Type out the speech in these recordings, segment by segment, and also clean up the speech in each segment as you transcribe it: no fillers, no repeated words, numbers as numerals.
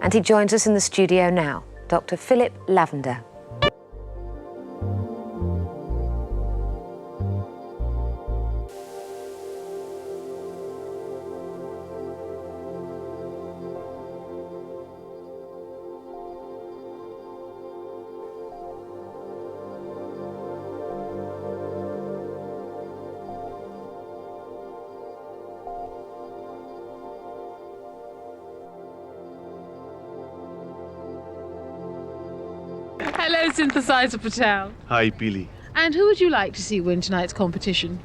And he joins us in the studio now, Dr. Philip Lavender. Hello, Synthesizer Patel. Hi, Peely. And who would you like to see win tonight's competition?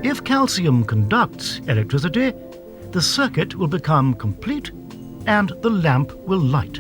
If calcium conducts electricity, the circuit will become complete and the lamp will light.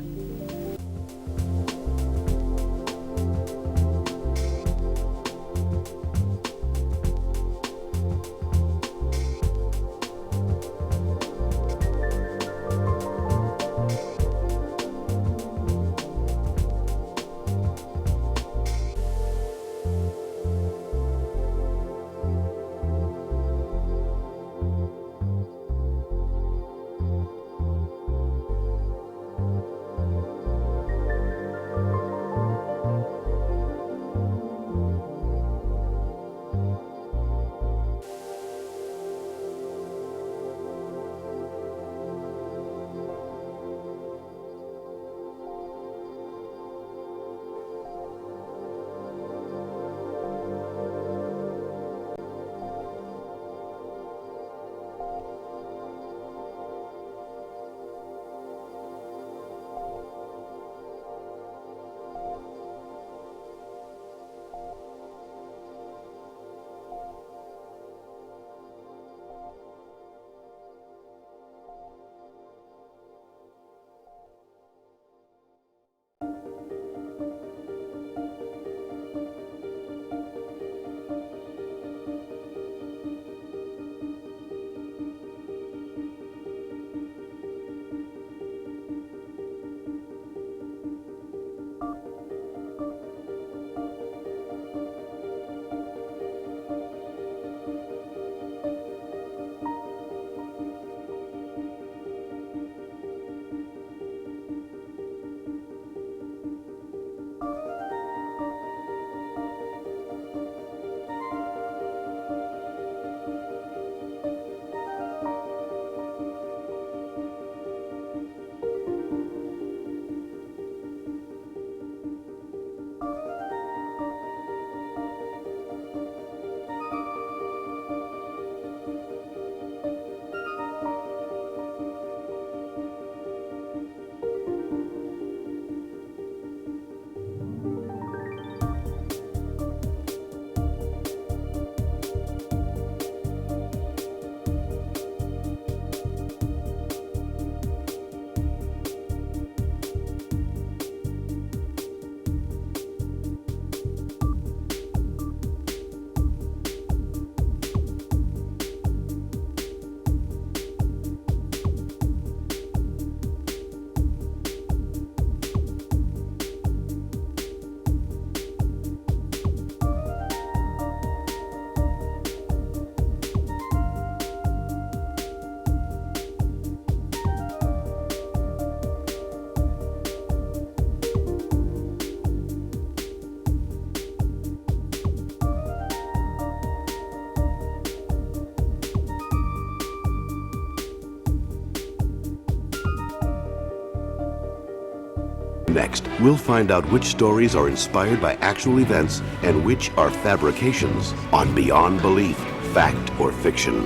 Next, we'll find out which stories are inspired by actual events and which are fabrications on Beyond Belief, Fact or Fiction.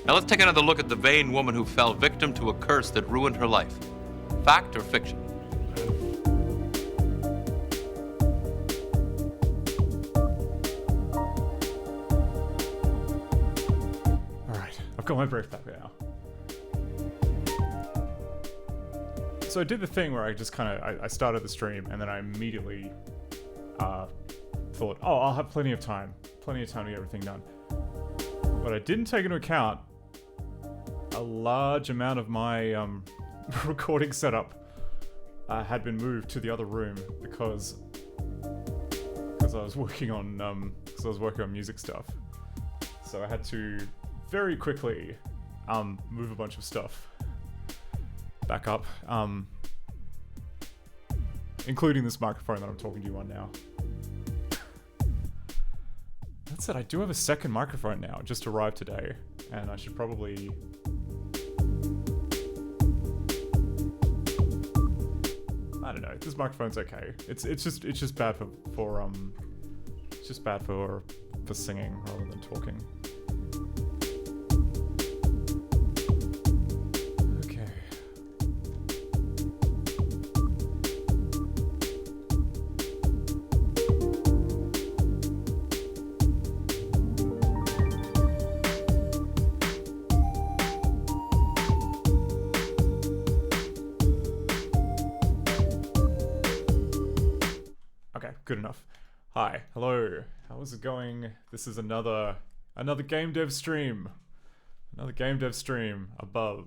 Now let's take another look at the vain woman who fell victim to a curse that ruined her life. Fact or fiction? Alright, I've got my brief back now. So I did the thing where I just kind of, I started the stream and then I immediately thought, oh, I'll have plenty of time to get everything done. But I didn't take into account a large amount of my recording setup had been moved to the other room because I was working on music stuff. So I had to very quickly move a bunch of stuff back up, including this microphone that I'm talking to you on now. That said, I do have a second microphone now, just arrived today, and I should probably... I don't know, this microphone's okay. It's just bad for singing rather than talking. Good enough. Hi, hello. How is it going? This is another game dev stream. Another game dev stream above.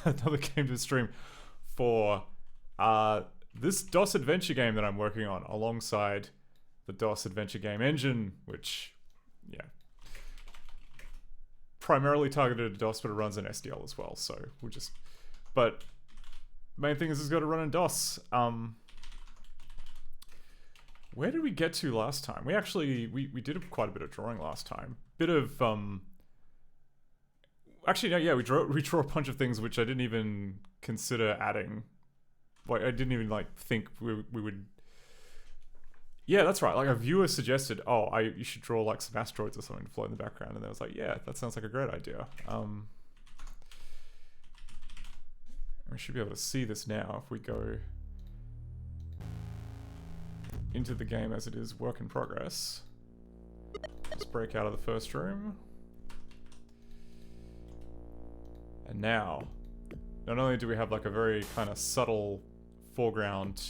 Another game dev stream for this DOS adventure game that I'm working on alongside the DOS adventure game engine, which, yeah, primarily targeted at DOS, but it runs in SDL as well. So we'll just, but main thing is it's got to run in DOS. Where did we get to last time? We actually, we did quite a bit of drawing last time. Bit of, actually, no, yeah, we drew a bunch of things which I didn't even consider adding. Like, I didn't even, like, think we would... Yeah, that's right. Like, a viewer suggested, oh, you should draw, like, some asteroids or something to float in the background. And I was like, yeah, that sounds like a great idea. We should be able to see this now if we go into the game as it is work in progress. Let's break out of the first room. And now, not only do we have like a very kind of subtle foreground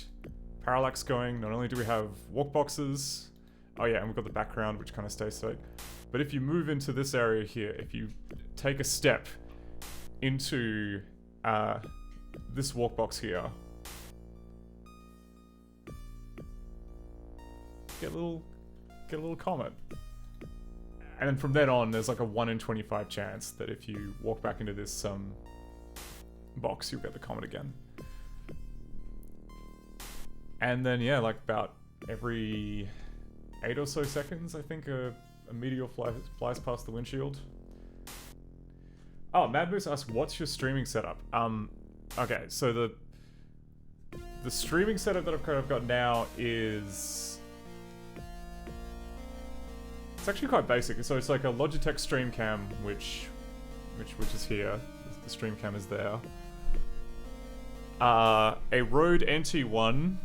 parallax going, not only do we have walk boxes, oh yeah, and we've got the background which kind of stays straight, but if you move into this area here, if you take a step into this walk box here, get a little comet. And then from then on, there's like a 1 in 25 chance that if you walk back into this box, you'll get the comet again. And then yeah, like about every 8 or so seconds, I think a meteor flies past the windshield. Oh, Mad Moose asked, what's your streaming setup? Okay, so the streaming setup that I've kind of got now is... It's actually quite basic. So it's like a Logitech stream cam, which is here. The stream cam is there. A Rode NT1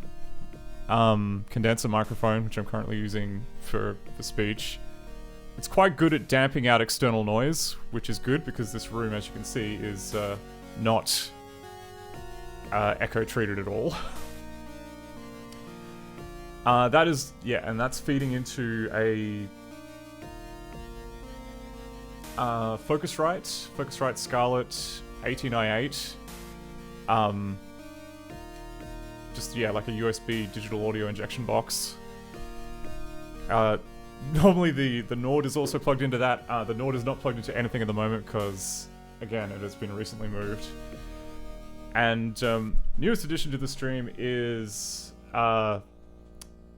condenser microphone, which I'm currently using for speech. It's quite good at damping out external noise, which is good because this room, as you can see, is not echo treated at all. That is, yeah, and that's feeding into a Focusrite Scarlett 18i8. Just, yeah, like a USB digital audio injection box. Normally the Nord is also plugged into that. The Nord is not plugged into anything at the moment because, again, it has been recently moved. And newest addition to the stream is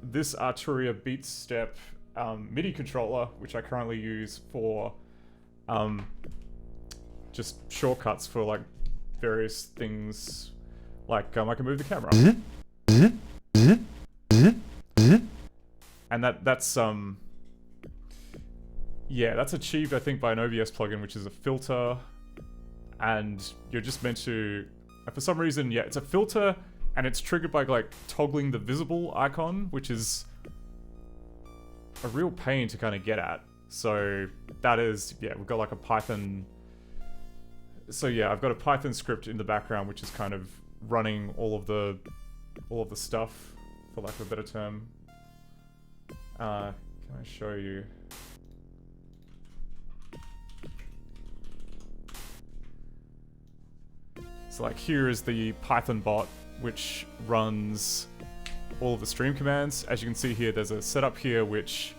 this Arturia BeatStep MIDI controller, which I currently use for just shortcuts for like various things. Like, I can move the camera. And that's yeah, that's achieved, I think, by an OBS plugin, which is a filter. And you're just meant to, for some reason, yeah, it's a filter, and it's triggered by, like, toggling the visible icon, which is a real pain to kind of get at. So that is, yeah, we've got like a Python. So yeah, I've got a Python script in the background, which is kind of running all of the stuff, for lack of a better term. Can I show you? So like here is the Python bot, which runs all of the stream commands. As you can see here, there's a setup here which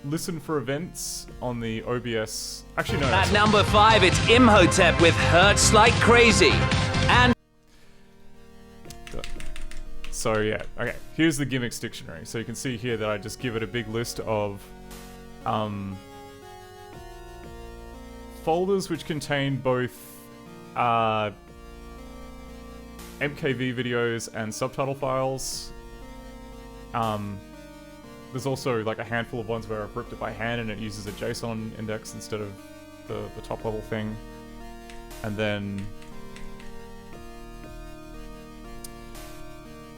listen for events on the OBS. Actually, no. At number 5, it's Imhotep with Hurts Like Crazy. And so yeah, okay. Here's the gimmicks dictionary. So you can see here that I just give it a big list of folders which contain both MKV videos and subtitle files. There's also like a handful of ones where I've ripped it by hand and it uses a JSON index instead of the top level thing. And then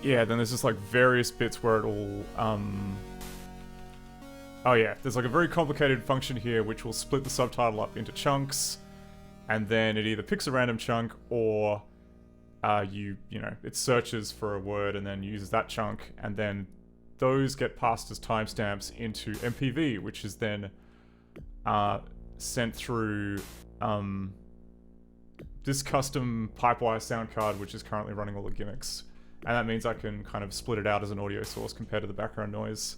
yeah, then there's just like various bits where it'll oh yeah, there's like a very complicated function here which will split the subtitle up into chunks, and then it either picks a random chunk or you know, it searches for a word and then uses that chunk, and then those get passed as timestamps into MPV, which is then sent through this custom Pipewire sound card, which is currently running all the gimmicks. And that means I can kind of split it out as an audio source compared to the background noise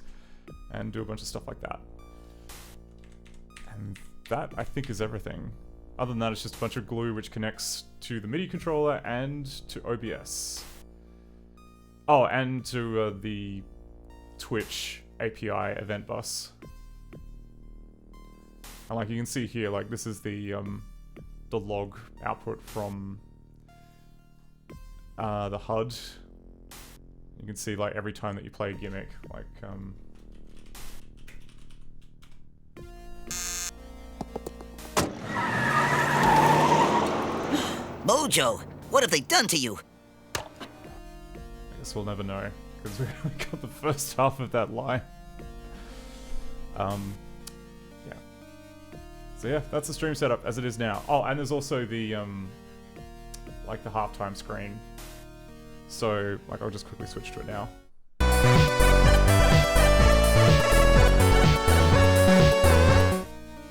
and do a bunch of stuff like that. And that, I think, is everything. Other than that, it's just a bunch of glue which connects to the MIDI controller and to OBS. Oh, and to the Twitch API event bus. And like you can see here, like this is the log output from the HUD. You can see like every time that you play a gimmick, like Mojo, what have they done to you? I guess we'll never know, because we only got the first half of that line. Yeah. So yeah, that's the stream setup as it is now. Oh, and there's also the like the halftime screen. So like I'll just quickly switch to it now.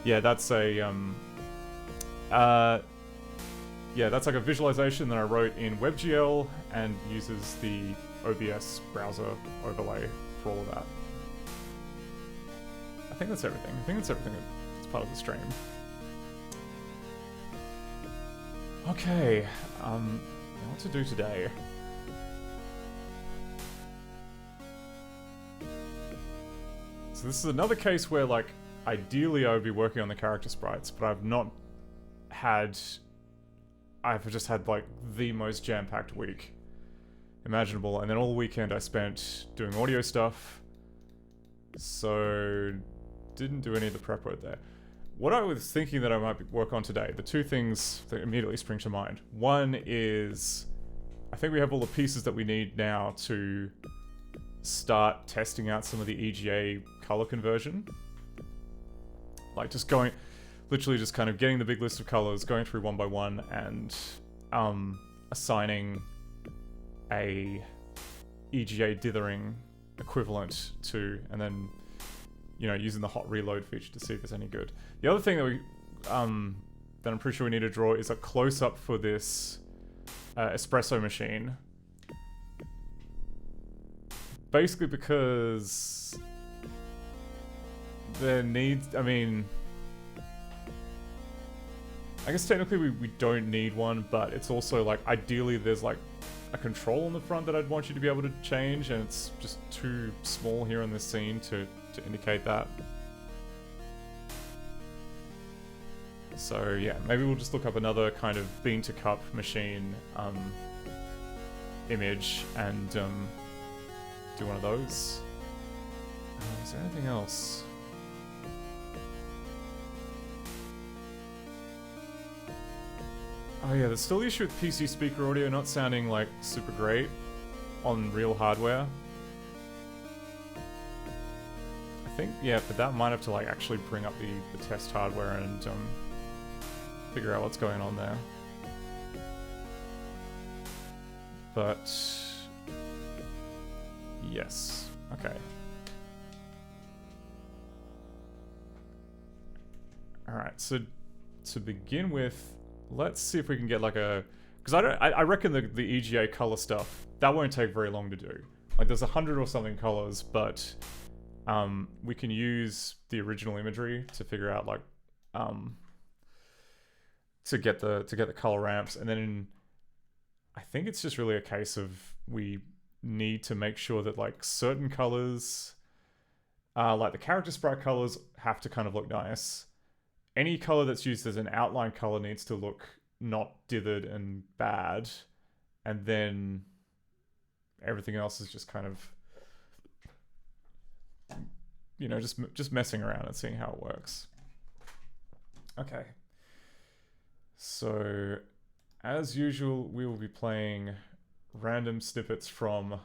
Yeah, that's a yeah, that's like a visualization that I wrote in WebGL and uses the OBS browser overlay for all of that. I think that's everything. I think that's everything that's part of the stream. Okay, what to do today? So this is another case where, like, ideally I would be working on the character sprites, but I've not had... I've just had, like, the most jam-packed week imaginable, and then all weekend I spent doing audio stuff, so didn't do any of the prep work there. What I was thinking that I might work on today, the two things that immediately spring to mind. One is, I think we have all the pieces that we need now to start testing out some of the EGA color conversion. Like just going, literally just kind of getting the big list of colors, going through one by one, and assigning a EGA dithering equivalent to, and then, you know, using the hot reload feature to see if it's any good. The other thing that we, that I'm pretty sure we need to draw is a close-up for this espresso machine. Basically because there needs, I mean, I guess technically we don't need one, but it's also like, ideally there's like a control on the front that I'd want you to be able to change, and it's just too small here in this scene to indicate that. So yeah, maybe we'll just look up another kind of bean to cup machine image and do one of those. Is there anything else? Oh yeah, there's still the issue with PC speaker audio not sounding like super great on real hardware. I think, yeah, but that might have to like actually bring up the test hardware and figure out what's going on there. But yes, okay. All right, so to begin with, let's see if we can get like a, because I reckon the EGA color stuff that won't take very long to do. Like there's 100 or something colors, but we can use the original imagery to figure out like to get the color ramps, and then I think it's just really a case of we need to make sure that like certain colors, like the character sprite colors, have to kind of look nice. Any color that's used as an outline color needs to look not dithered and bad, and then everything else is just kind of, you know, just messing around and seeing how it works. Okay. So, as usual, we will be playing random snippets from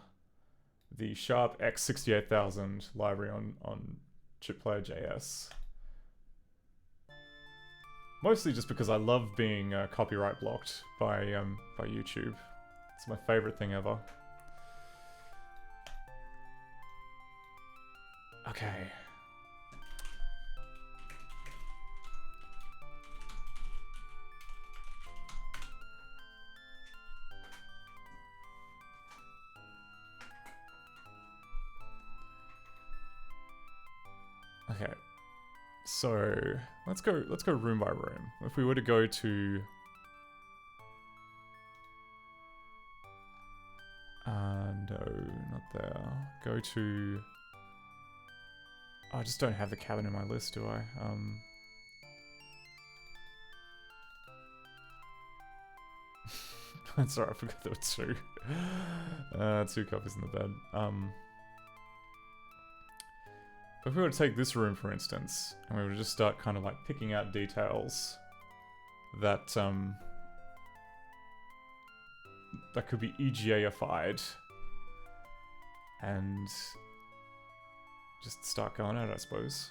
the Sharp X68000 library on chipplayer.js. Mostly just because I love being copyright blocked by YouTube. It's my favorite thing ever. Okay. Okay. So let's go room by room. If we were to go to no, not there. Go to, I just don't have the cabin in my list, do I? That's alright, I forgot there were two. Two copies in the bed. If we were to take this room, for instance, and we were to just start kind of like picking out details that that could be EGA-ified, and just start going at it, I suppose.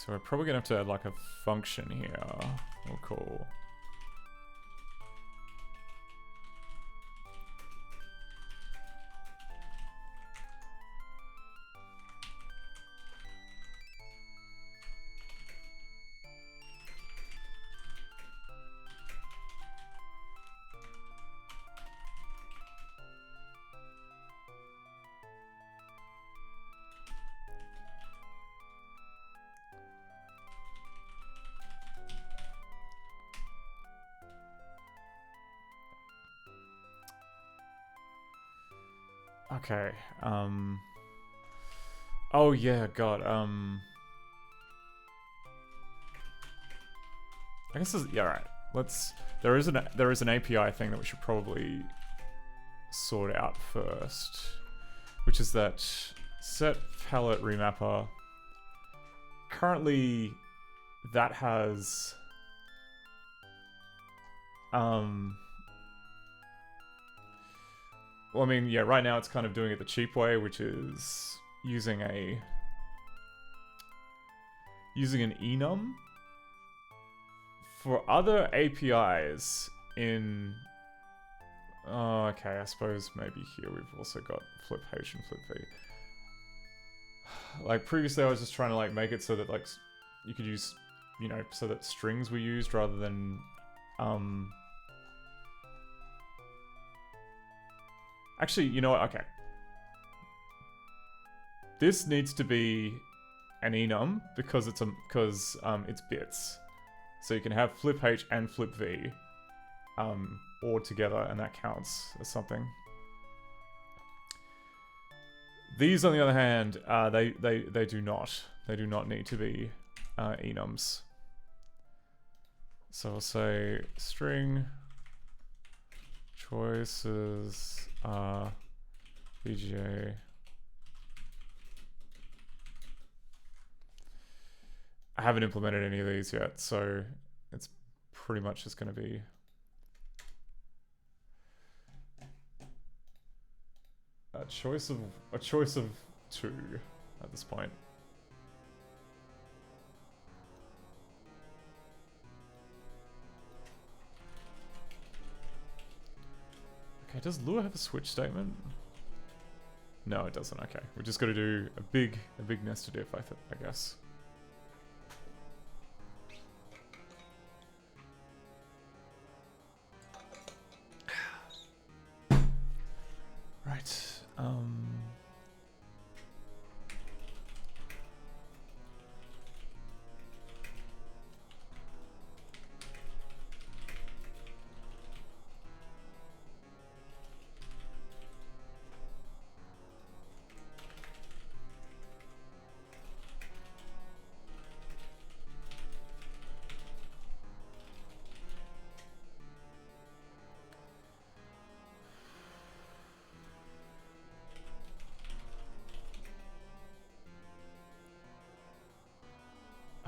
So we're probably gonna have to add like a function here. We'll call okay, oh yeah, God, I guess yeah, right. There is an API thing that we should probably sort out first, which is that set palette remapper. Currently, that has well, I mean, yeah, right now it's kind of doing it the cheap way, which is using an enum. For other APIs in... Oh, okay, I suppose maybe here we've also got flip H and flip V. Like, previously I was just trying to, like, make it so that, like, you could use, you know, so that strings were used rather than, Actually, you know what? Okay. This needs to be an enum because it's bits. So you can have flip H and flip V all together, and that counts as something. These, on the other hand, they do not. They do not need to be enums. So I'll say string choices are EGA. I haven't implemented any of these yet, so it's pretty much just going to be a choice of 2 at this point. Okay, does Lua have a switch statement? No, it doesn't. Okay, we just got to do a big nested if, I guess. Right.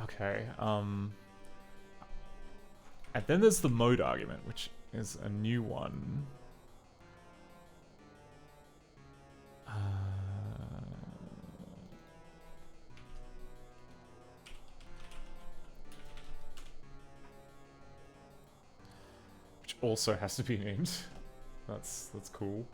Okay, and then there's the mode argument, which is a new one. Which also has to be named. That's cool.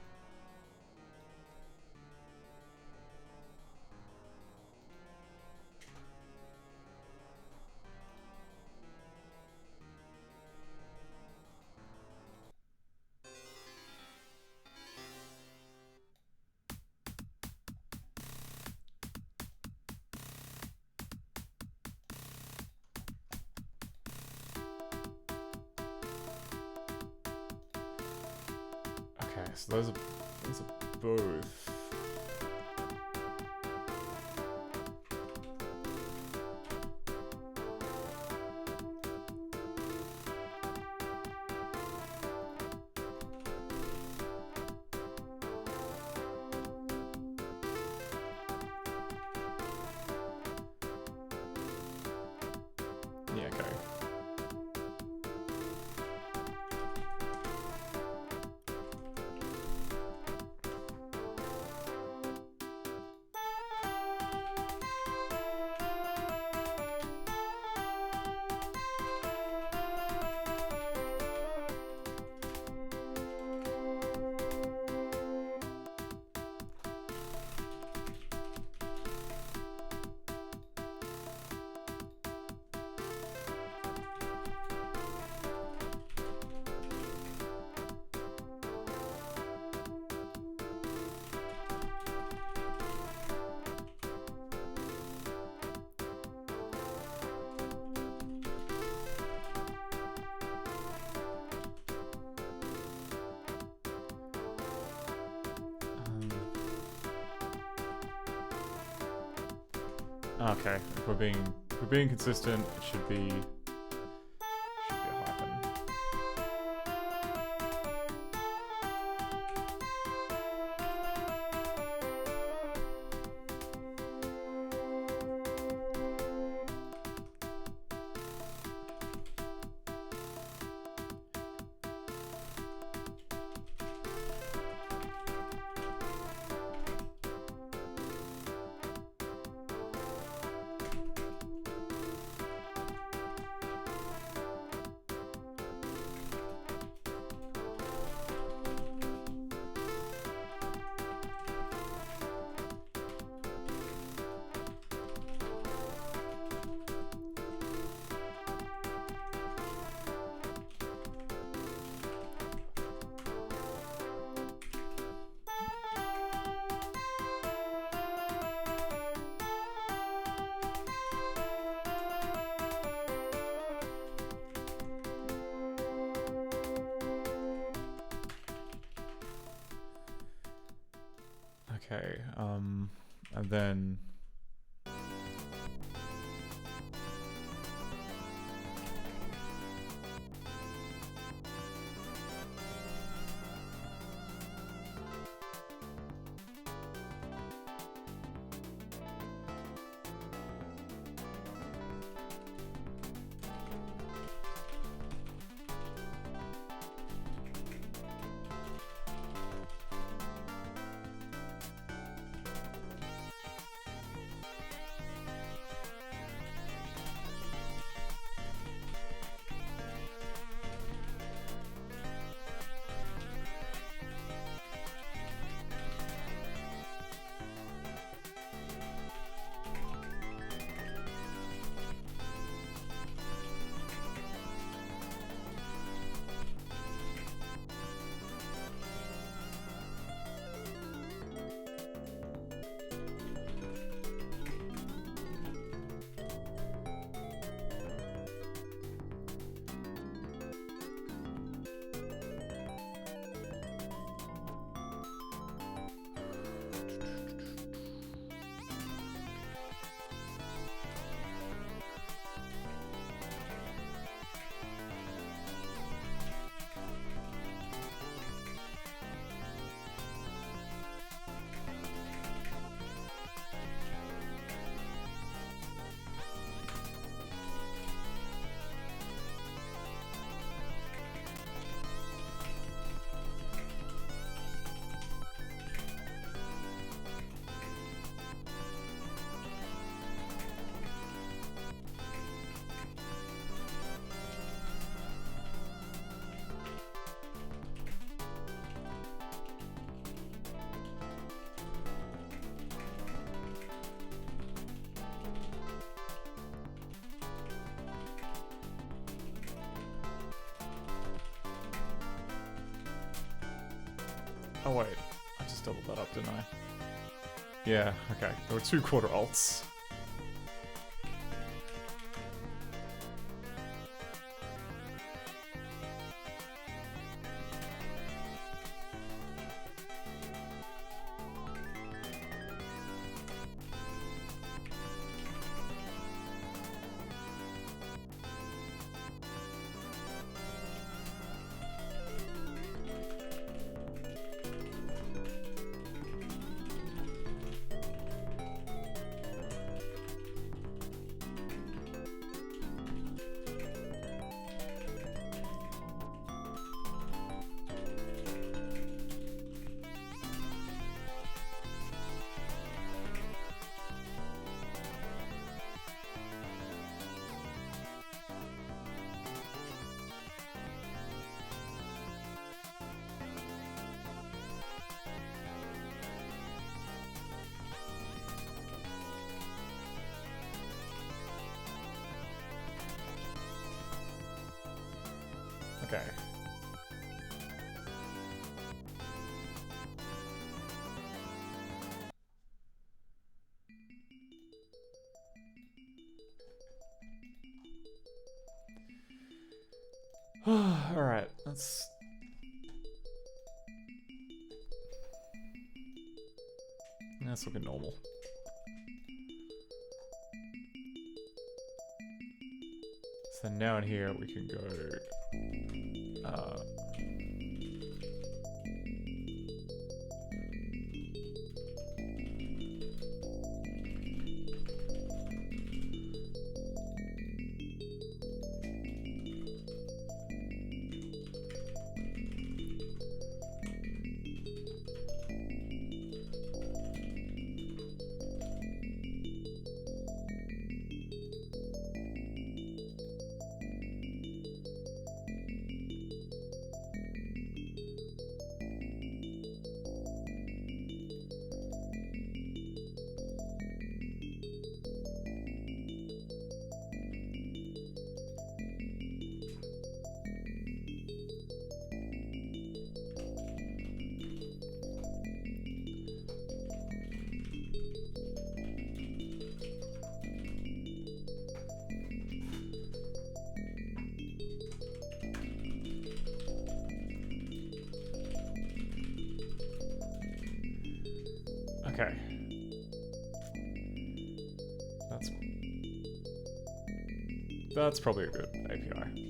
So those are both. Yeah, okay. Okay, if we're being consistent, it should be a hyphen. Okay, and then... Oh wait, I just doubled that up, didn't I? Yeah, okay. There were 2 quarter alts. Okay. Alright, that's looking normal. So now in here we can go That's probably a good API.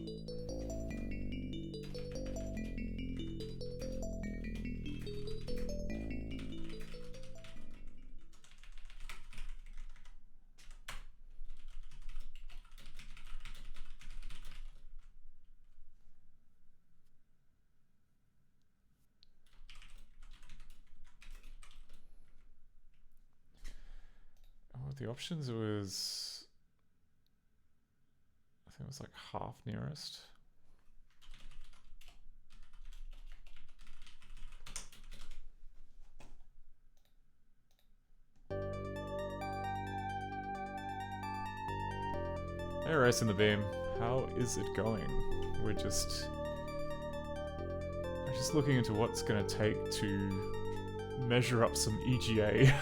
The options was, I think it was like half nearest. Hey, Race in the Beam, how is it going? We're just looking into what's gonna take to measure up some EGA.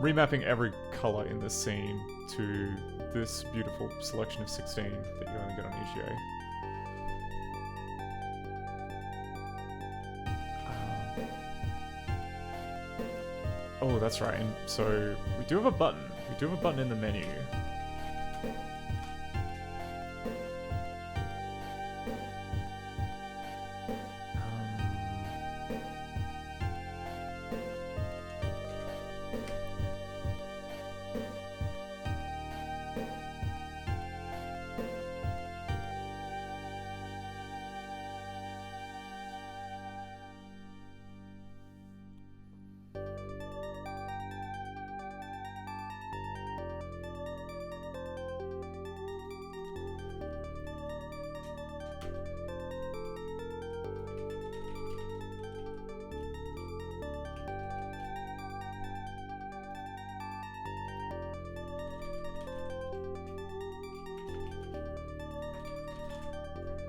Remapping every color in this scene to this beautiful selection of 16 that you only get on EGA. Oh, that's right. And so we do have a button. We do have a button in the menu.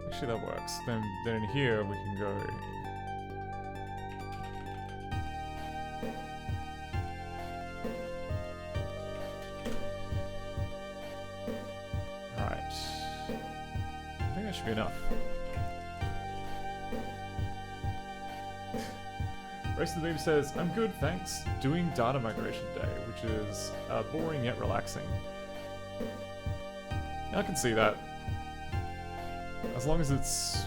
Actually, that works. Then in here we can go. Right. I think that should be enough. Race to the Beam says, "I'm good, thanks. Doing data migration day, which is boring yet relaxing." I can see that. As long as it's...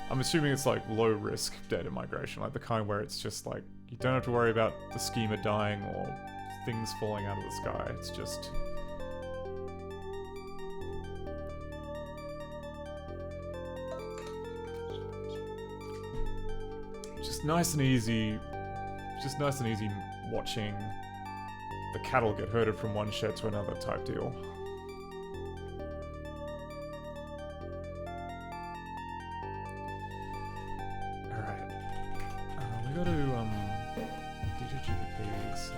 I'm assuming it's like low risk data migration, like the kind where it's just like, you don't have to worry about the schema dying or things falling out of the sky, it's just... nice and easy, just nice and easy watching the cattle get herded from one shed to another type deal. Alright. We go to, DJ GPPs.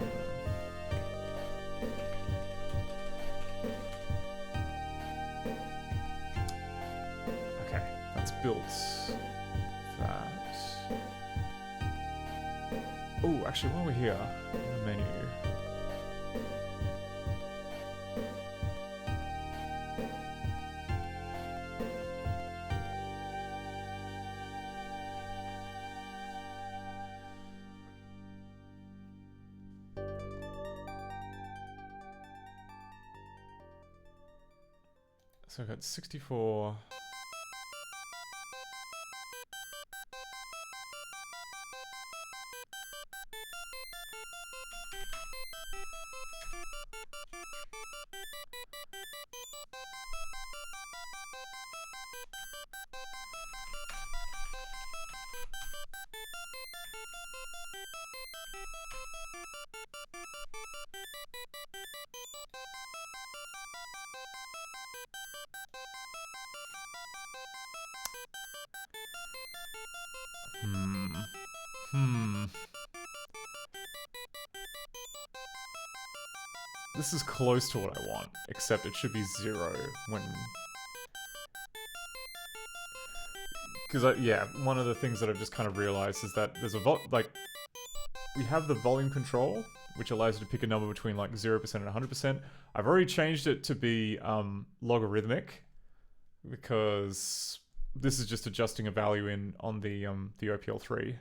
Okay, that's built. That. Oh, actually, while we're here, in the menu. So I've got 64. This is close to what I want, except it should be 0 when... Because, yeah, one of the things that I've just kind of realized is that there's a we have the volume control, which allows you to pick a number between, like, 0% and 100%. I've already changed it to be logarithmic, because this is just adjusting a value on the OPL3.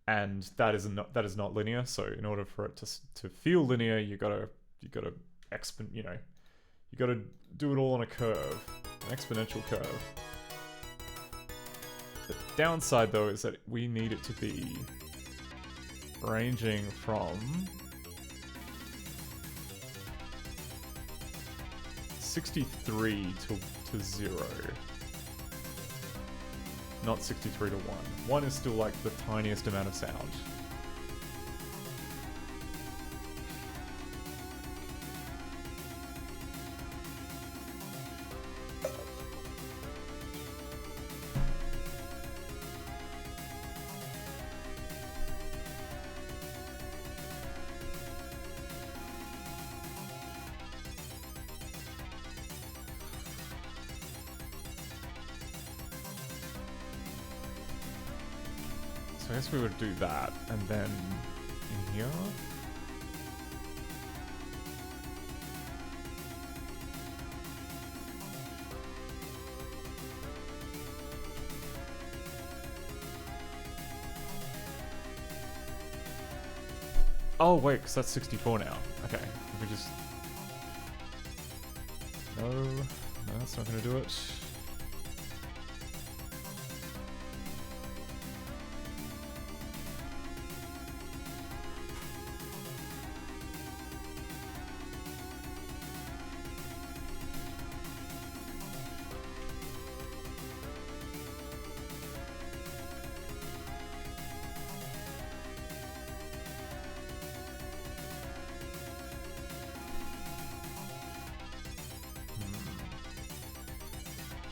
and that is not linear. So in order for it to feel linear, you gotta you gotta do it all on a curve, an exponential curve. The downside though is that we need it to be ranging from 63 to 0. Not 63 to 1. 1 is still like the tiniest amount of sound. I guess we would do that, and then in here. Oh wait, because that's 64 now. Okay, if we just... No, that's not going to do it.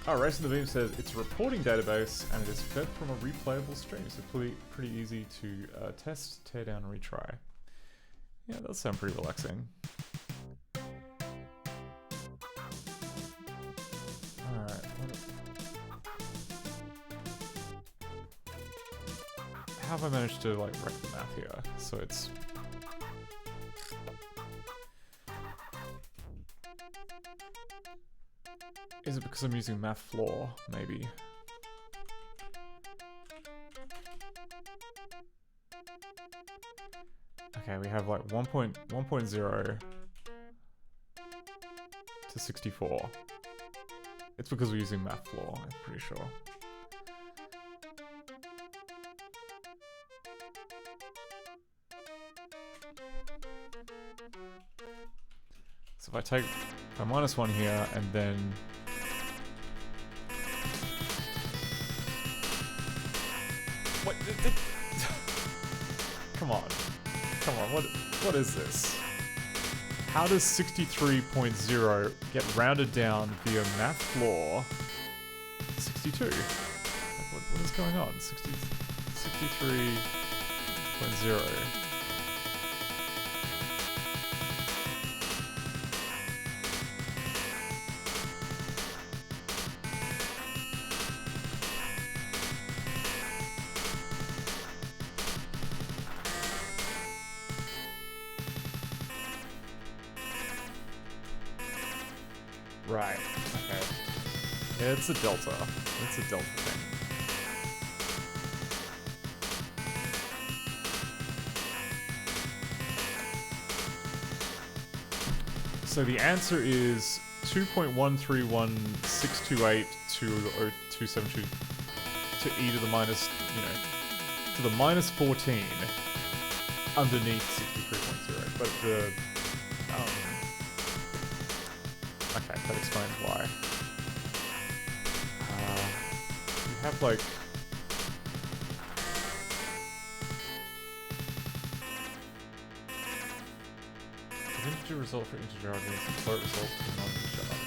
Oh, Racing the Beam says it's a reporting database and it is fed from a replayable stream, so pretty easy to test, tear down, and retry. Yeah, that does sound pretty relaxing. Alright. How have I managed to like wreck the math here? So it's... Is it because I'm using math floor, maybe? Okay, we have like 1.0 to 64. It's because we're using math floor, I'm pretty sure. So if I minus 1 here and then what? Come on, what is this? How does 63.0 get rounded down via math floor 62? Like what is going on? 63.0. Right, okay. It's a delta. It's a delta thing. So the answer is 2.131628 to 0272 to e to the minus, to the minus 14 underneath 63.0. But the okay, that explains why. We have like... An integer result for integer arguments and float results for non-integer arguments.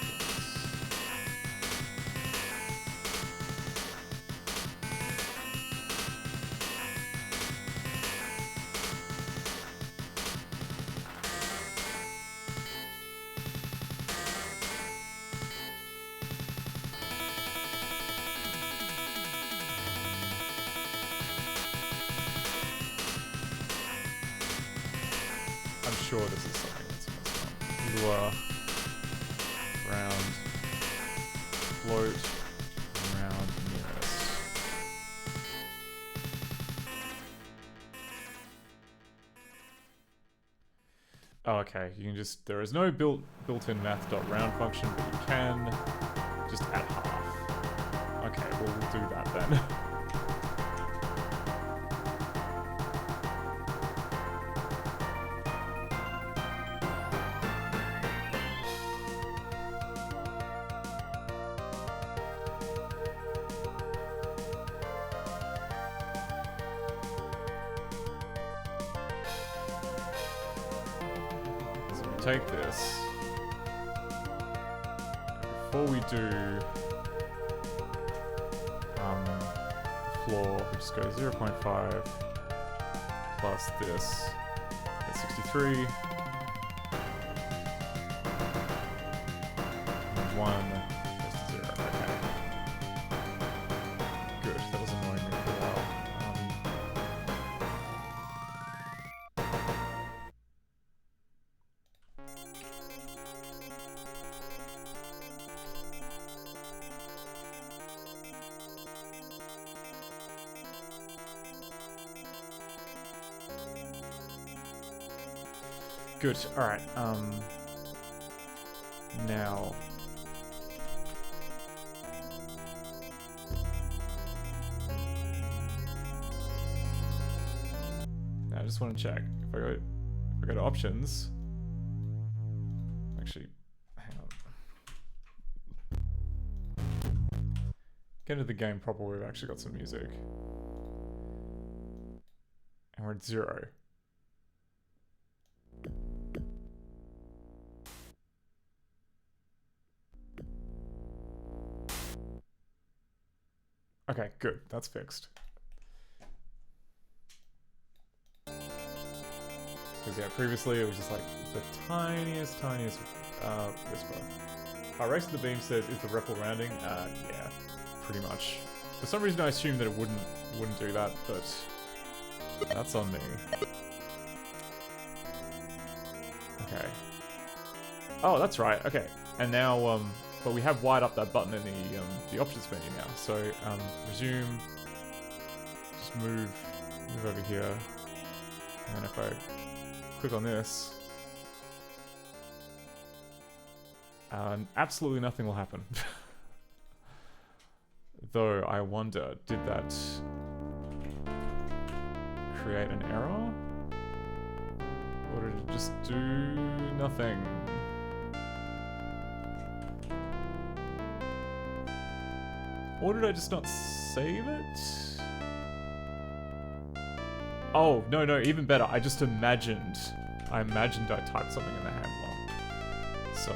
I'm sure this is something that's messed up. Lure, round, float, round, nearest. Oh, okay. You can just... There is no built-in math.round function, but you can just add half. Okay, well, we'll do that then. Take this. Before we do floor, we just go 0.5 plus this. That's 63. And 1 goes to 0. Okay. Good. That was annoying me for a while. Good. All right. Now. I just want to check if I go to options. Actually, hang on. Get into the game proper. We've actually got some music, and we're at 0. Okay, good. That's fixed. Because yeah, previously it was just like the tiniest whisper. Race of the Beam says, is the REPL rounding? Yeah, pretty much. For some reason I assumed that it wouldn't do that, but that's on me. Okay. Oh, that's right. Okay. And now, but we have wired up that button in the options menu now. So resume. Just move over here, and then if I click on this, absolutely nothing will happen. Though I wonder, did that create an error, or did it just do nothing? Or did I just not save it? Oh, no, even better. I imagined I typed something in the handler. So,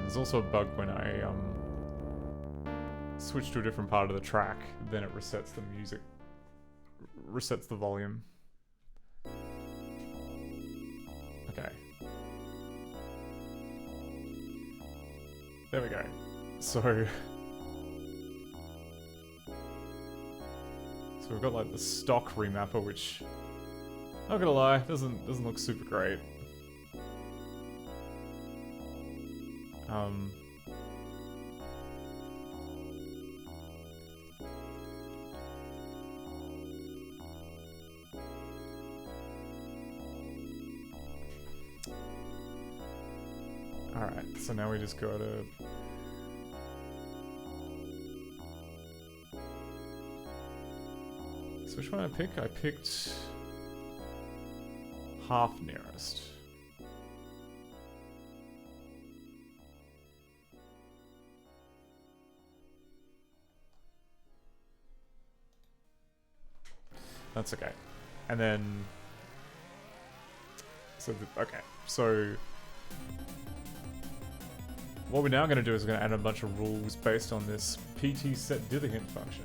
there's also a bug when I switch to a different part of the track, then it resets the music, resets the volume. Okay. There we go. So we've got like the stock remapper, which, not gonna lie, doesn't look super great. Alright, so now we just go to... So which one I pick? I picked... half nearest. That's okay. And then... Okay, so... What we're now going to do is we're going to add a bunch of rules based on this PT set dither hint function.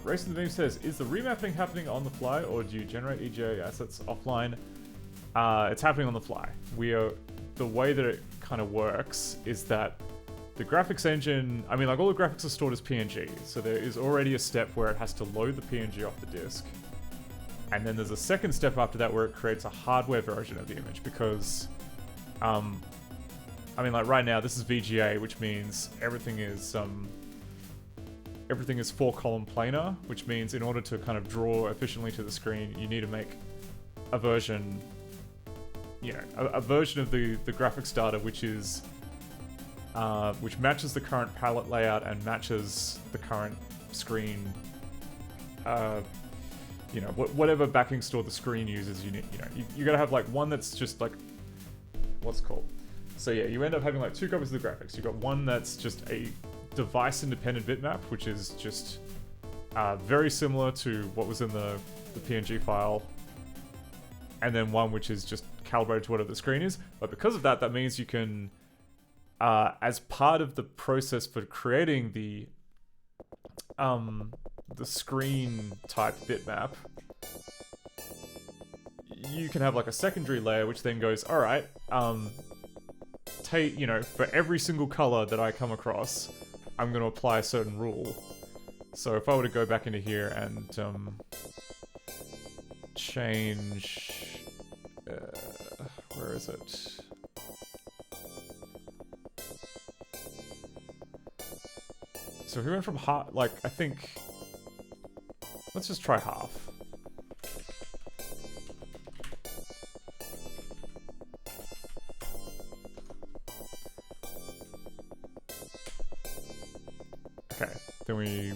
Race of the Beam says, is the remapping happening on the fly, or do you generate EGA assets offline? It's happening on the fly. The way that it kind of works is that the graphics engine, I mean, like all the graphics are stored as PNG, so there is already a step where it has to load the PNG off the disk. And then there's a second step after that where it creates a hardware version of the image, because, I mean, like right now, this is VGA, which means everything is 4-column planar, which means in order to kind of draw efficiently to the screen, you need to make a version, you know, a version of the graphics data which is which matches the current palette layout and matches the current screen, you know, whatever backing store the screen uses. You gotta have like one that's just like, what's it called? So yeah, you end up having like two copies of the graphics. You've got one that's just a device-independent bitmap, which is just very similar to what was in the PNG file, and then one which is just calibrated to whatever the screen is. But because of that, that means you can, as part of the process for creating the screen type bitmap, you can have like a secondary layer which then goes, all right, you know, for every single color that I come across, I'm going to apply a certain rule. So if I were to go back into here and change, where is it? So if we went from half, like, I think, let's just try half. Okay, then we...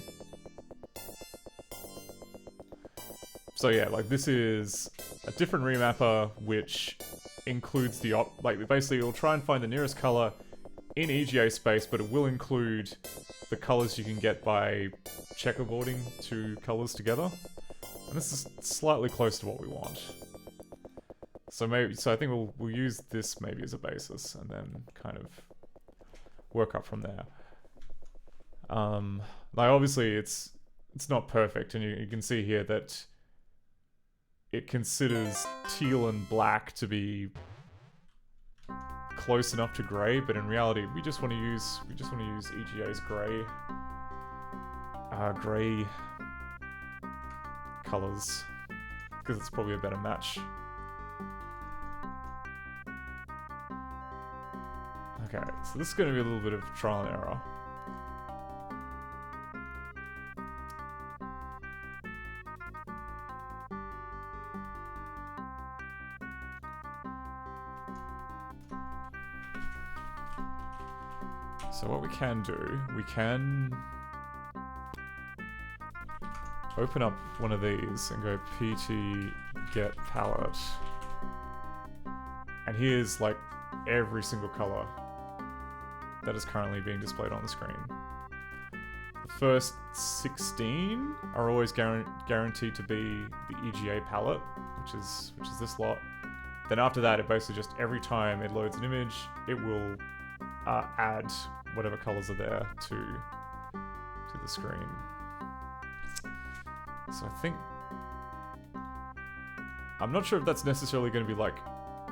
So yeah, like this is a different remapper which includes the basically it'll try and find the nearest color in EGA space, but it will include the colors you can get by checkerboarding two colors together. And this is slightly close to what we want. So I think we'll use this maybe as a basis and then kind of work up from there. Like obviously it's not perfect, and you can see here that it considers teal and black to be close enough to grey, but in reality we just want to use EGA's grey colors because it's probably a better match. Okay, so this is going to be a little bit of trial and error. So what we can do, we can open up one of these and go pt get palette. And here's like every single color that is currently being displayed on the screen. The first 16 are always guaranteed to be the EGA palette, which is this lot. Then after that, it basically just every time it loads an image, it will add whatever colors are there to the screen. So I think I'm not sure if that's necessarily going to be like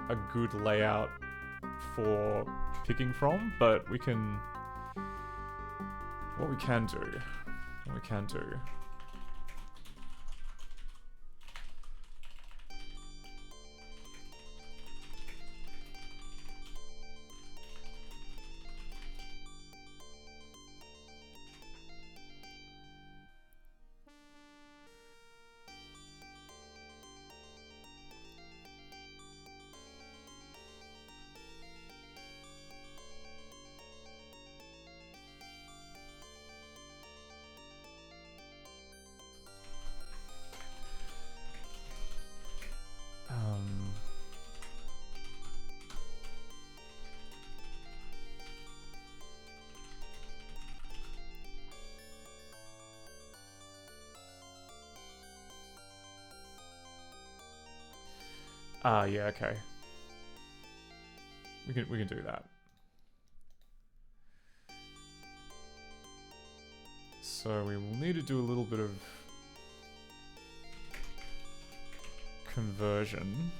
a good layout for picking from, but what we can do. Ah, yeah, okay. We can do that. So we will need to do a little bit of conversion.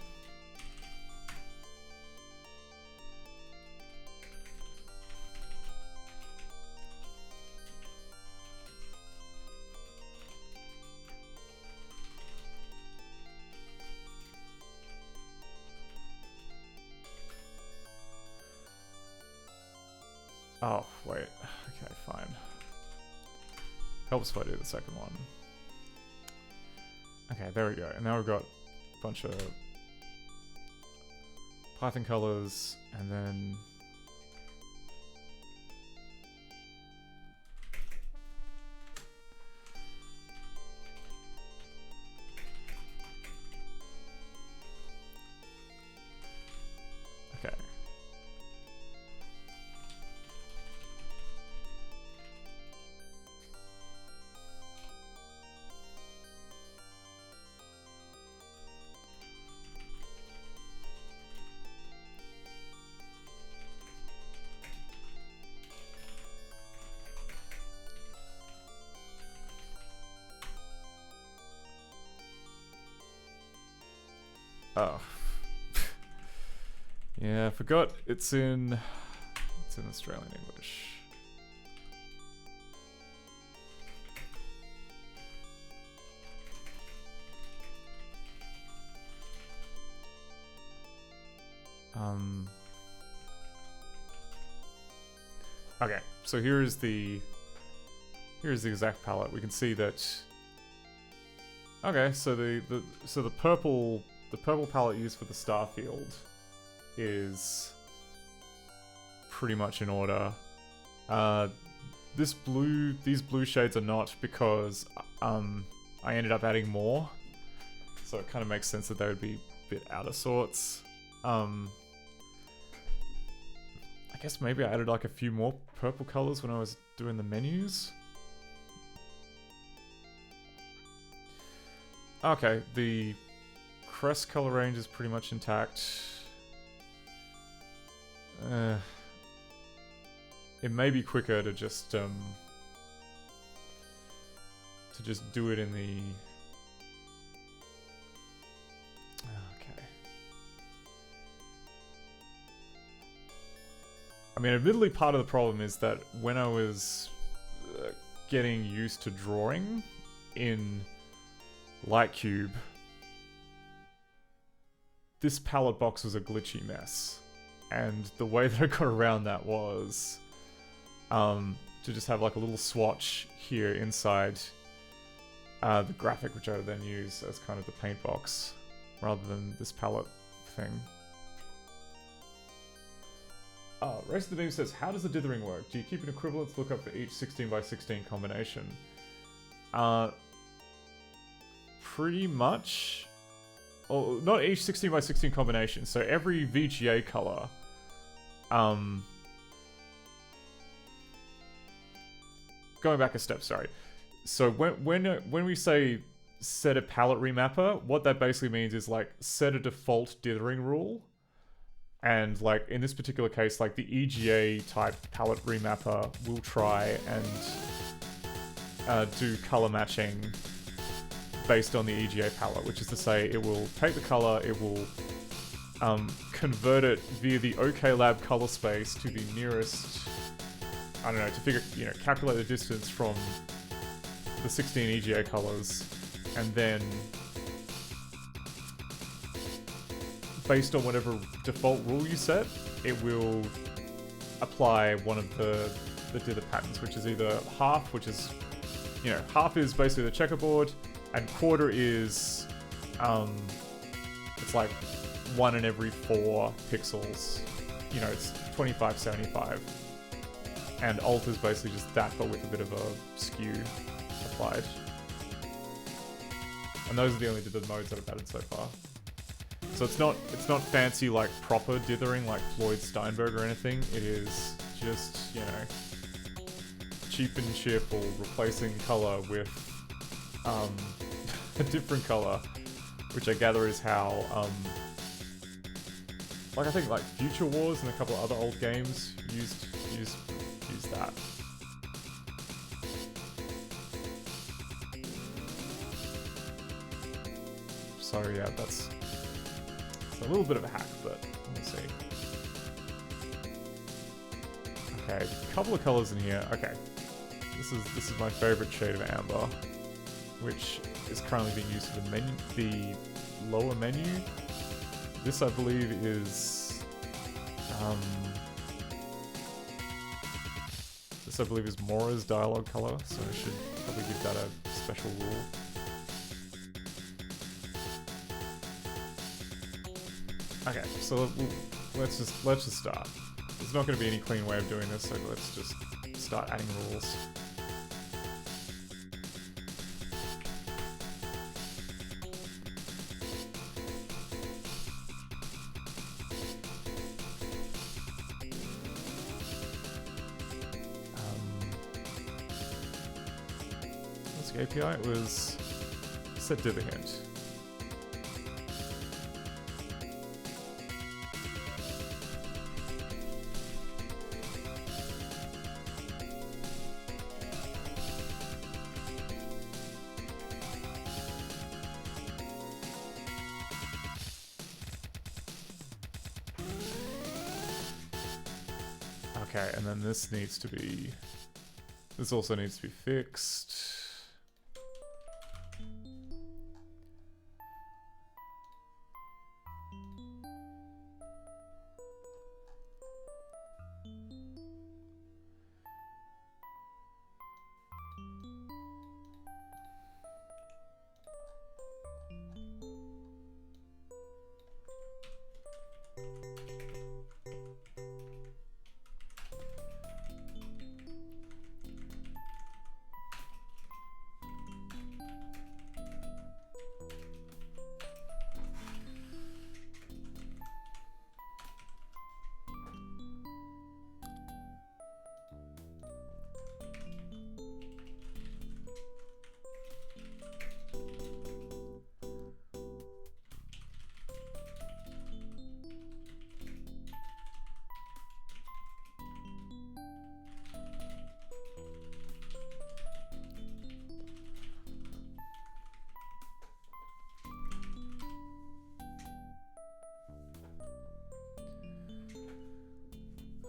Oh, wait. Okay, fine. Helps if I do the second one. Okay, there we go. And now we've got a bunch of Python colors, and then okay. Oh. Yeah, I forgot it's in Australian English. Okay, so here's the exact palette. We can see that. Okay, so the purple palette used for the star field is pretty much in order. These blue shades are not, because I ended up adding more, so it kind of makes sense that they would be a bit out of sorts. I guess maybe I added like a few more purple colors when I was doing the menus. Okay, the crest color range is pretty much intact. It may be quicker to just do it in the. Okay. I mean, admittedly, part of the problem is that when I was getting used to drawing in Lightcube, this palette box was a glitchy mess, and the way that I got around that was to just have like a little swatch here inside the graphic, which I would then use as kind of the paint box rather than this palette thing. Race of the Beam says, how does the dithering work? Do you keep an equivalence lookup for each 16x16 combination? Pretty much. Oh, not each 16x16 combination. So every VGA color, going back a step, sorry. So when we say set a palette remapper, what that basically means is like set a default dithering rule, and like in this particular case, like the EGA type palette remapper will try and do color matching based on the EGA palette, which is to say it will take the color, it will convert it via the OKLab color space to the nearest, I don't know, to figure, calculate the distance from the 16 EGA colors, and then based on whatever default rule you set, it will apply one of the dither patterns, which is either half, which is, half is basically the checkerboard, and quarter is, it's like 1 in every 4 pixels. It's 2575. And alt is basically just that, but with a bit of a skew applied. And those are the only dither modes that I've added so far. So it's not fancy like proper dithering like Floyd Steinberg or anything. It is just, cheap and cheerful, replacing color with a different color, which I gather is how Like I think like Future Wars and a couple of other old games used that. So yeah, it's a little bit of a hack, but we'll see. Okay, a couple of colors in here. Okay, this is my favorite shade of amber, which is currently being used for the lower menu. This, I believe, is Mora's dialogue color, so I should probably give that a special rule. Okay, so let's just start. There's not going to be any clean way of doing this, so let's just start adding rules. What's the API? It was set div hint. Okay, and then this also needs to be fixed.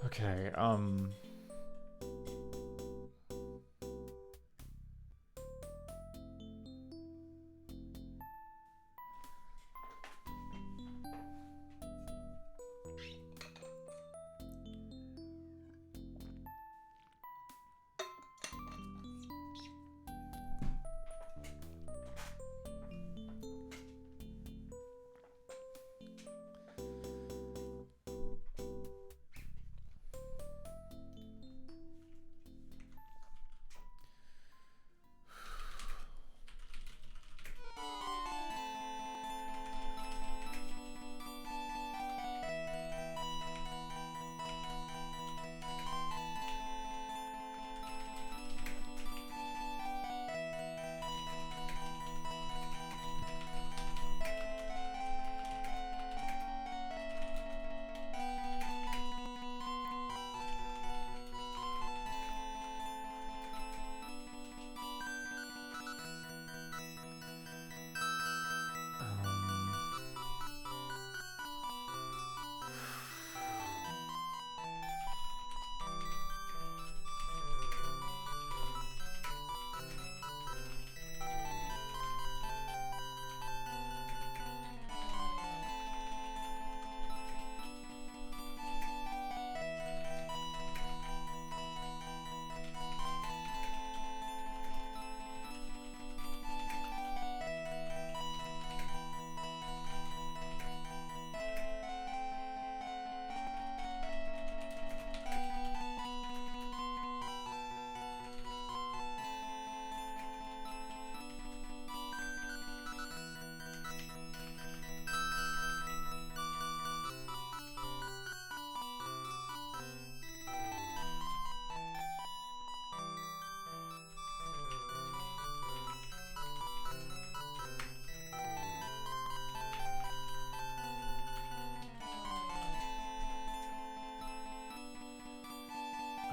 Okay,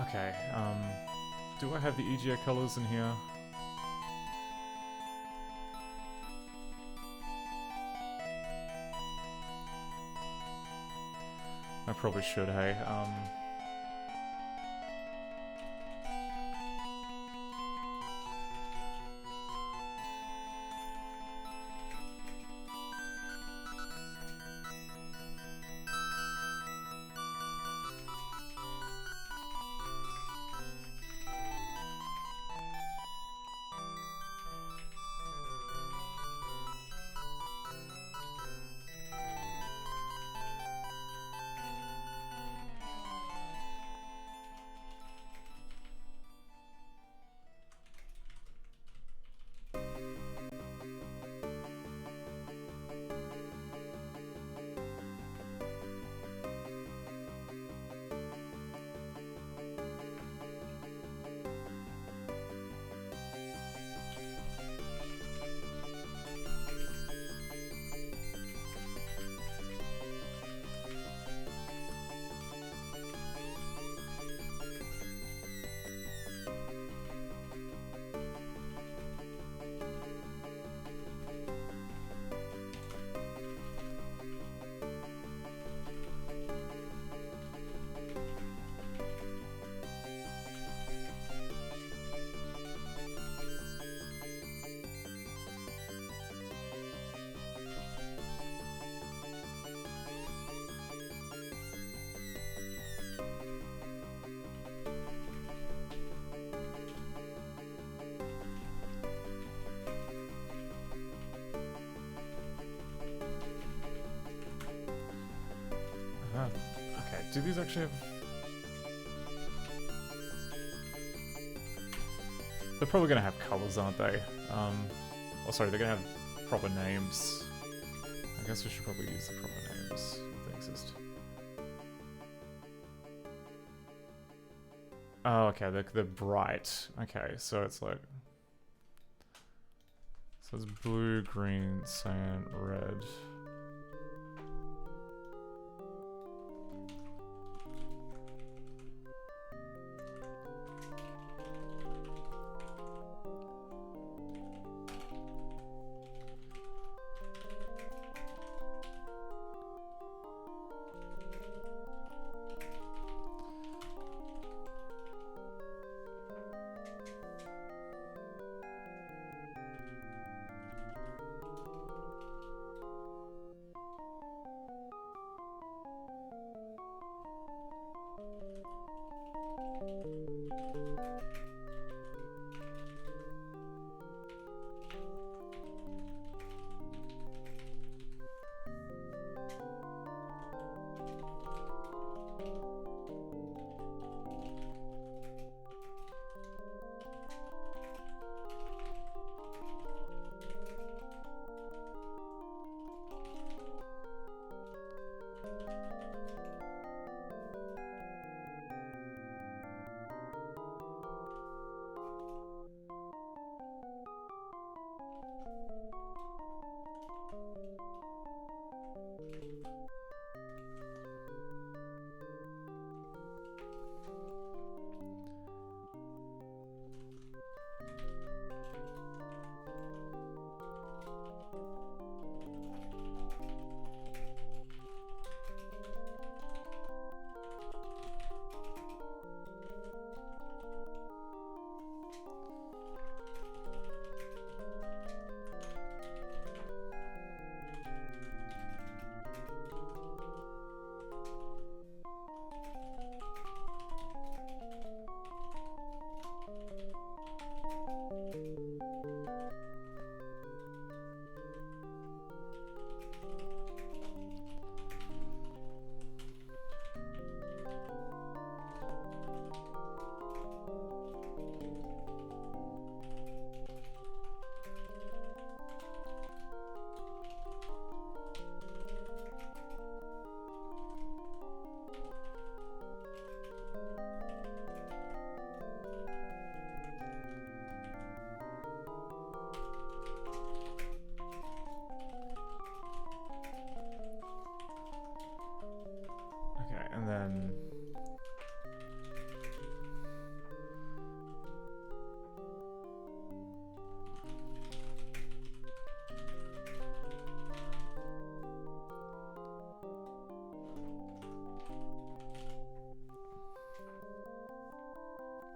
Okay, do I have the EGA colors in here? I probably should, hey. Okay, do these actually have... They're probably gonna have colors, aren't they? Oh, sorry, they're gonna have proper names. I guess we should probably use the proper names if they exist. Oh, okay, they're bright. Okay, so it's like... So it's blue, green, cyan, red.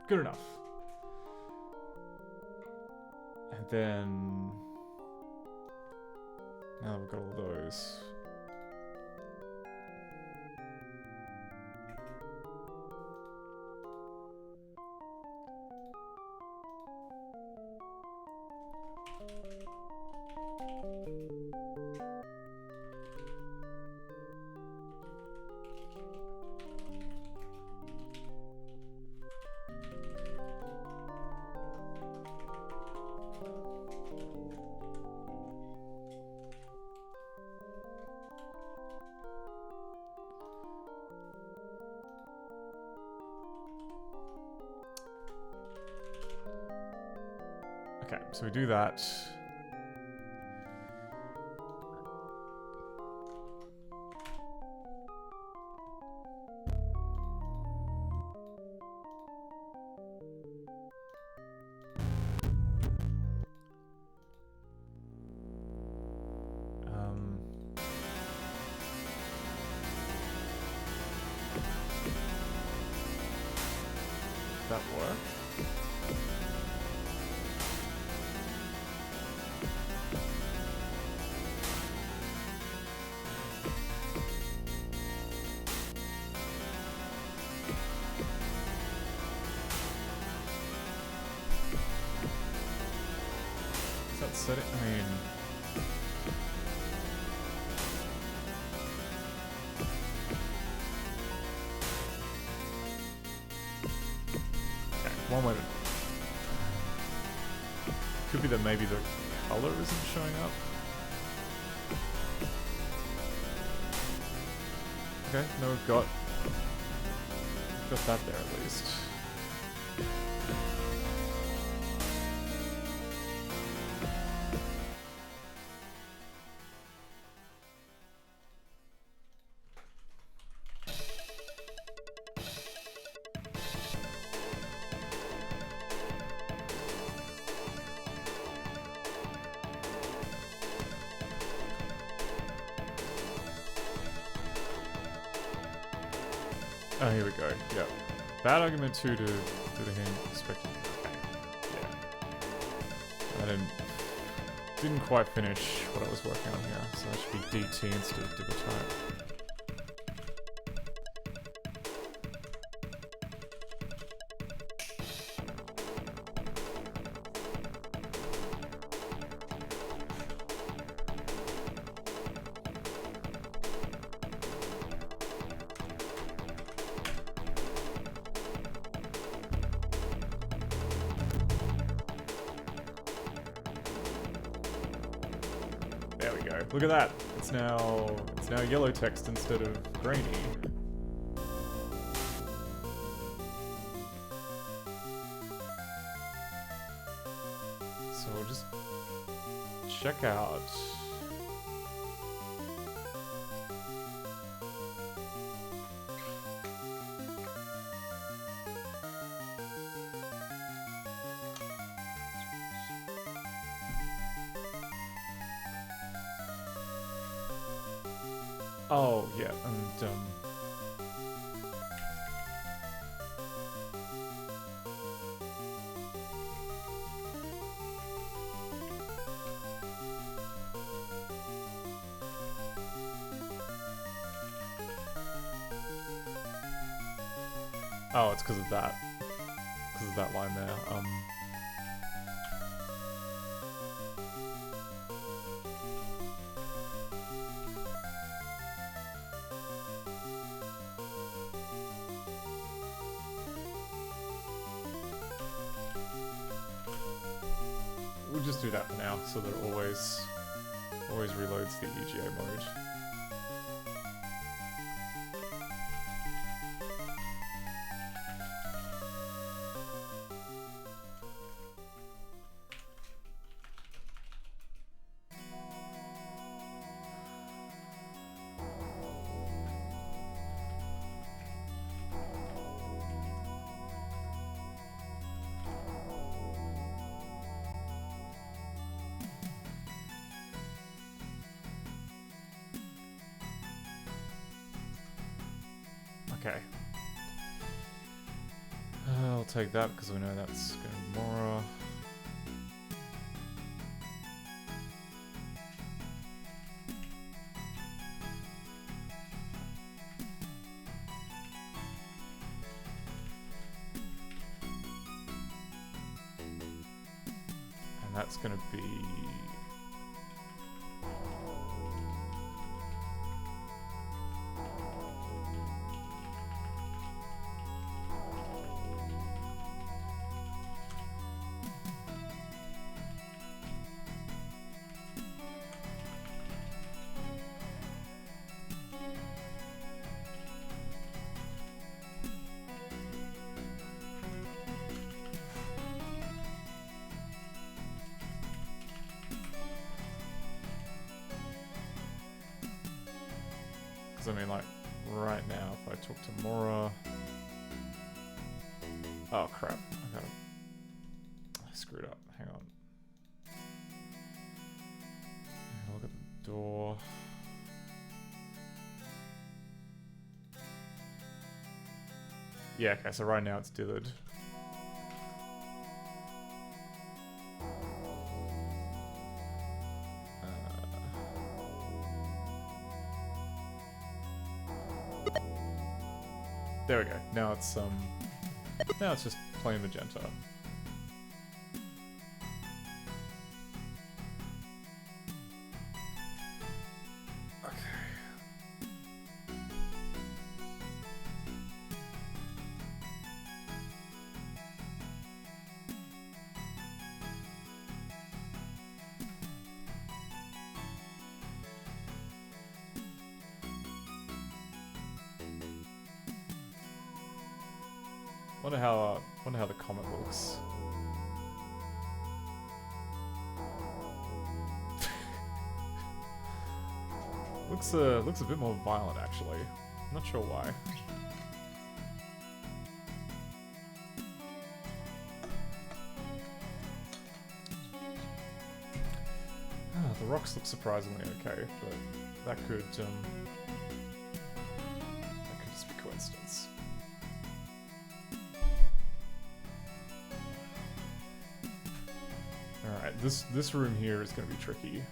Good enough. And then... now that we've got all those... Okay, so we do that. That work? Is that setting? I mean... one way to... could be that maybe the color isn't showing up. Okay, no, we've got that there at least. Oh, here we go. Yep. Bad argument 2 to the hand expected. Okay. Yeah. I didn't quite finish what I was working on here, so that should be DT instead of divot type. There we go. Look at that. It's now yellow text instead of grainy. So we'll just check out. Oh, yeah, and, oh, it's because of that. Because of that line there. We'll just do that for now, so that it always reloads the EGA mode. Okay. I'll take that because we know that's going to be Mora. And that's going to be... I mean, like, right now, if I talk to Mora... Oh, crap. I screwed up. Hang on. Look at the door. Yeah, okay, so right now it's dithered. There we go. Now it's just plain magenta. Okay. Wonder how the comet looks. Looks a bit more violent actually. I'm not sure why. The rocks look surprisingly okay, but that could just be coincidence. Alright, this room here is going to be tricky.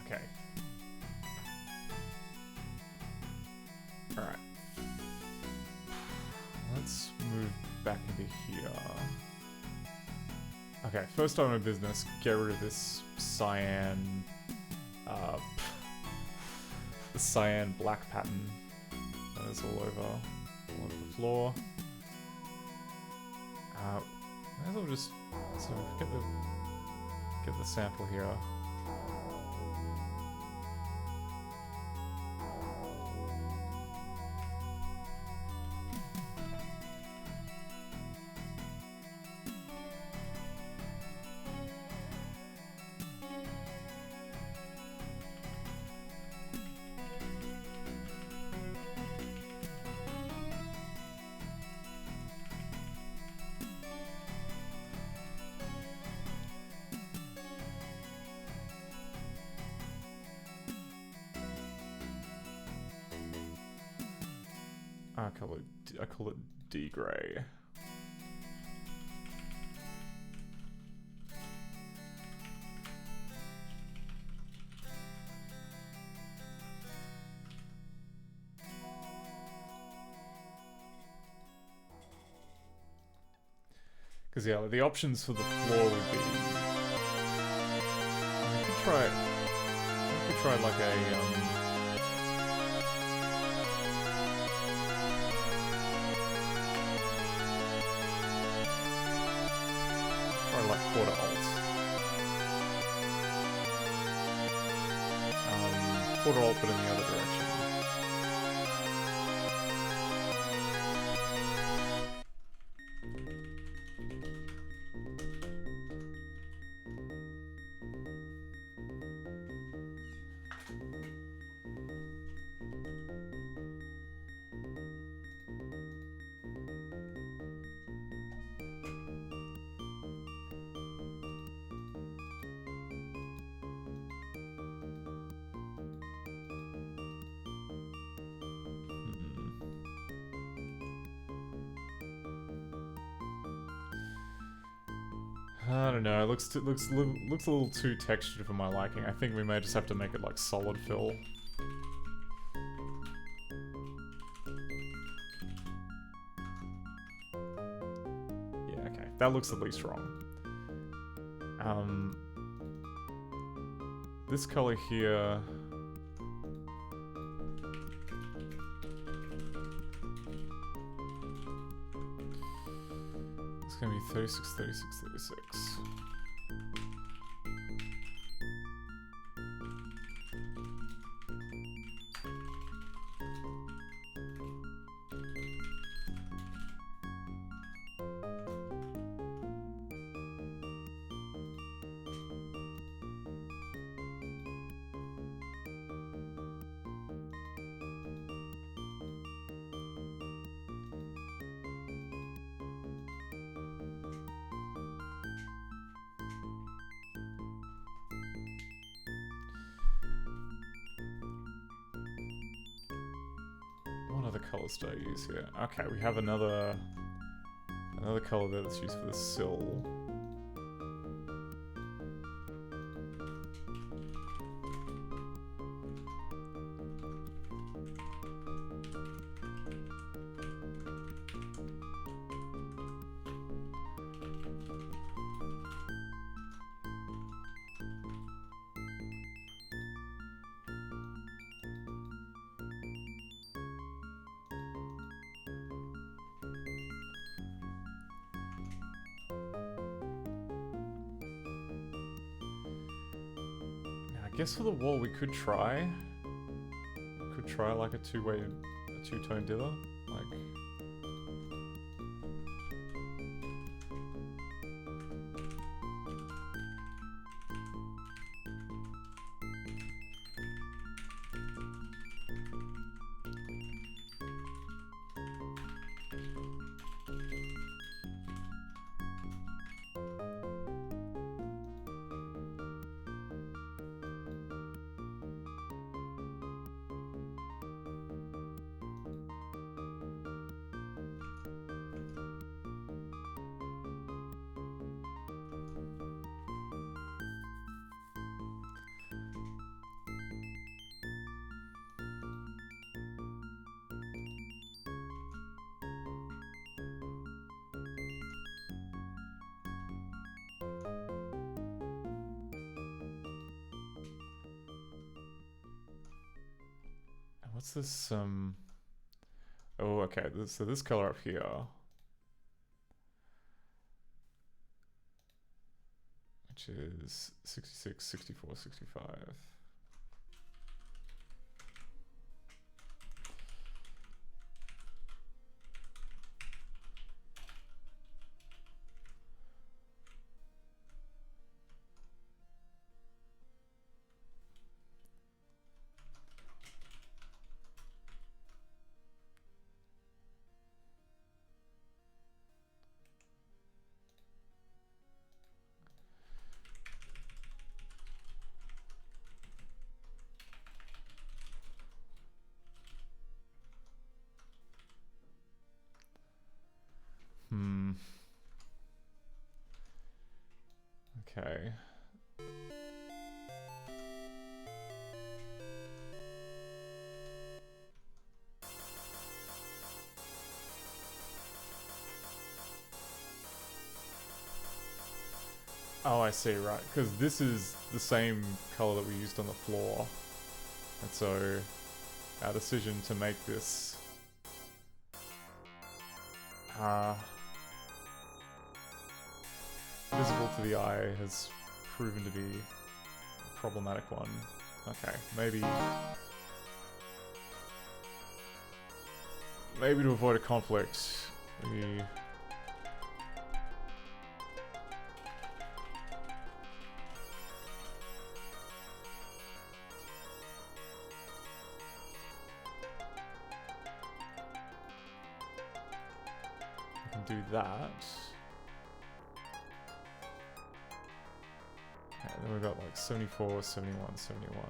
Okay. Alright. Let's move back into here. Okay, first order of business, get rid of this cyan... the cyan black pattern that is all over the floor. Might as well just get the sample here. I call it D-Gray. Because yeah, the options for the floor would be... I could try like a... like quarter alt. quarter alt, but in the other direction. I don't know. It looks a little too textured for my liking. I think we may just have to make it like solid fill. Yeah, okay. That looks at least wrong. This color here. It's gonna be 36, 36, 36. What other colors do I use here? Okay, we have another color there that's used for the sill. I guess for the wall we could try. We could try like a two-tone dither. Like what's this, oh, okay, so this color up here, which is 66, 64, 65. Okay. Oh, I see, right. Because this is the same color that we used on the floor. And so, our decision to make this visible to the eye has proven to be a problematic one. Okay, maybe to avoid a conflict, we... do that. Okay, then we've got like 74, 71, 71.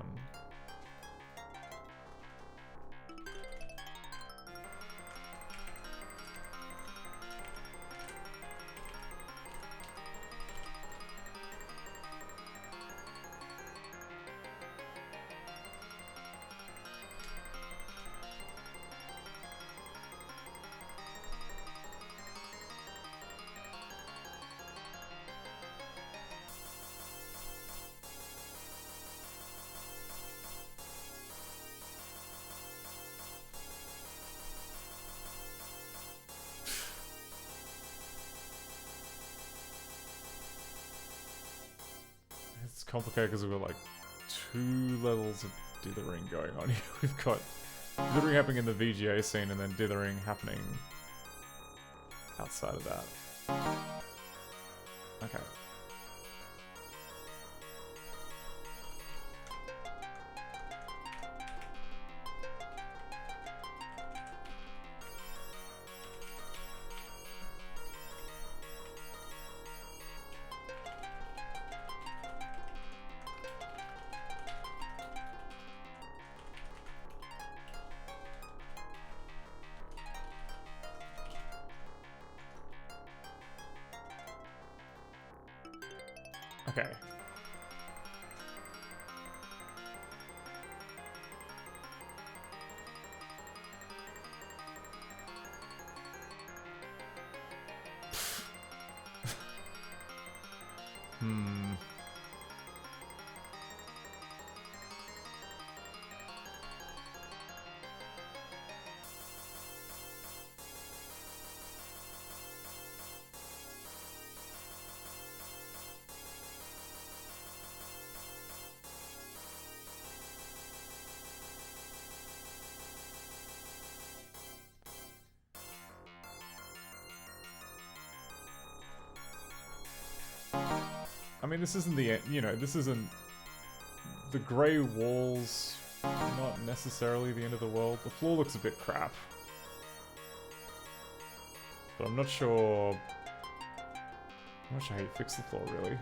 It's complicated because we've got like 2 levels of dithering going on here. We've got dithering happening in the VGA scene and then dithering happening outside of that. Okay. Okay. I mean, this isn't the end, you know, this isn't... The grey walls, not necessarily the end of the world. The floor looks a bit crap. But I'm not sure how you fix the floor, really.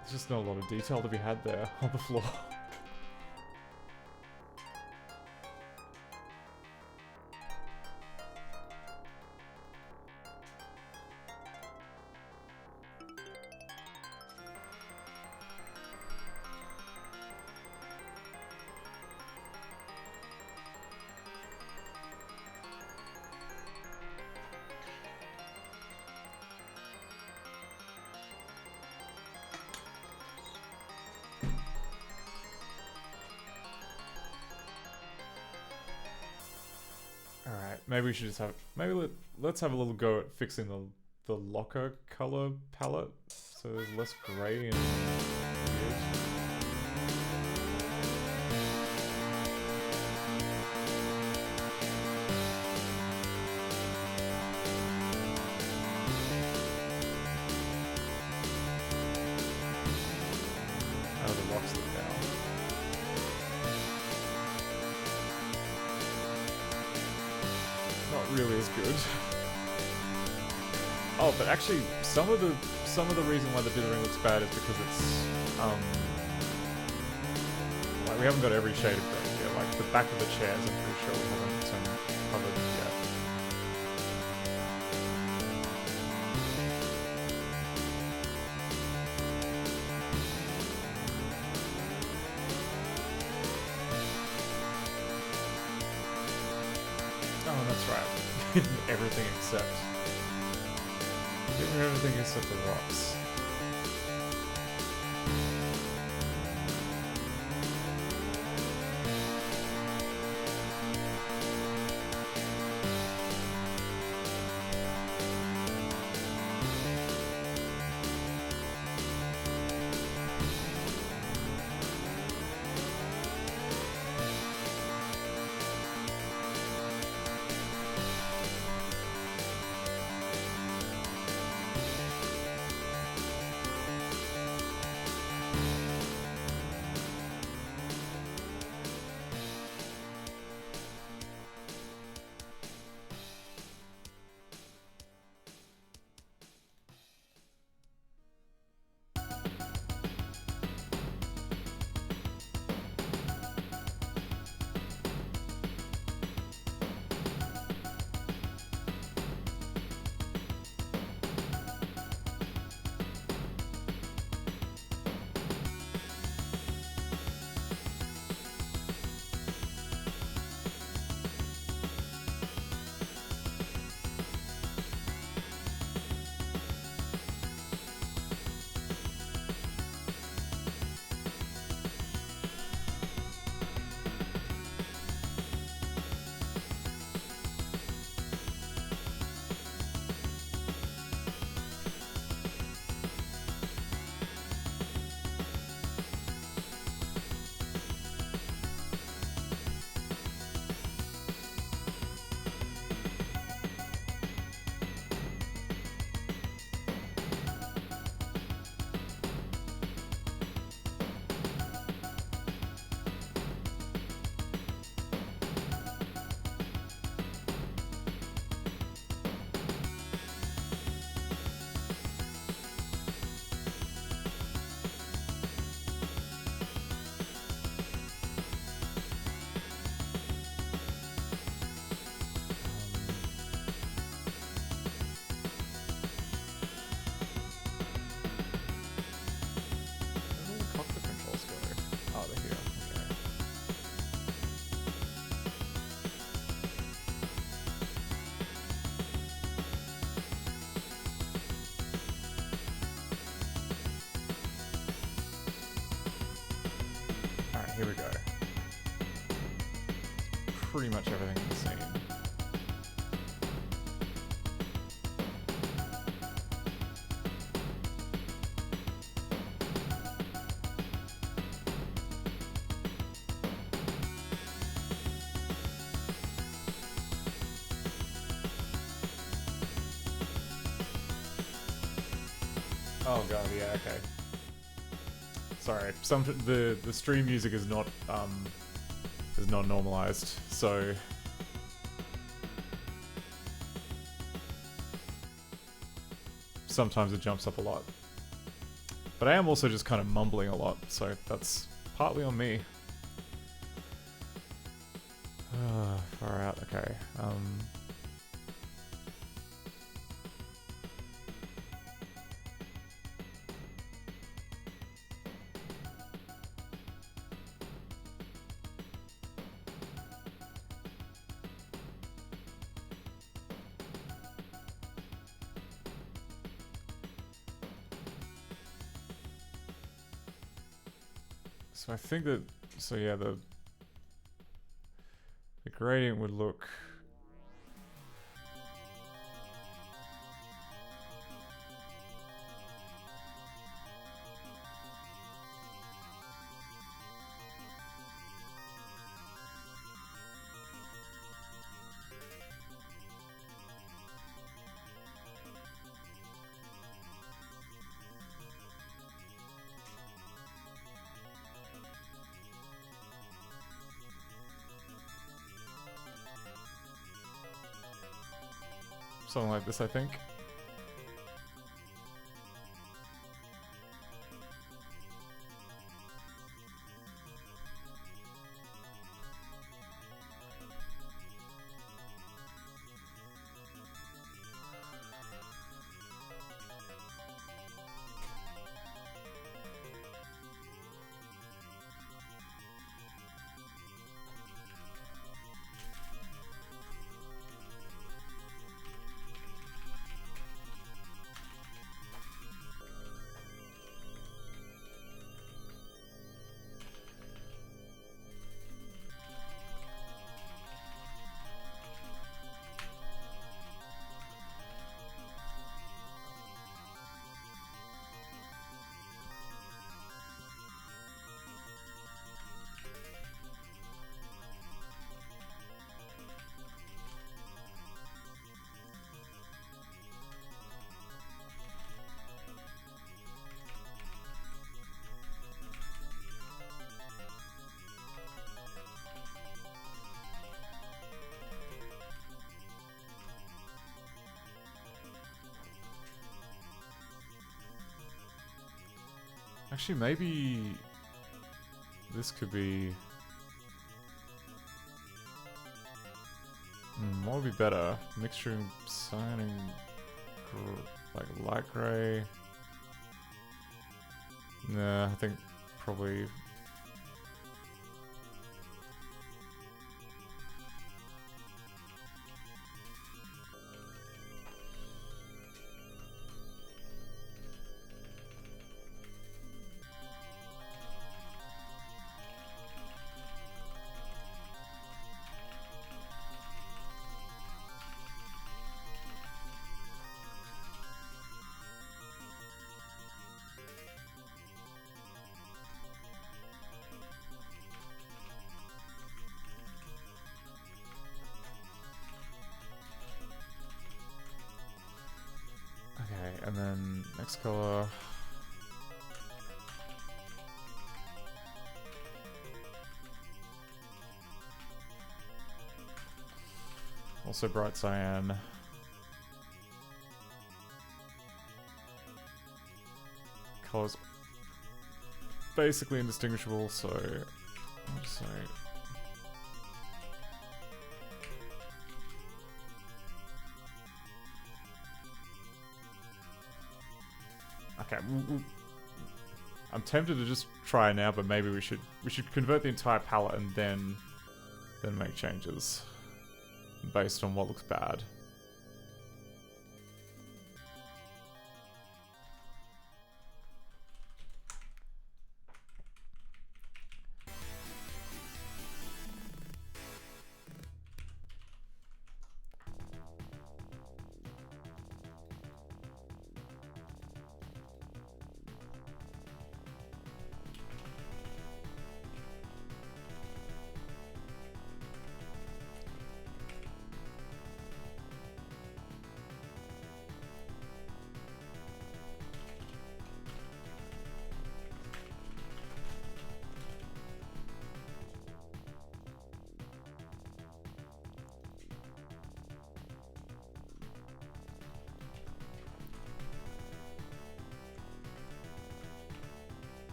There's just not a lot of detail to be had there on the floor. Maybe we should just have... Maybe let's have a little go at fixing the locker color palette so there's less grey and weird. How do the rocks look now? Really is good. Oh, but actually, some of the reason why the dithering looks bad is because it's like we haven't got every shade of grey here. Like the back of the chairs, I'm pretty sure we haven't covered yet. Oh, that's right. Everything except the rocks. pretty much everything in the scene. Oh god, yeah, okay. Sorry, the stream music is not normalized, so sometimes it jumps up a lot. But I am also just kind of mumbling a lot, so that's partly on me. Far out, okay. So I think that, so yeah, the gradient would look something like this, I think. Actually, maybe this could be... what would be better? Mixture cyan and like light gray. Nah, I think probably... Okay, and then next color. Also bright cyan. Colors basically indistinguishable, so I'll just say okay. I'm tempted to just try now, but maybe we should convert the entire palette and then make changes based on what looks bad.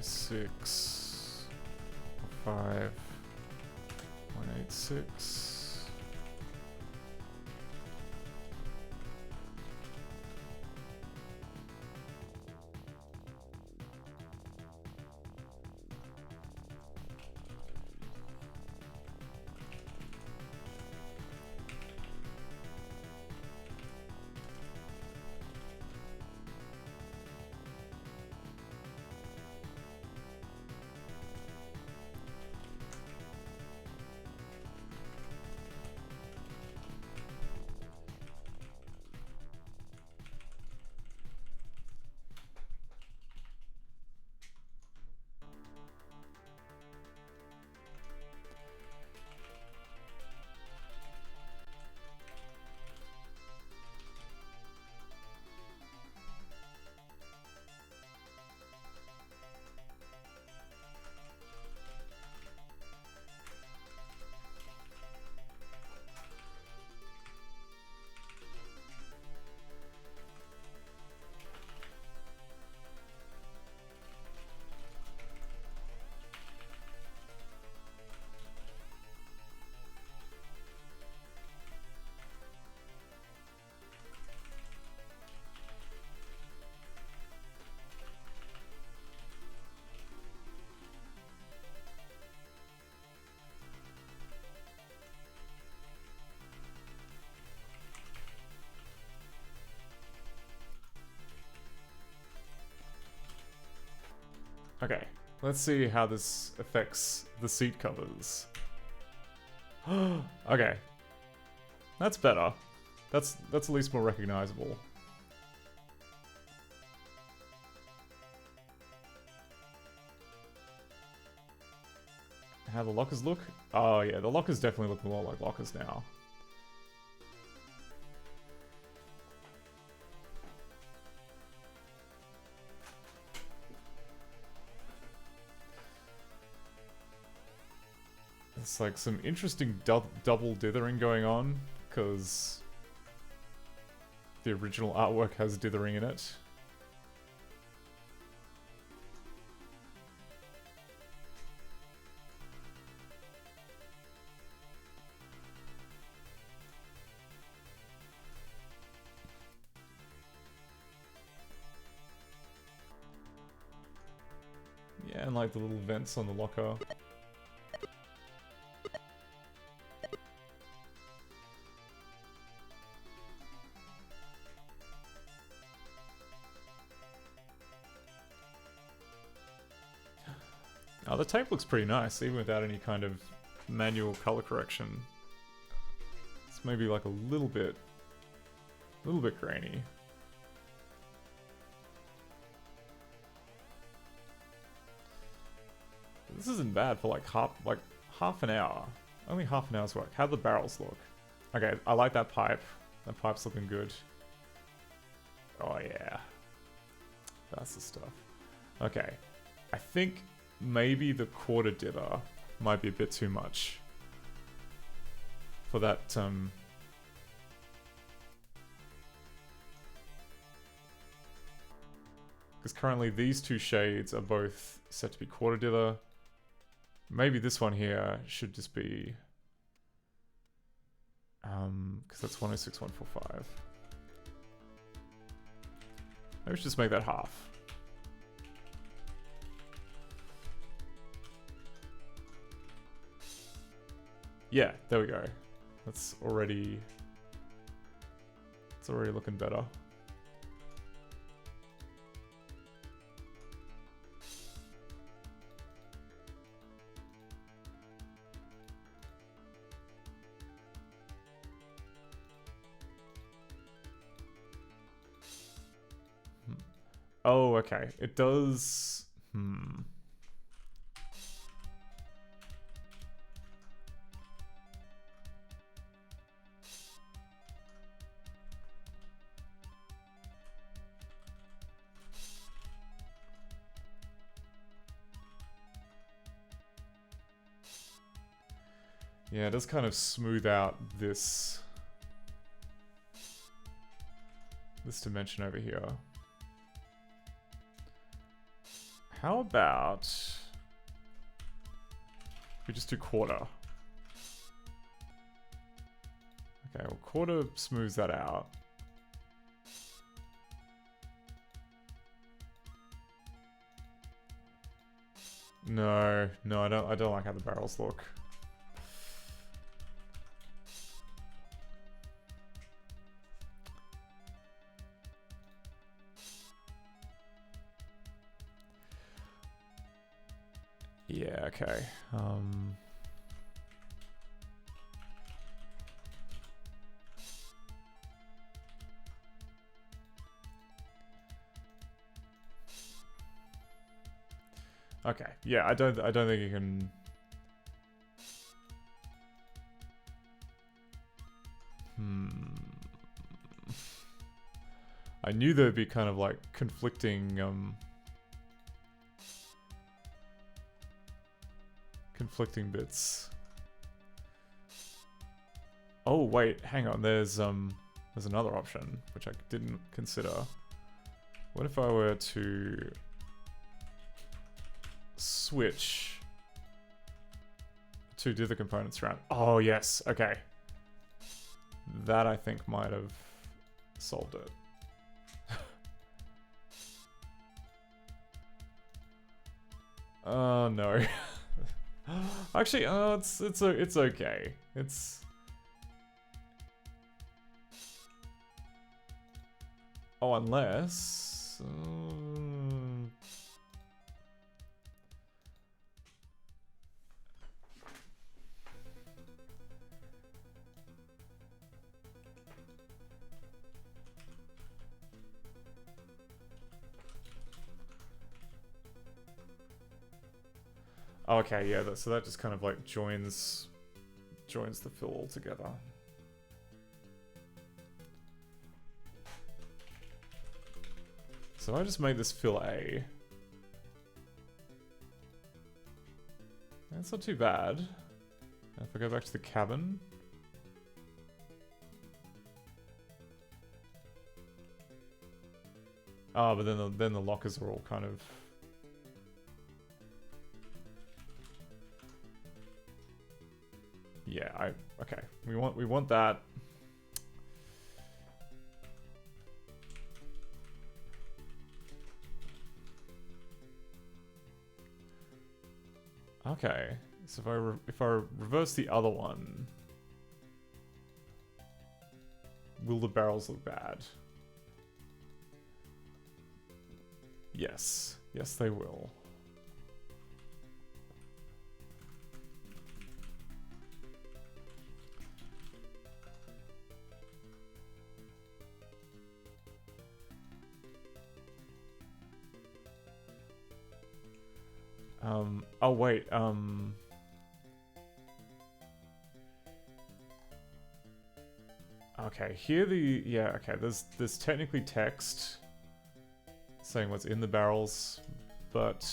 106, 5, 186. Okay, let's see how this affects the seat covers. Okay, that's better. That's at least more recognizable. How the lockers look? Oh yeah, the lockers definitely look more like lockers now. It's like some interesting double dithering going on, because the original artwork has dithering in it. Yeah, and like the little vents on the locker. Oh, the tape looks pretty nice, even without any kind of manual color correction. It's maybe like a little bit grainy. This isn't bad for like half an hour. Only half an hour's work. How do the barrels look? Okay, I like that pipe. That pipe's looking good. Oh yeah. That's the stuff. Okay. I think maybe the quarter dither might be a bit too much for that, because currently these two shades are both set to be quarter dither. Maybe this one here should just be, because that's 106, 145. Maybe we should just make that half. Yeah, there we go. It's already looking better. Oh, okay. It does. Yeah, it does kind of smooth out this dimension over here. How about we just do quarter? Okay, well, quarter smooths that out. No, no, I don't like how the barrels look. Yeah, okay. Okay, yeah, I don't think you can. I knew there'd be kind of like conflicting bits. Oh wait, hang on. There's another option which I didn't consider. What if I were to switch to do the components around? Oh yes, okay. That I think might have solved it. Oh no. Actually, it's okay. It's unless okay, yeah, so that just kind of like joins the fill all together. So I just made this fill A. That's not too bad. If I go back to the cabin. Oh, but then the lockers are all kind of. Yeah, okay. We want that. Okay. So if I reverse the other one, will the barrels look bad? Yes. Yes, they will. Oh wait, okay, here okay, there's technically text saying what's in the barrels, but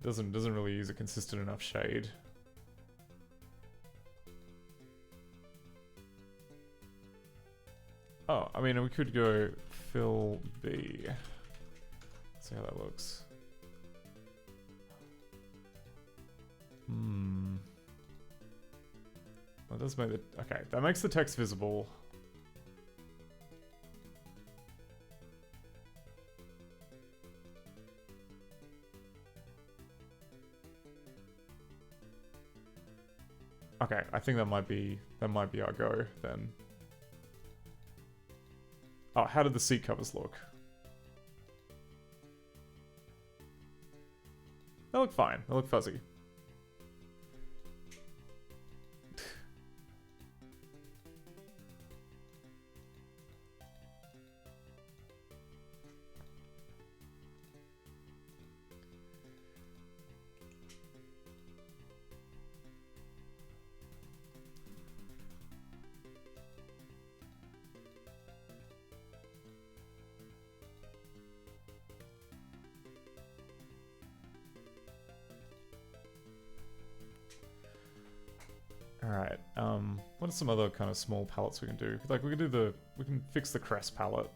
doesn't really use a consistent enough shade. Oh, I mean, we could go fill B. See how that looks. That does make okay, that makes the text visible. Okay, I think that might be our go then. Oh, how did the seat covers look? They look fine. They look fuzzy. Alright, what are some other kind of small palettes we can do? Like, we can fix the crest palette.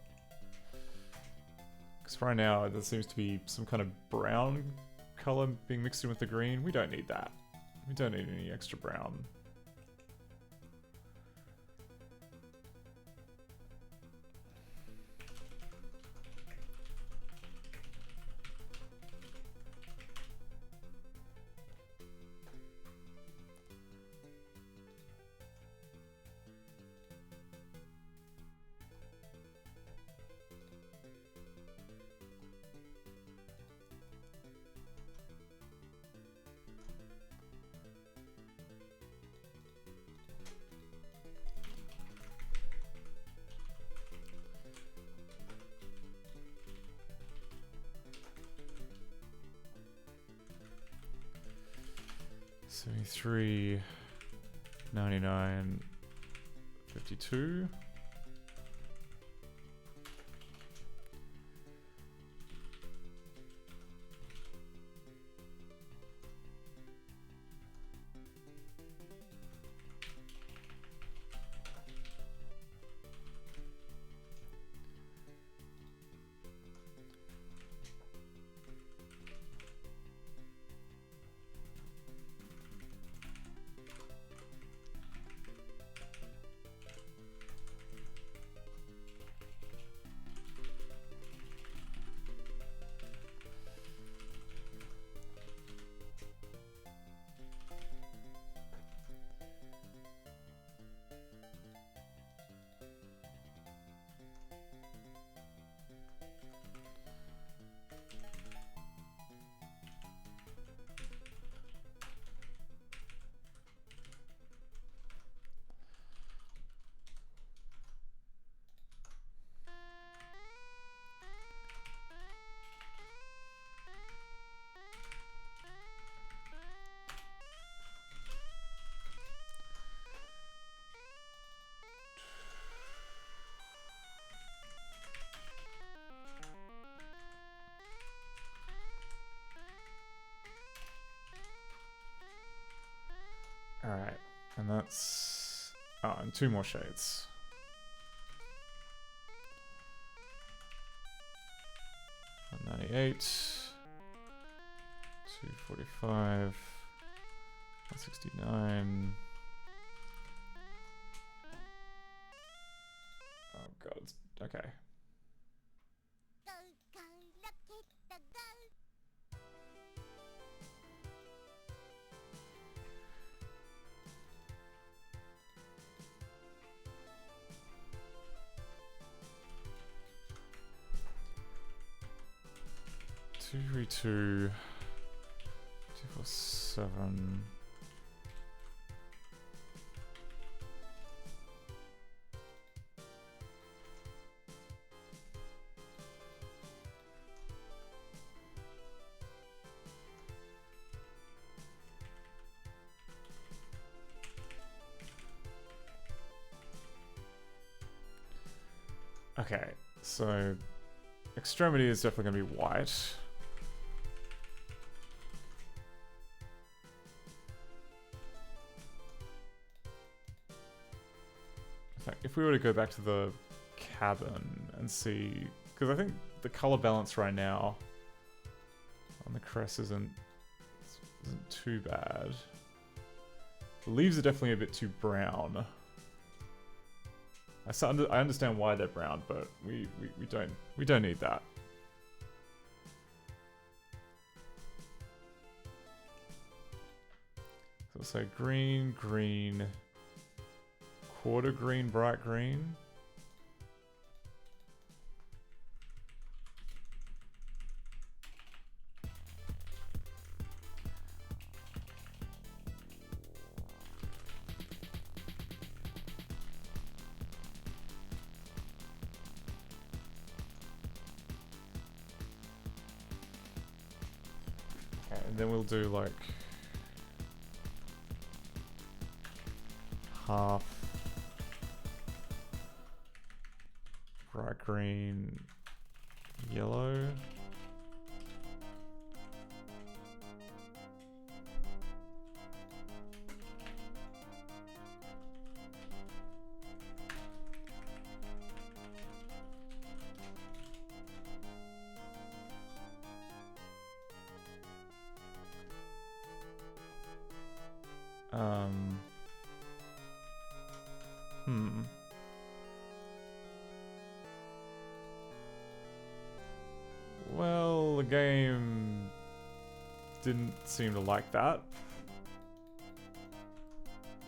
Because right now, there seems to be some kind of brown color being mixed in with the green. We don't need that. We don't need any extra brown. $73, $99, $52. Alright, and that's... oh, and 2 more shades. $198, $245, $169. Oh god, it's... okay. $232, $247. Okay, so extremity is definitely going to be white. In fact, if we were to go back to the cabin and see, because I think the color balance right now on the crest isn't too bad. The leaves are definitely a bit too brown. I understand why they're brown, but we don't need that. So we'll say green, green, quarter green, bright green. And then we'll do like half bright green, yellow. Well, the game didn't seem to like that.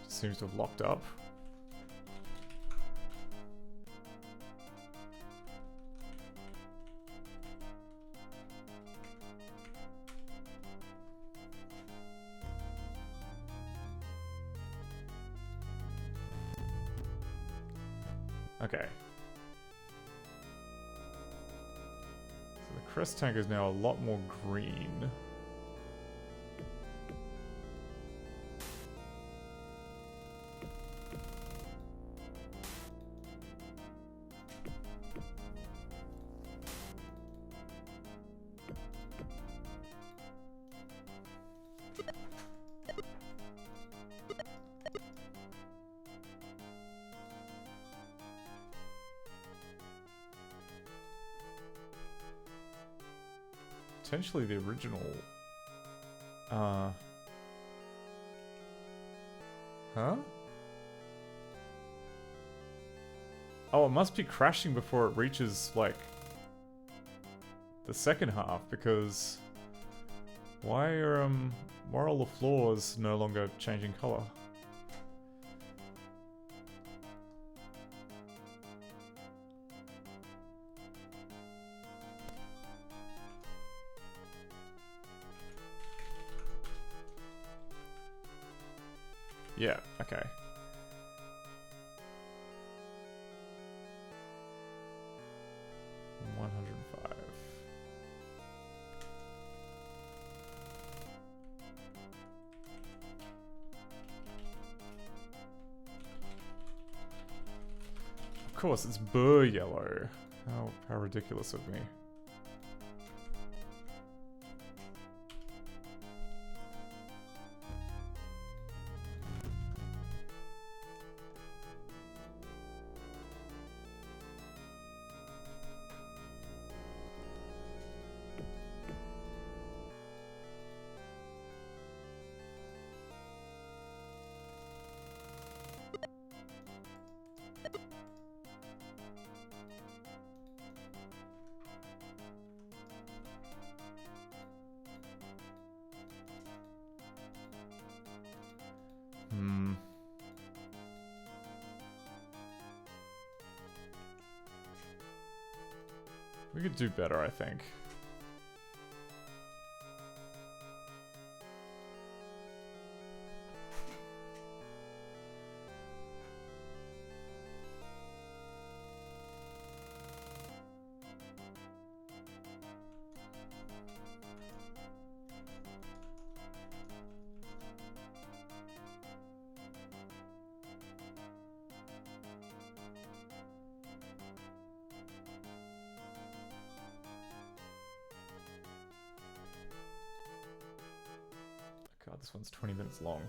Just seems to have locked up. Okay. So the crest tank is now a lot more green. Potentially the original. Huh? Oh, it must be crashing before it reaches, like, the second half, because why are all the floors no longer changing color? Yeah, okay. $105. Of course, it's burr yellow. How ridiculous of me. We could do better, I think. God, this one's 20 minutes long.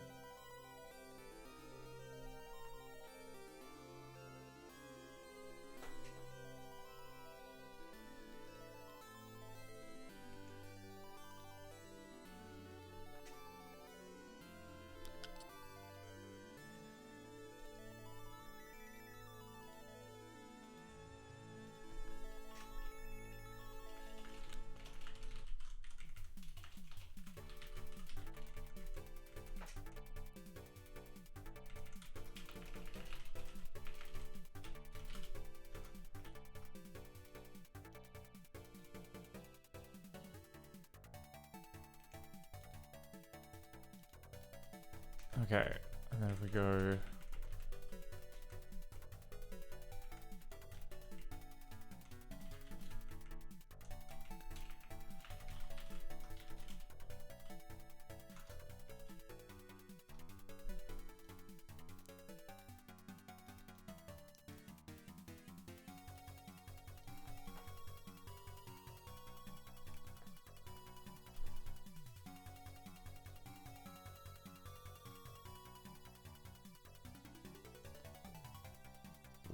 Okay, and then if we go...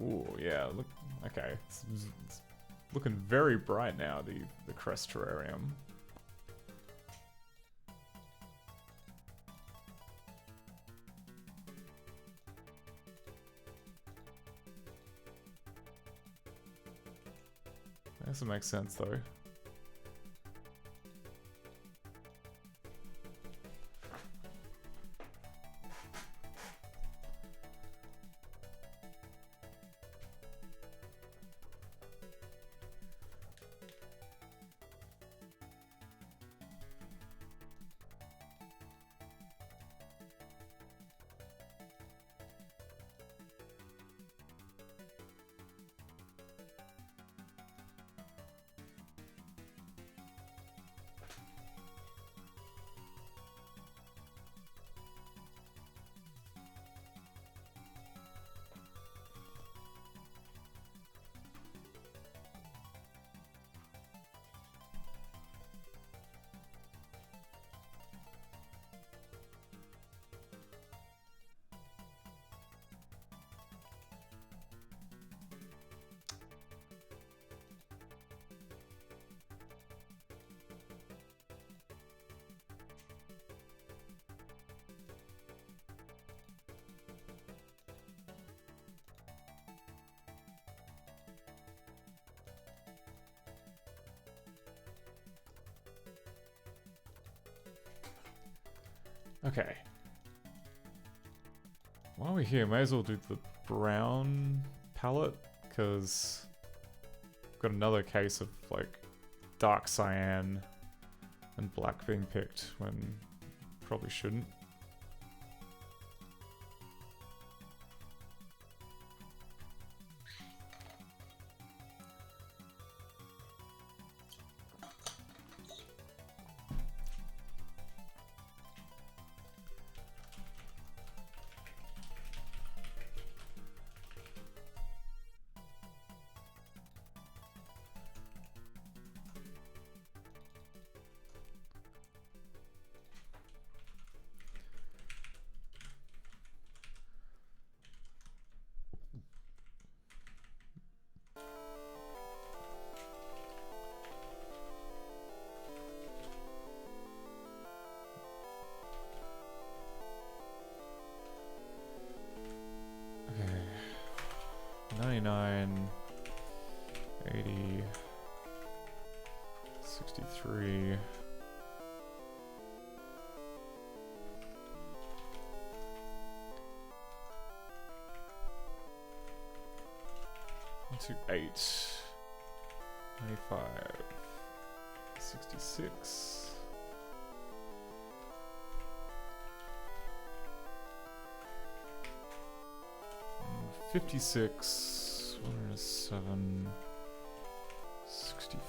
Ooh, yeah, look, okay. It's looking very bright now, the crest terrarium. guess it makes sense though. Okay. While we're here, may as well do the brown palette, because I've got another case of like dark cyan and black being picked when probably shouldn't. Okay. 99, 80, 63. One, two, 8, 95, 66. 56, 107, 64.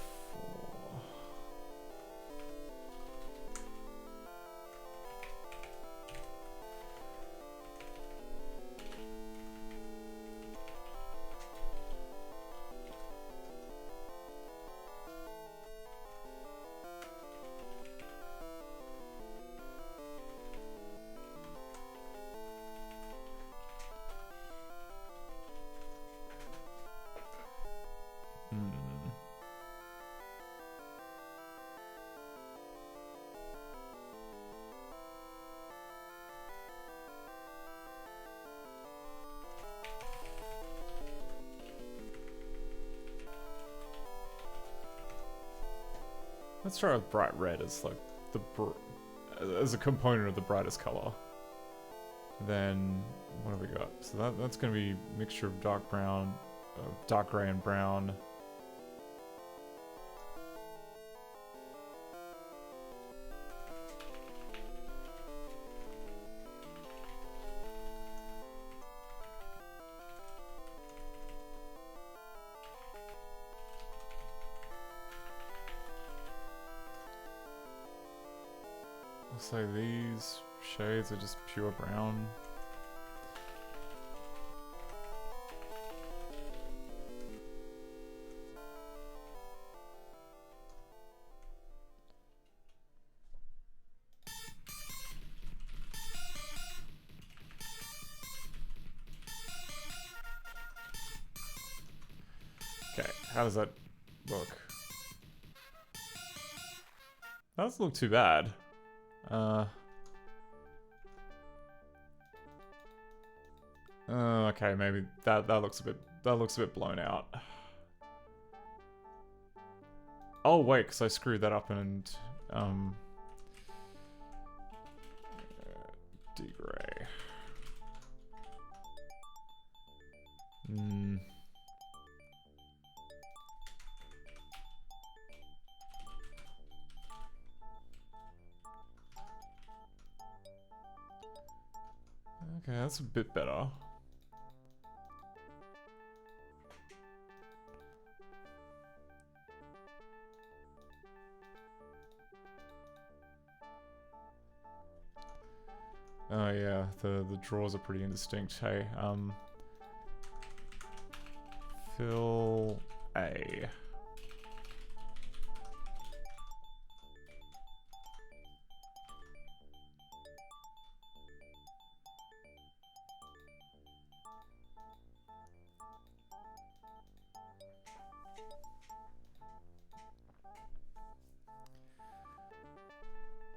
Let's try with bright red as like as a component of the brightest color. Then what have we got? So that's going to be a mixture of dark brown, dark gray and brown. So these shades are just pure brown. Okay, how does that look? That doesn't look too bad. Okay, maybe that looks a bit blown out. Oh wait, because I screwed that up and degray. Okay, that's a bit better. Oh yeah, the draws are pretty indistinct. Hey, fill A.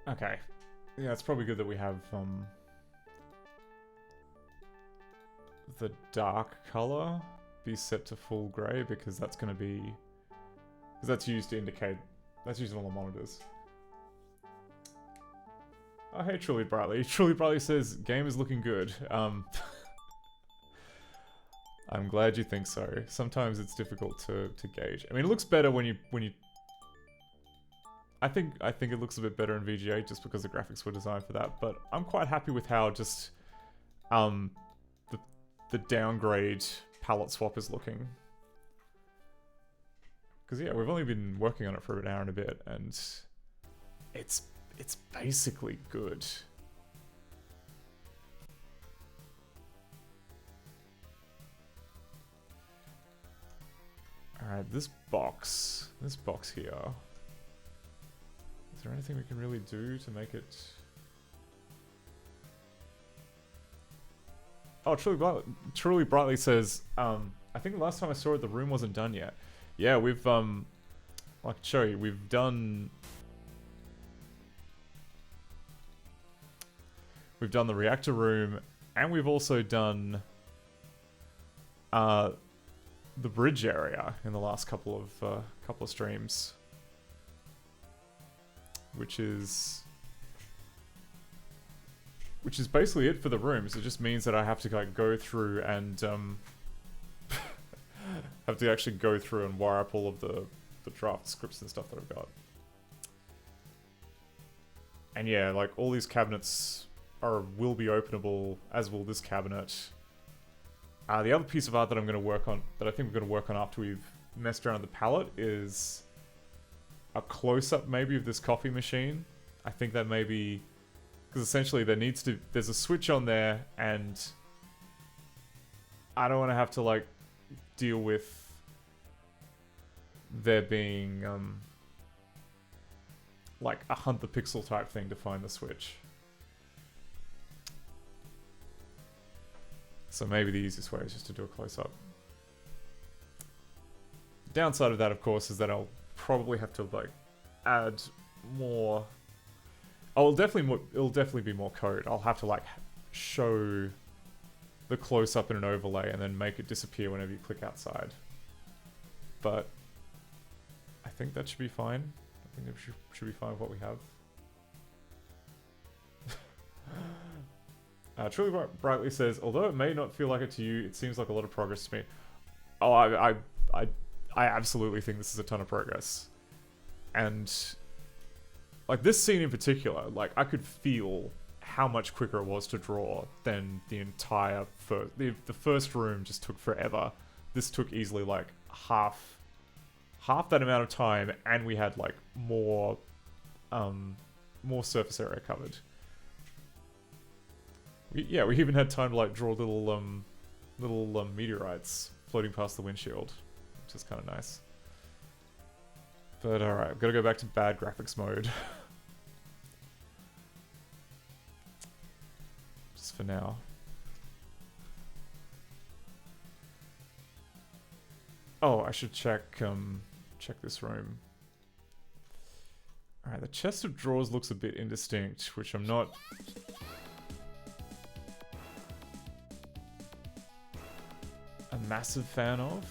Okay. Yeah, it's probably good that we have the dark color be set to full gray, because that's going to be, because that's used to indicate, that's used on all the monitors. Oh hey Truly Brightly. Truly Brightly says game is looking good. I'm glad you think so. Sometimes it's difficult to gauge. I mean, it looks better when you I think it looks a bit better in VGA just because the graphics were designed for that, but I'm quite happy with how just the downgrade palette swap is looking. Because yeah, we've only been working on it for an hour and a bit, and it's basically good. Alright, this box here. Is there anything we can really do to make it... Oh, Truly Brightly says, I think the last time I saw it, the room wasn't done yet. Yeah, we've, I can show you, we've done the reactor room, and we've also done the bridge area in the last couple of streams, which is basically it for the rooms. It just means that I have to like go through and have to actually go through and wire up all of the draft scripts and stuff that I've got. And yeah, like all these cabinets will be openable, as will this cabinet. The other piece of art that I'm going to work on, that I think we're going to work on after we've messed around with the palette, is a close-up maybe of this coffee machine. I think that maybe, because essentially there's a switch on there, and I don't want to have to like deal with there being like a hunt the pixel type thing to find the switch. So maybe the easiest way is just to do a close-up. The downside of that, of course, is that I'll probably have to like add more. It'll definitely be more code. I'll have to like show the close-up in an overlay and then make it disappear whenever you click outside. But I think that should be fine. I think it should be fine with what we have. Truly Brightly says, although it may not feel like it to you, it seems like a lot of progress to me. Oh, I absolutely think this is a ton of progress. And like this scene in particular, like I could feel how much quicker it was to draw than the entire the first room just took forever. This took easily like half that amount of time, and we had like more surface area covered. We even had time to like draw little meteorites floating past the windshield, which is kind of nice. But alright, I've got to go back to bad graphics mode. Just for now. Oh, I should check this room. Alright, the chest of drawers looks a bit indistinct, which I'm not a massive fan of.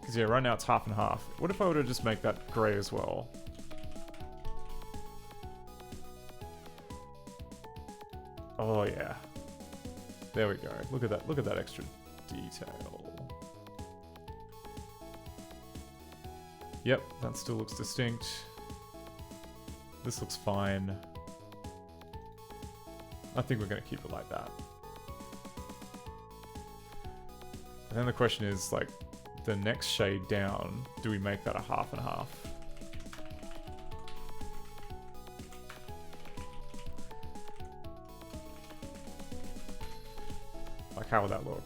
Because yeah, right now it's half and half. What if I were to just make that grey as well? Oh yeah. There we go. Look at that. Look at that extra detail. Yep, that still looks distinct. This looks fine. I think we're going to keep it like that. And then the question is, like, the next shade down, do we make that a half and half? Like, how would that look?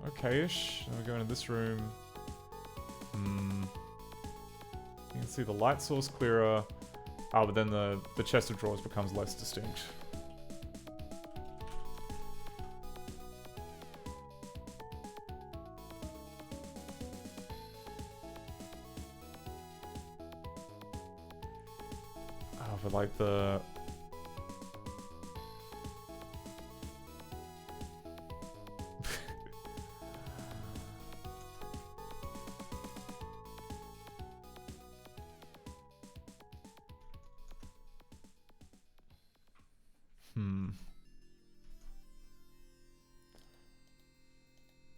Okay-ish. Then we go into this room. You can see the light source clearer. Oh, but then the chest of drawers becomes less distinct. Oh, but like the...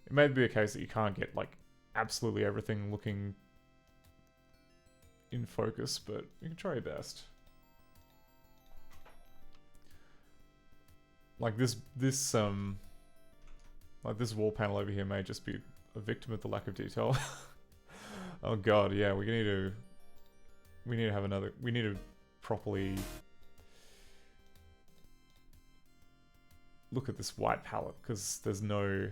It may be a case that you can't get, like, absolutely everything looking in focus, but you can try your best. Like this wall panel over here may just be a victim of the lack of detail. Oh god, yeah, we need to have another, we need to properly look at this white palette, because there's no...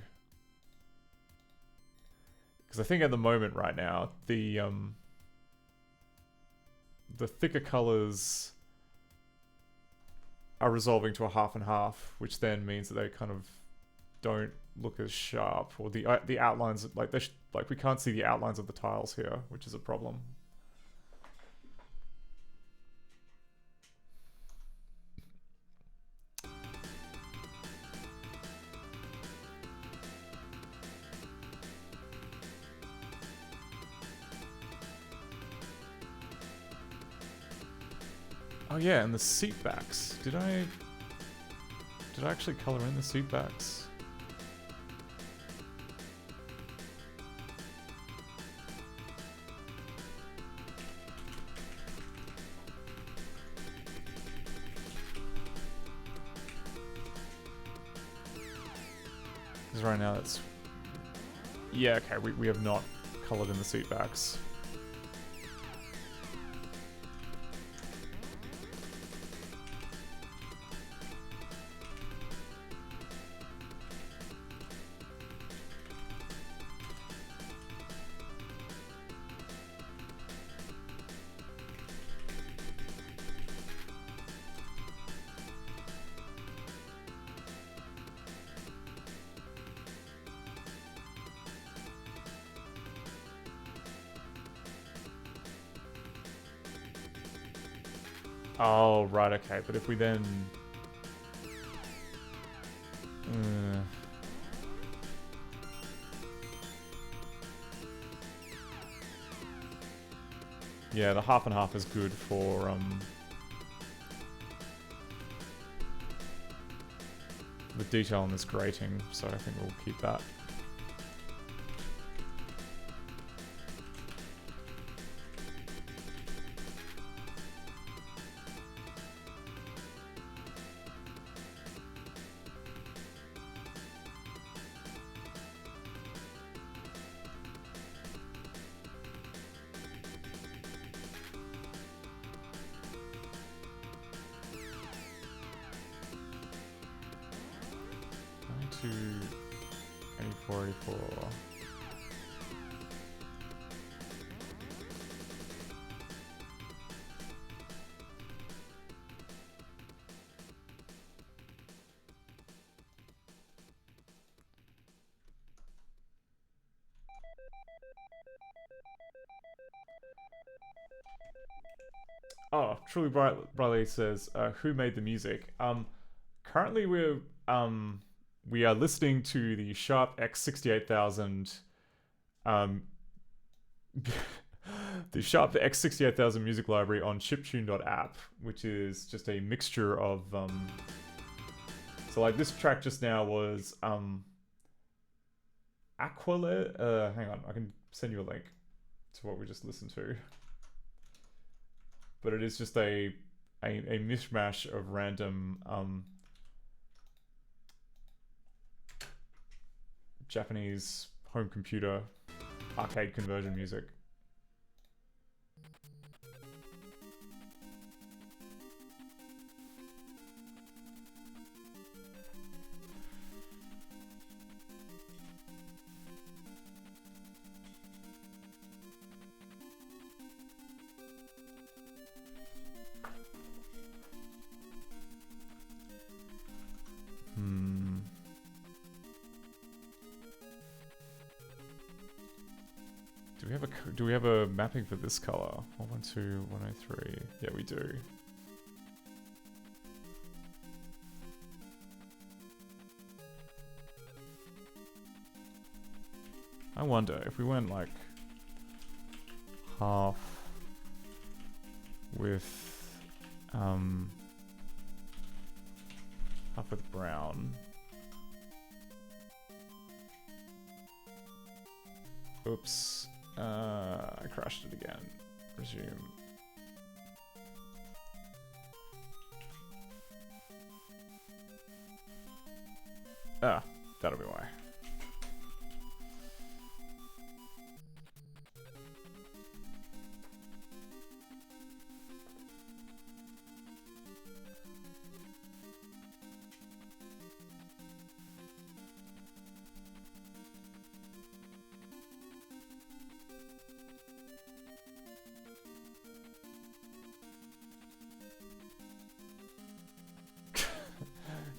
Because I think at the moment right now, the thicker colors are resolving to a half and half, which then means that they kind of don't look as sharp, or the outlines, like we can't see the outlines of the tiles here, which is a problem. Oh yeah, and the seat backs. Did I actually color in the seat backs? Because right now it's... Yeah, okay, we have not colored in the seat backs. Oh, right, okay, but if we then... Yeah, the half and half is good for, the detail on this grating, so I think we'll keep that. To 84, 84. Oh, Truly Brightly says, who made the music? Currently we are listening to the Sharp X68000 the Sharp X68000 music library on chiptune.app, which is just a mixture of so like this track just now was Aquile hang on, I can send you a link to what we just listened to. But it is just a mishmash of random Japanese home computer arcade conversion music. Do we have a mapping for this color? 112, 103. Yeah, we do. I wonder if we went like half with brown. Oops. I crashed it again. Resume. Ah, that'll be why.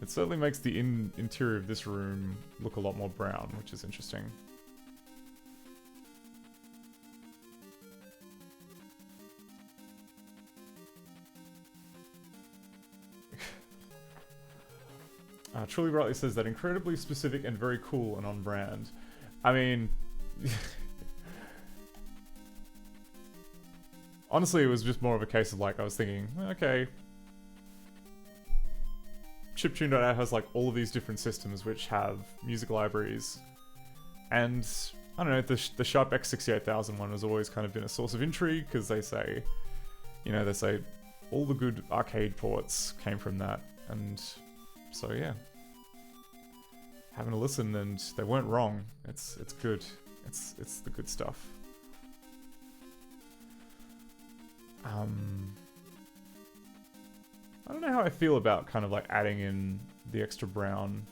It certainly makes the interior of this room look a lot more brown, which is interesting. Truly Brightly says that incredibly specific and very cool and on brand. I mean, honestly, it was just more of a case of like, I was thinking, okay, chiptune.app has like all of these different systems which have music libraries, and I don't know, the Sharp X68000 one has always kind of been a source of intrigue because they say, you know, they say all the good arcade ports came from that, and so yeah, having a listen, and they weren't wrong. It's good. It's the good stuff. I don't know how I feel about kind of like adding in the extra brown.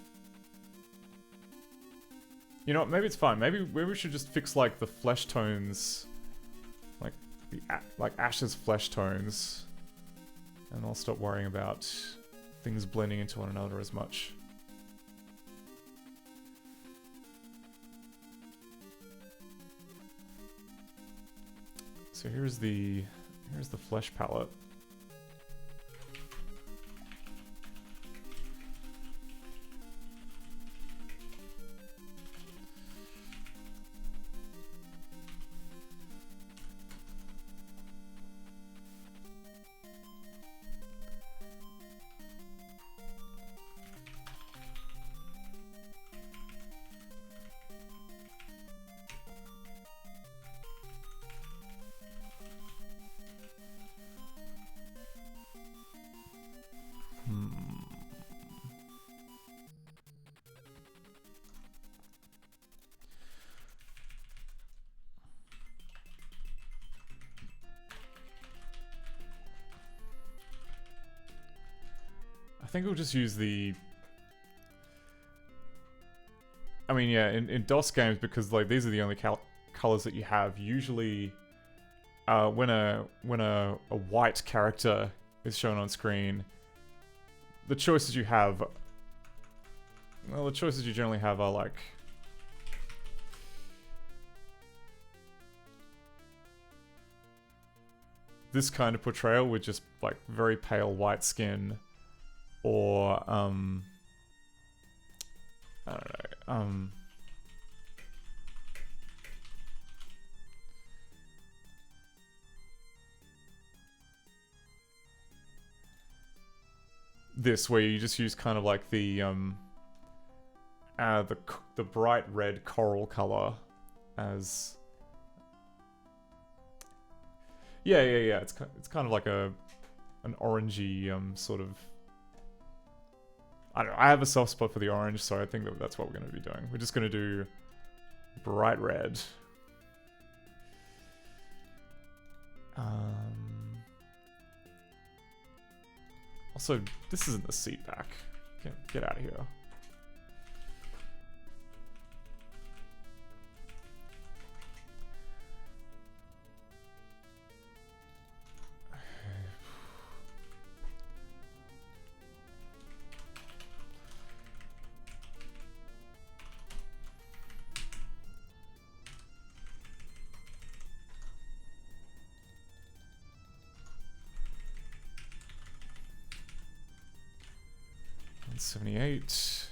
You know what, maybe it's fine. Maybe we should just fix like the flesh tones, like like Ash's flesh tones, and I'll stop worrying about things blending into one another as much. So here's the flesh palette. I think we'll just use the... I mean, yeah, in DOS games, because like these are the only colors that you have. Usually, when a white character is shown on screen, the choices you have, well, the choices you generally have are like, this kind of portrayal with just like very pale white skin, or I don't know, this, where you just use kind of like the bright red coral color as yeah. It's kind of like an orangey sort of. I don't know. I have a soft spot for the orange, so I think that's what we're going to be doing. We're just going to do bright red. Also, this isn't the seat back. Get out of here. $78.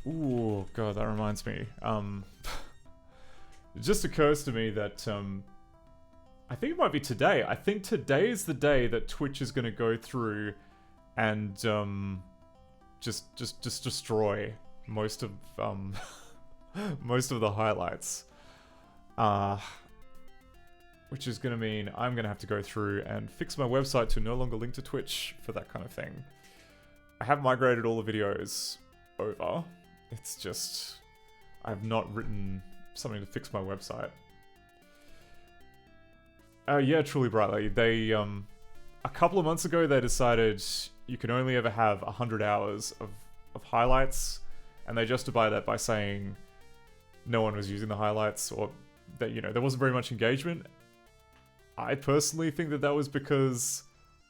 Ooh, God, that reminds me. It just occurs to me that I think it might be today. I think today is the day that Twitch is going to go through and just destroy most of most of the highlights. Which is going to mean I'm going to have to go through and fix my website to no longer link to Twitch for that kind of thing. I have migrated all the videos over. It's just I've not written something to fix my website. Yeah, truly brightly. They a couple of months ago they decided you can only ever have 100 hours of highlights, and they justify that by saying no one was using the highlights, or that, you know, there wasn't very much engagement. I personally think that was because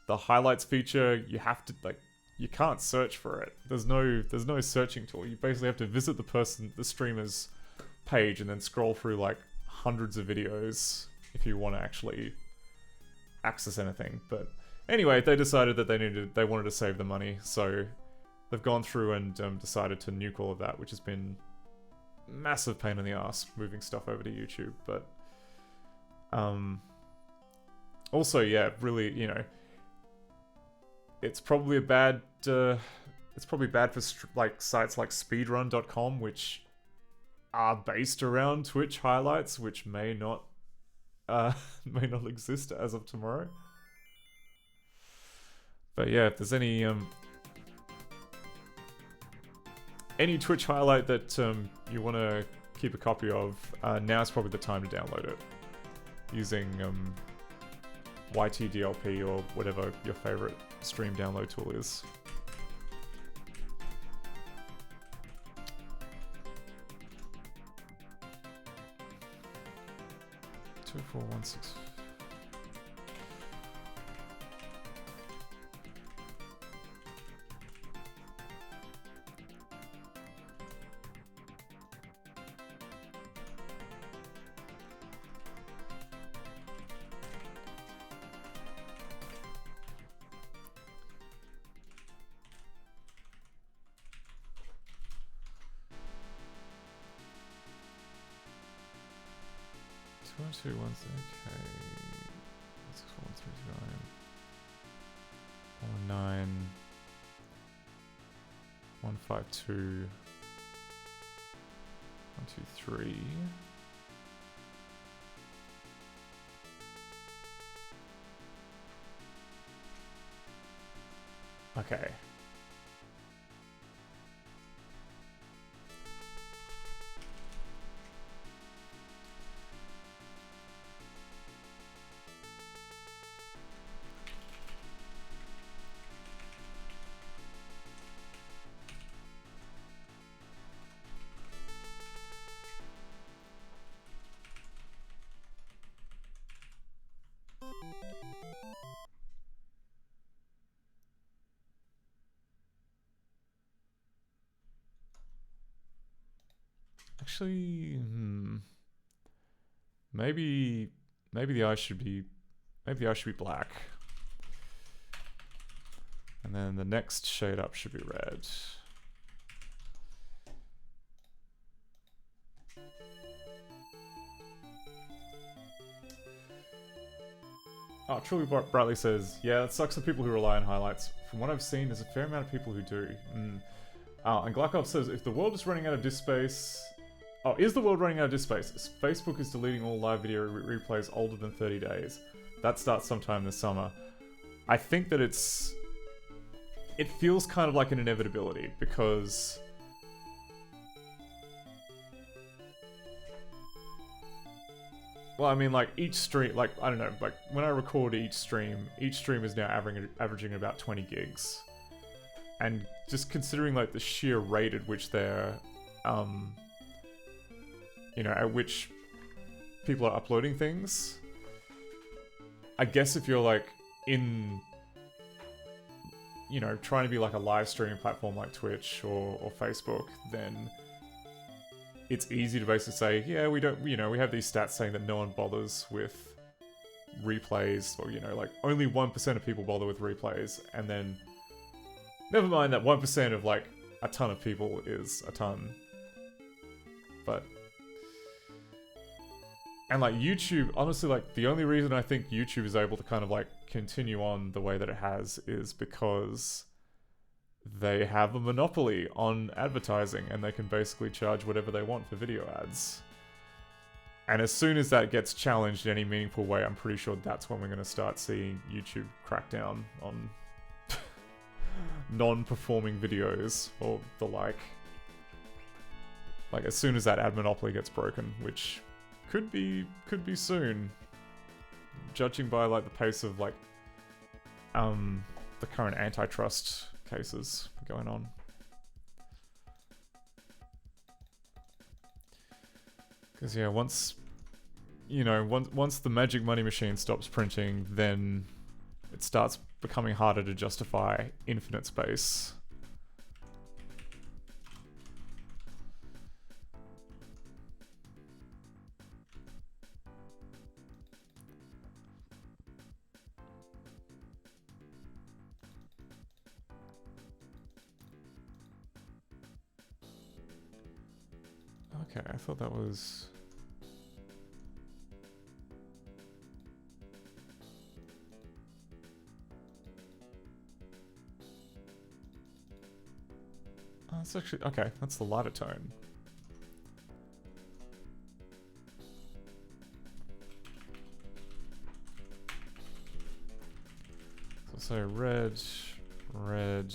the highlights feature, you have to, like, you can't search for it. There's no searching tool. You basically have to visit the streamer's page and then scroll through like hundreds of videos if you want to actually access anything. But anyway, they decided that they wanted to save the money, so they've gone through and decided to nuke all of that, which has been massive pain in the ass moving stuff over to YouTube. But also, yeah, really, you know, it's probably bad for like sites like speedrun.com, which are based around Twitch highlights, which may not exist as of tomorrow. But yeah, if there's any Twitch highlight that you want to keep a copy of, now's probably the time to download it using YTDLP or whatever your favorite stream download tool is. Two, 4, 1, 6. Two, 1, 6, okay. 6, 4, 1, 3, 9. 1, 9. 1, 5, 2. 1, 2, 3. Okay. Actually, maybe Maybe the eyes should be black. And then the next shade up should be red. Oh, Truly Brightly says, yeah, it sucks for people who rely on highlights. From what I've seen, there's a fair amount of people who do. And Glakov says, if the world is running out of disk space... Oh, is the world running out of disk space? Facebook is deleting all live video replays older than 30 days. That starts sometime this summer. I think that it feels kind of like an inevitability, because... Well, I mean, like, each stream, like, I don't know, like, when I record each stream is now averaging about 20 gigs. And just considering, like, the sheer rate at which they're, you know, at which people are uploading things, I guess if you're, like, in, you know, trying to be, like, a live streaming platform like Twitch or Facebook, then... it's easy to basically say, yeah, we don't, you know, we have these stats saying that no one bothers with replays, or, you know, like, only 1% of people bother with replays, and then, never mind that 1% of, like, a ton of people is a ton. But, and, like, YouTube, honestly, like, the only reason I think YouTube is able to kind of, like, continue on the way that it has is because... they have a monopoly on advertising, and they can basically charge whatever they want for video ads. And as soon as that gets challenged in any meaningful way, I'm pretty sure that's when we're going to start seeing YouTube crack down on non-performing videos or the like. Like, as soon as that ad monopoly gets broken, which could be soon, judging by, like, the pace of, like, the current antitrust cases going on. Because, yeah, once, you know, once the magic money machine stops printing, then it starts becoming harder to justify infinite space. Okay, I thought that was... Oh, that's actually... okay, that's the lighter tone. So red, red...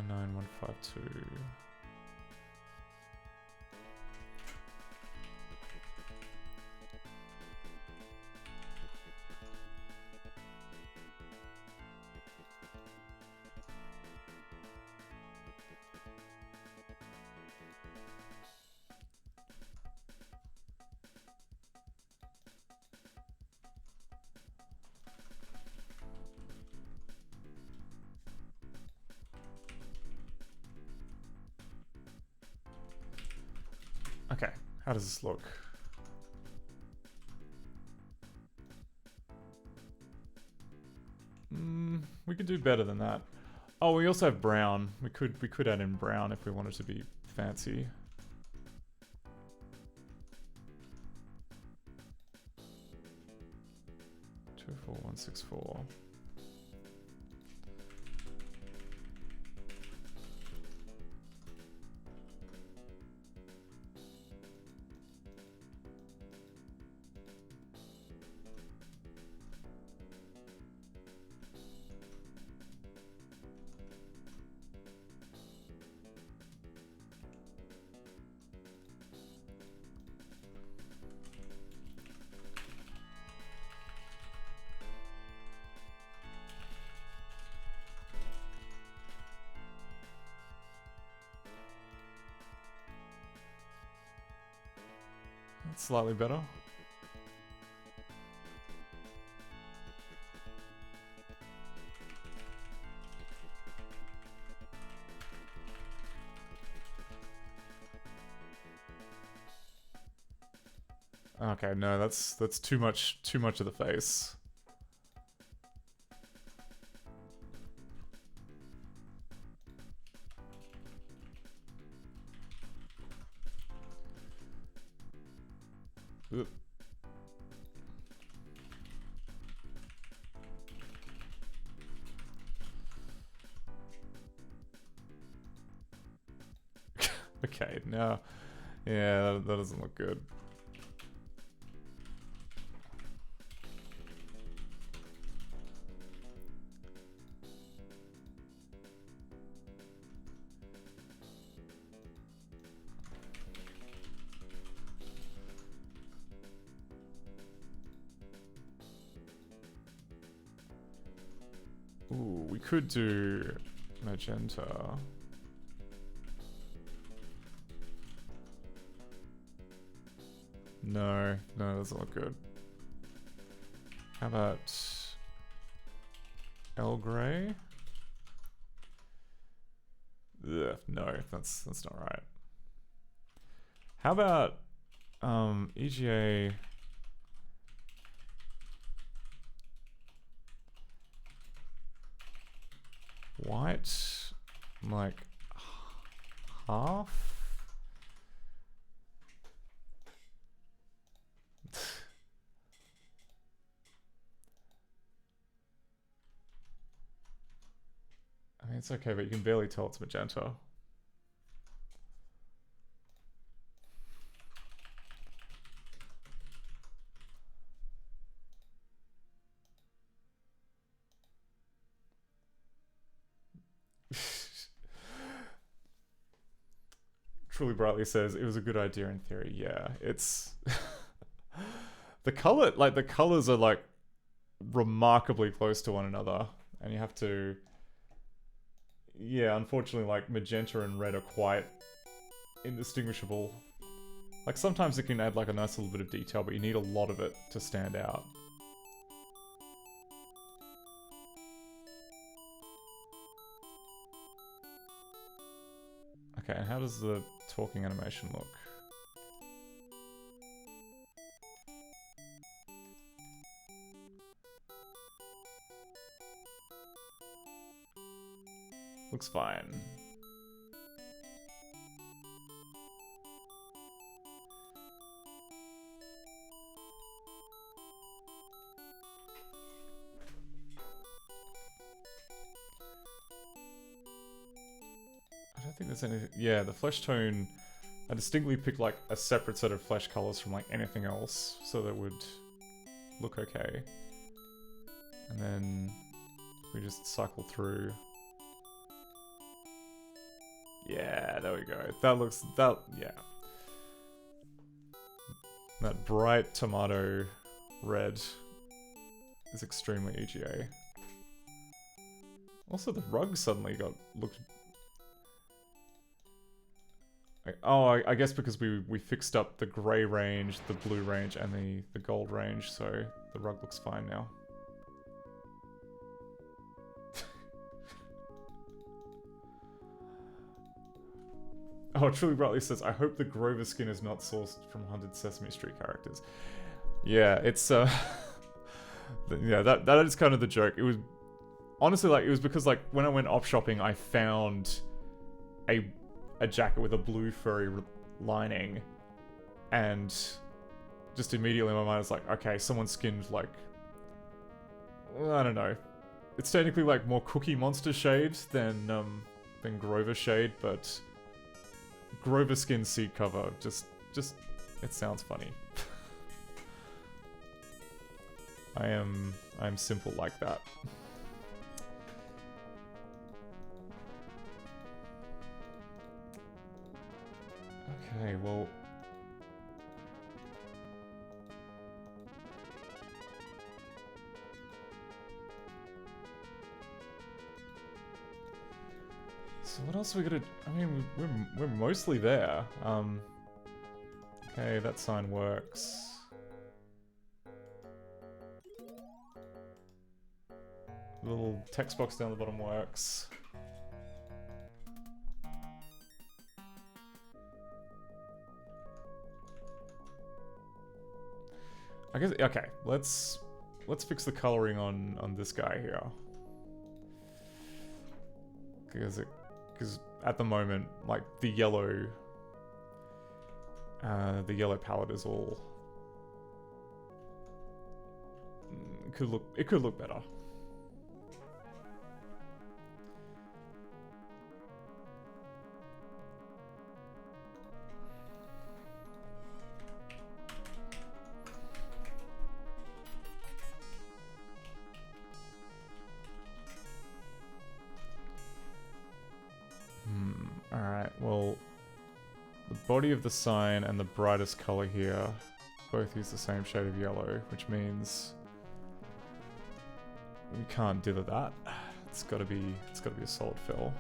152. Okay, how does this look? We could do better than that. Oh, we also have brown. We could add in brown if we wanted to be fancy. 24164. That's slightly better. Okay, no, that's too much of the face. Oop. Okay, no. Yeah, that doesn't look good. Ooh, we could do magenta. No, no, it doesn't look good. How about El Grey? Ugh, no, that's not right. How about EGA? White, like half. I mean, it's okay, but you can barely tell it's magenta. Truly Brightly says it was a good idea in theory. Yeah, it's the colors are like remarkably close to one another, and you have to. Yeah, unfortunately, like magenta and red are quite indistinguishable. Like sometimes it can add like a nice little bit of detail, but you need a lot of it to stand out. Okay, and how does the talking animation look? Looks fine. I don't think there's anything. Yeah, the flesh tone. I distinctly picked like a separate set of flesh colors from like anything else, so that would look okay. And then we just cycle through. Yeah, there we go. Yeah. That bright tomato red is extremely EGA. Also, the rug suddenly looked. Oh, I guess because we fixed up the grey range, the blue range, and the gold range, so the rug looks fine now. Oh, Truly Brightly says, I hope the Grover skin is not sourced from Haunted Sesame Street characters. Yeah, it's, yeah, that is kind of the joke. It was, honestly, like, it was because, like, when I went op shopping, I found a jacket with a blue furry lining, and just immediately my mind was like, okay, someone skinned, like, I don't know. It's technically, like, more Cookie Monster shade than Grover shade, but Grover skin seat cover, just, it sounds funny. I'm simple like that. Okay, well... So what else are we gonna... I mean, we're mostly there. Okay, that sign works. The little text box down the bottom works. I guess, okay, let's fix the coloring on this guy here. Because at the moment, like the yellow palette is all it could look better. Alright, well, the body of the sign and the brightest color here both use the same shade of yellow, which means we can't dither that. It's gotta be a solid fill.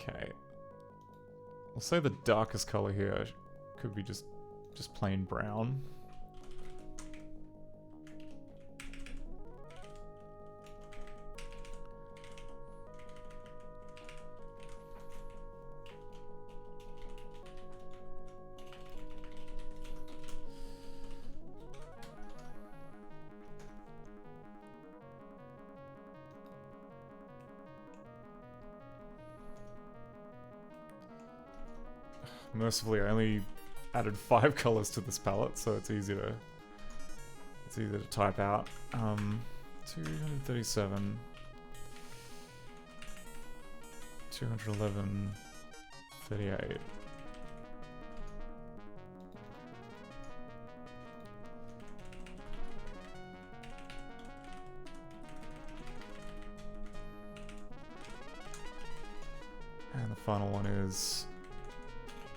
Okay. I'll say the darkest color here could be just plain brown. Mercifully, I only added 5 colors to this palette, so it's easy to type out. 237, 211, 38. And the final one is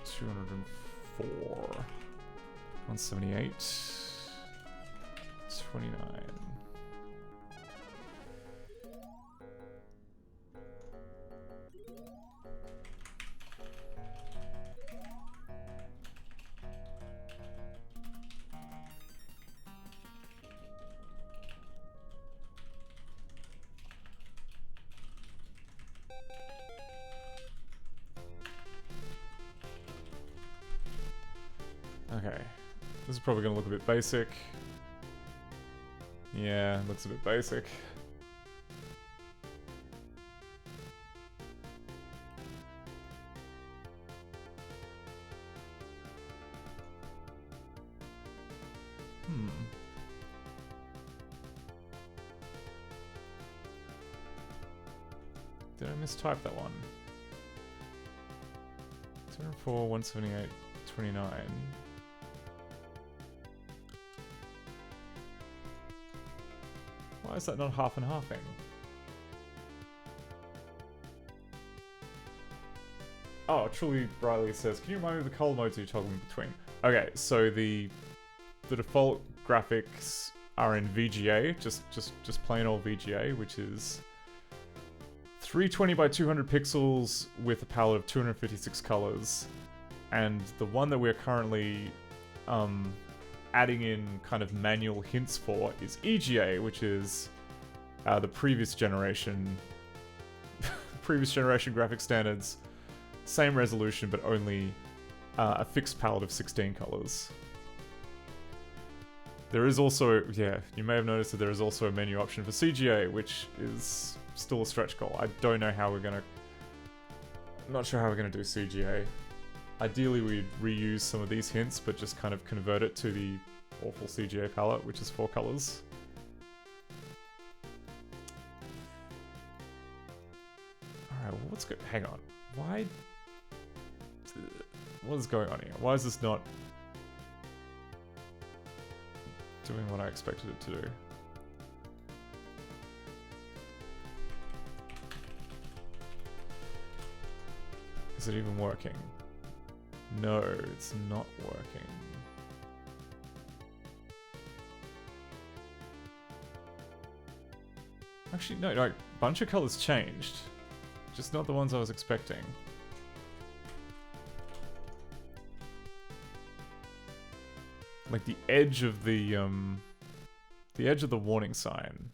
204, 178, 29. Okay, this is probably going to look a bit basic. Yeah, looks a bit basic. Did I mistype that one? 204, 178, 29. Why is that not half and halving? Oh, Truly Briley says, can you remind me of the color modes you're toggling between? Okay, so the default graphics are in VGA, just plain old VGA, which is 320 by 200 pixels with a palette of 256 colors. And the one that we're currently adding in kind of manual hints for is EGA, which is the previous generation graphic standards, same resolution but only a fixed palette of 16 colors. There is also, yeah, you may have noticed that there is also a menu option for CGA, which is still a stretch goal. I don't know how we're gonna, I'm not sure how we're gonna do CGA. Ideally, we'd reuse some of these hints, but just kind of convert it to the awful CGA palette, which is 4 colors. Alright, well, what's good? Hang on. Why? What is going on here? Why is this not doing what I expected it to do? Is it even working? No, it's not working. Actually, no, a bunch of colors changed. Just not the ones I was expecting. Like the edge of the warning sign.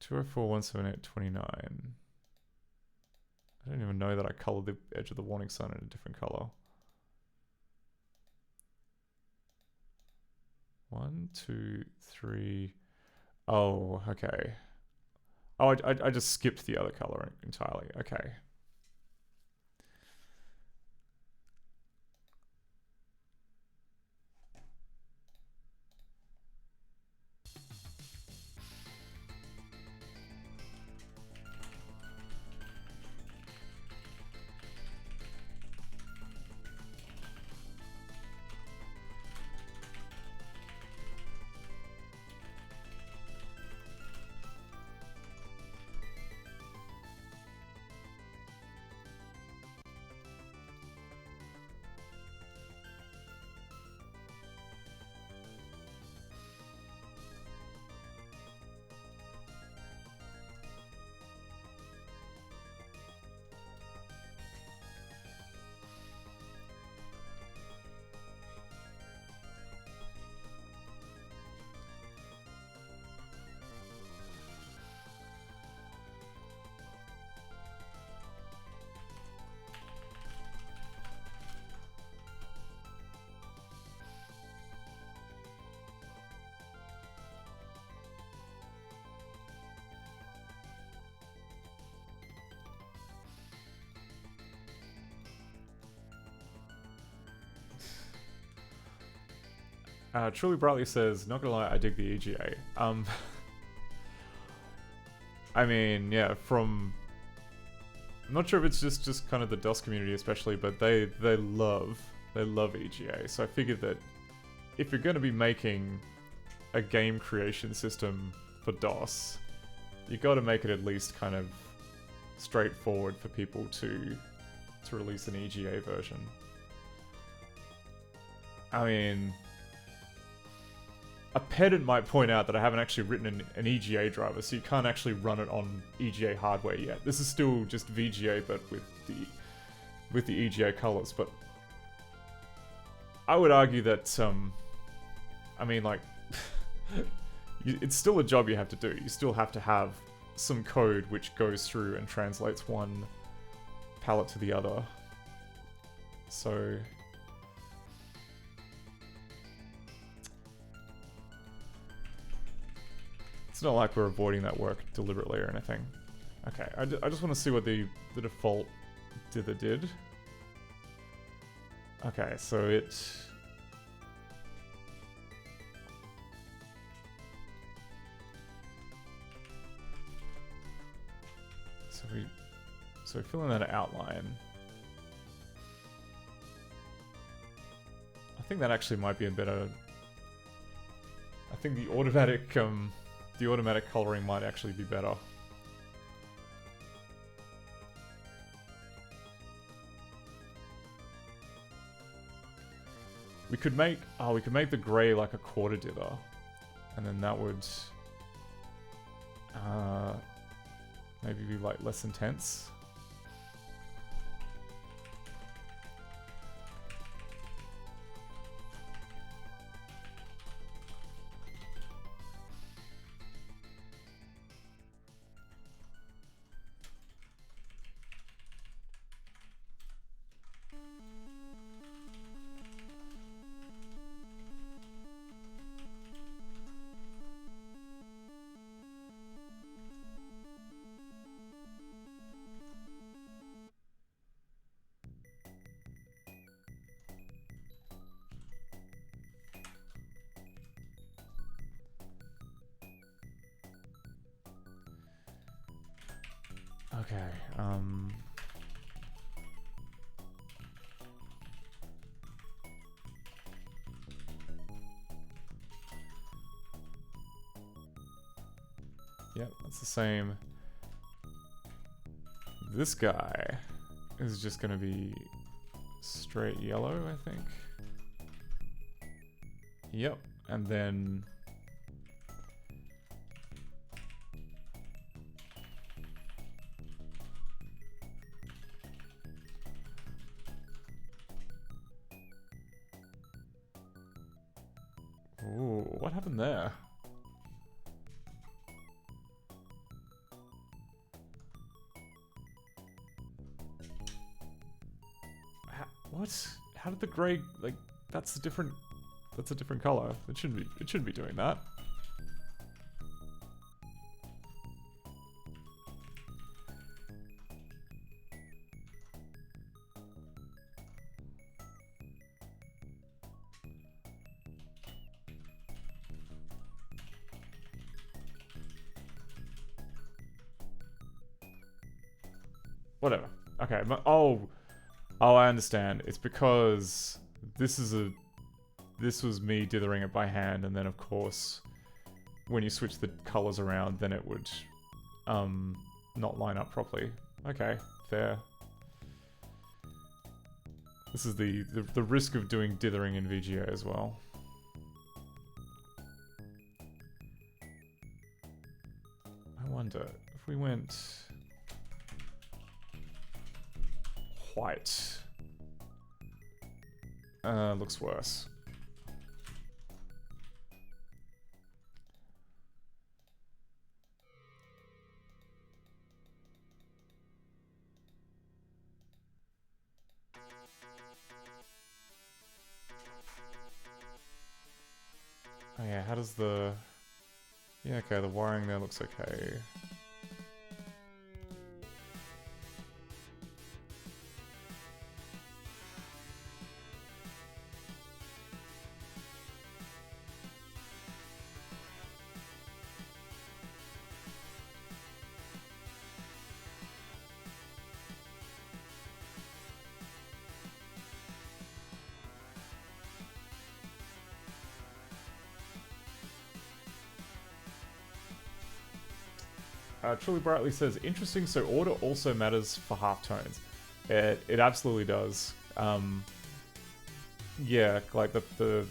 204-178-29. I don't even know that I colored the edge of the warning sign in a different color. 1, 2, 3. Oh, okay. Oh, I just skipped the other color entirely. Okay. Truly Brightly says, not gonna lie, I dig the EGA. I mean, yeah, I'm not sure if it's just kind of the DOS community especially, but they love EGA. So I figured that if you're going to be making a game creation system for DOS, you got to make it at least kind of straightforward for people to release an EGA version. I mean, a pedant might point out that I haven't actually written an EGA driver, so you can't actually run it on EGA hardware yet. This is still just VGA, but with the EGA colors. But I would argue that, I mean, like, it's still a job you have to do. You still have to have some code which goes through and translates one palette to the other. So it's not like we're avoiding that work deliberately or anything. Okay, I just want to see what the default dither did. Okay, so it... So we fill in that outline. I think that actually might be a better... I think the automatic coloring might actually be better. We could make the grey like a quarter dither, and then that would maybe be like less intense. Okay, yep, that's the same. This guy is just gonna be straight yellow, I think. Yep, And then... Ooh, what happened there? What? How did the grey, like, that's a different color. It shouldn't be doing that. Whatever. Okay. Oh, I understand. It's because this was me dithering it by hand, and then of course, when you switch the colors around, then it would not line up properly. Okay, fair. This is the risk of doing dithering in VGA as well. I wonder if we went white. Looks worse. Oh yeah, how does the... Yeah, okay, the wiring there looks okay. Truly Brightly says, interesting, so order also matters for halftones. It absolutely does. Yeah, like the...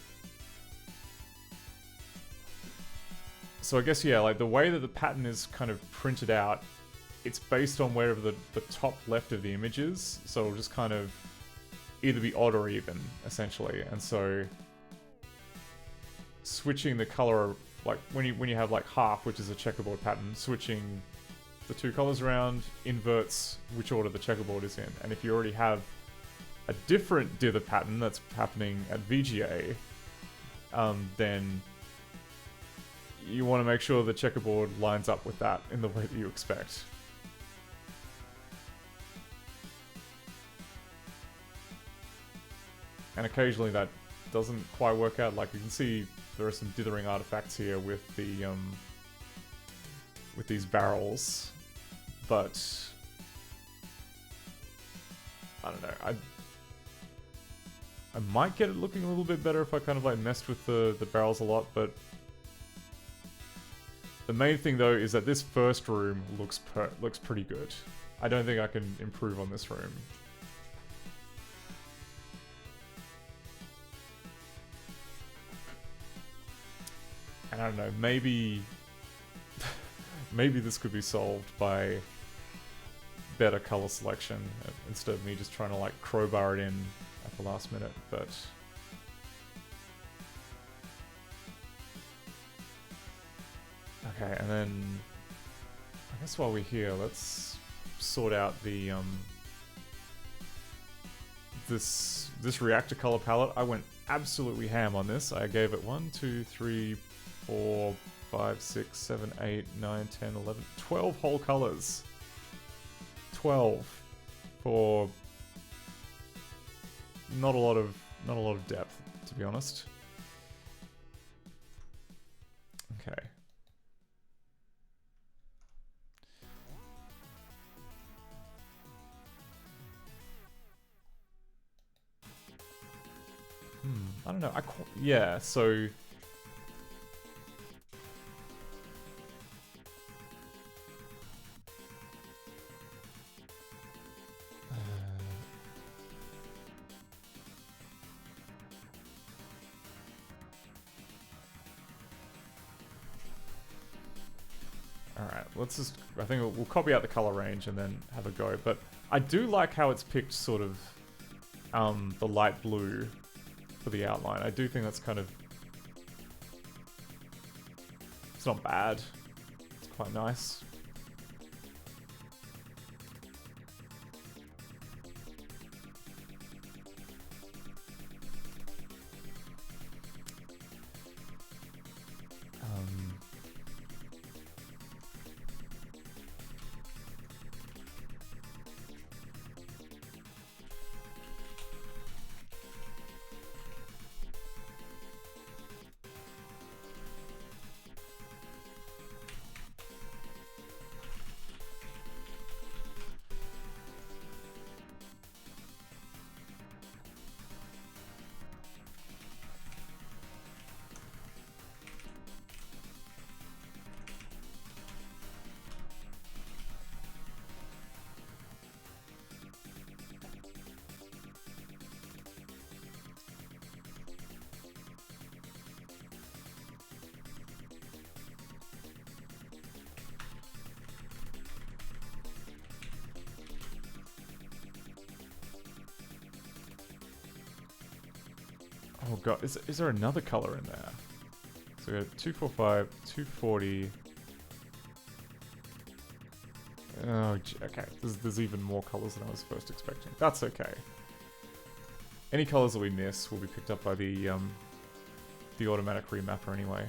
So I guess, yeah, like the way that the pattern is kind of printed out, it's based on wherever the top left of the image is, so it'll just kind of either be odd or even, essentially. And so switching the color, like when you have like half, which is a checkerboard pattern, switching the two colors around inverts which order the checkerboard is in. And if you already have a different dither pattern that's happening at VGA, then you want to make sure the checkerboard lines up with that in the way that you expect. And occasionally that doesn't quite work out. Like you can see there are some dithering artifacts here with the with these barrels, but I don't know. I might get it looking a little bit better if I kind of like messed with the barrels a lot, but the main thing though is that this first room looks pretty good. I don't think I can improve on this room. And I don't know, maybe this could be solved by better color selection instead of me just trying to like crowbar it in at the last minute, but okay. And then I guess while we're here, let's sort out the this reactor color palette. I went absolutely ham on this. I gave it 1, 2, 3, 4, 5, 6, 7, 8, 9, 10, 11, 12 whole colors. 12 for not a lot of depth, to be honest. Okay. I don't know. Yeah, so Alright, let's just... I think we'll copy out the color range and then have a go. But I do like how it's picked sort of the light blue for the outline. I do think that's kind of... It's not bad. It's quite nice. Oh god, is there another color in there? So we have 245, 240. Oh, okay. There's even more colors than I was first expecting. That's okay. Any colors that we miss will be picked up by the automatic remapper anyway.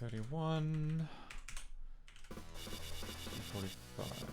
$231, $245.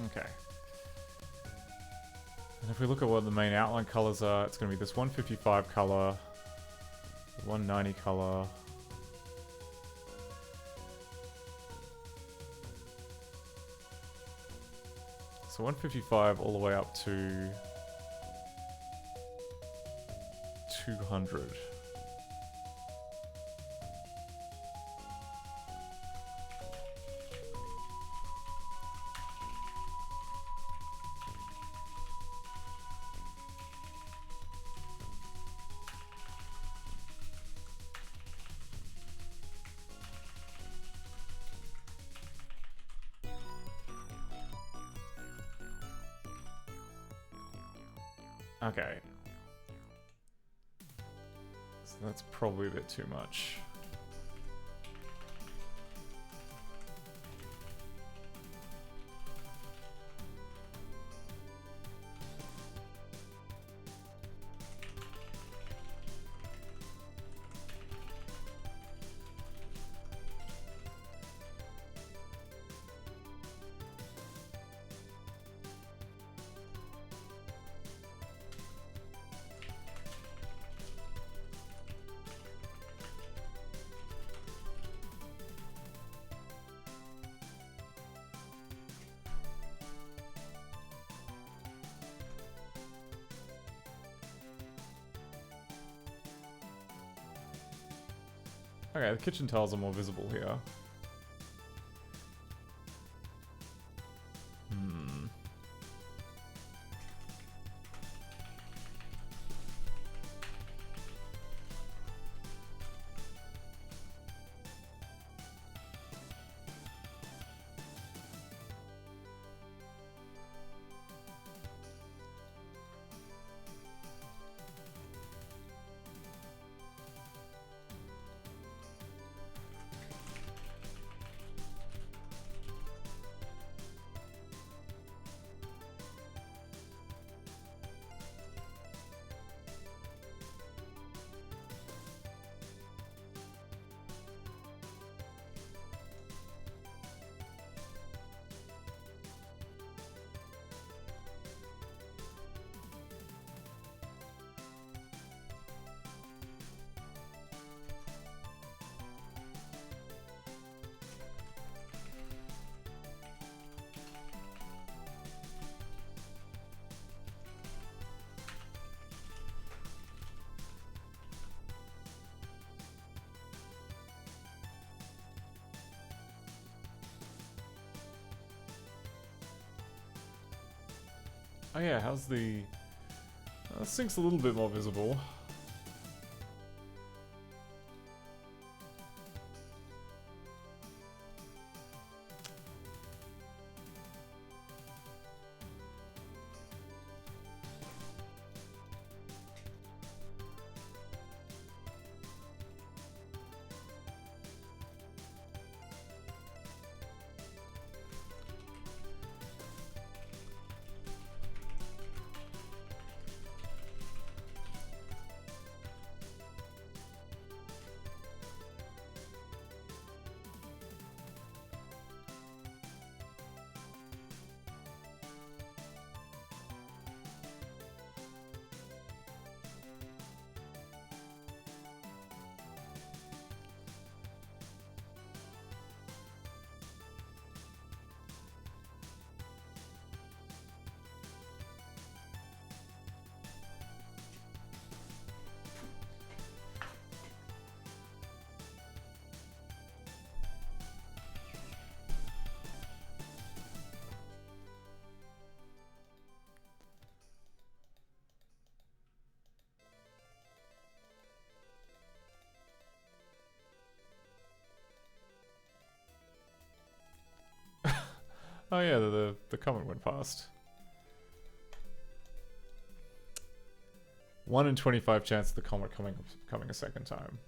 Okay. And if we look at what the main outline colors are, it's going to be this 155 color, 190 color. So 155 all the way up to 200. Okay. So that's probably a bit too much. Okay, the kitchen tiles are more visible here. Oh yeah, how's the... the sink's a little bit more visible. Oh yeah, the comment went past. 1 in 25 chance of the comet coming a second time.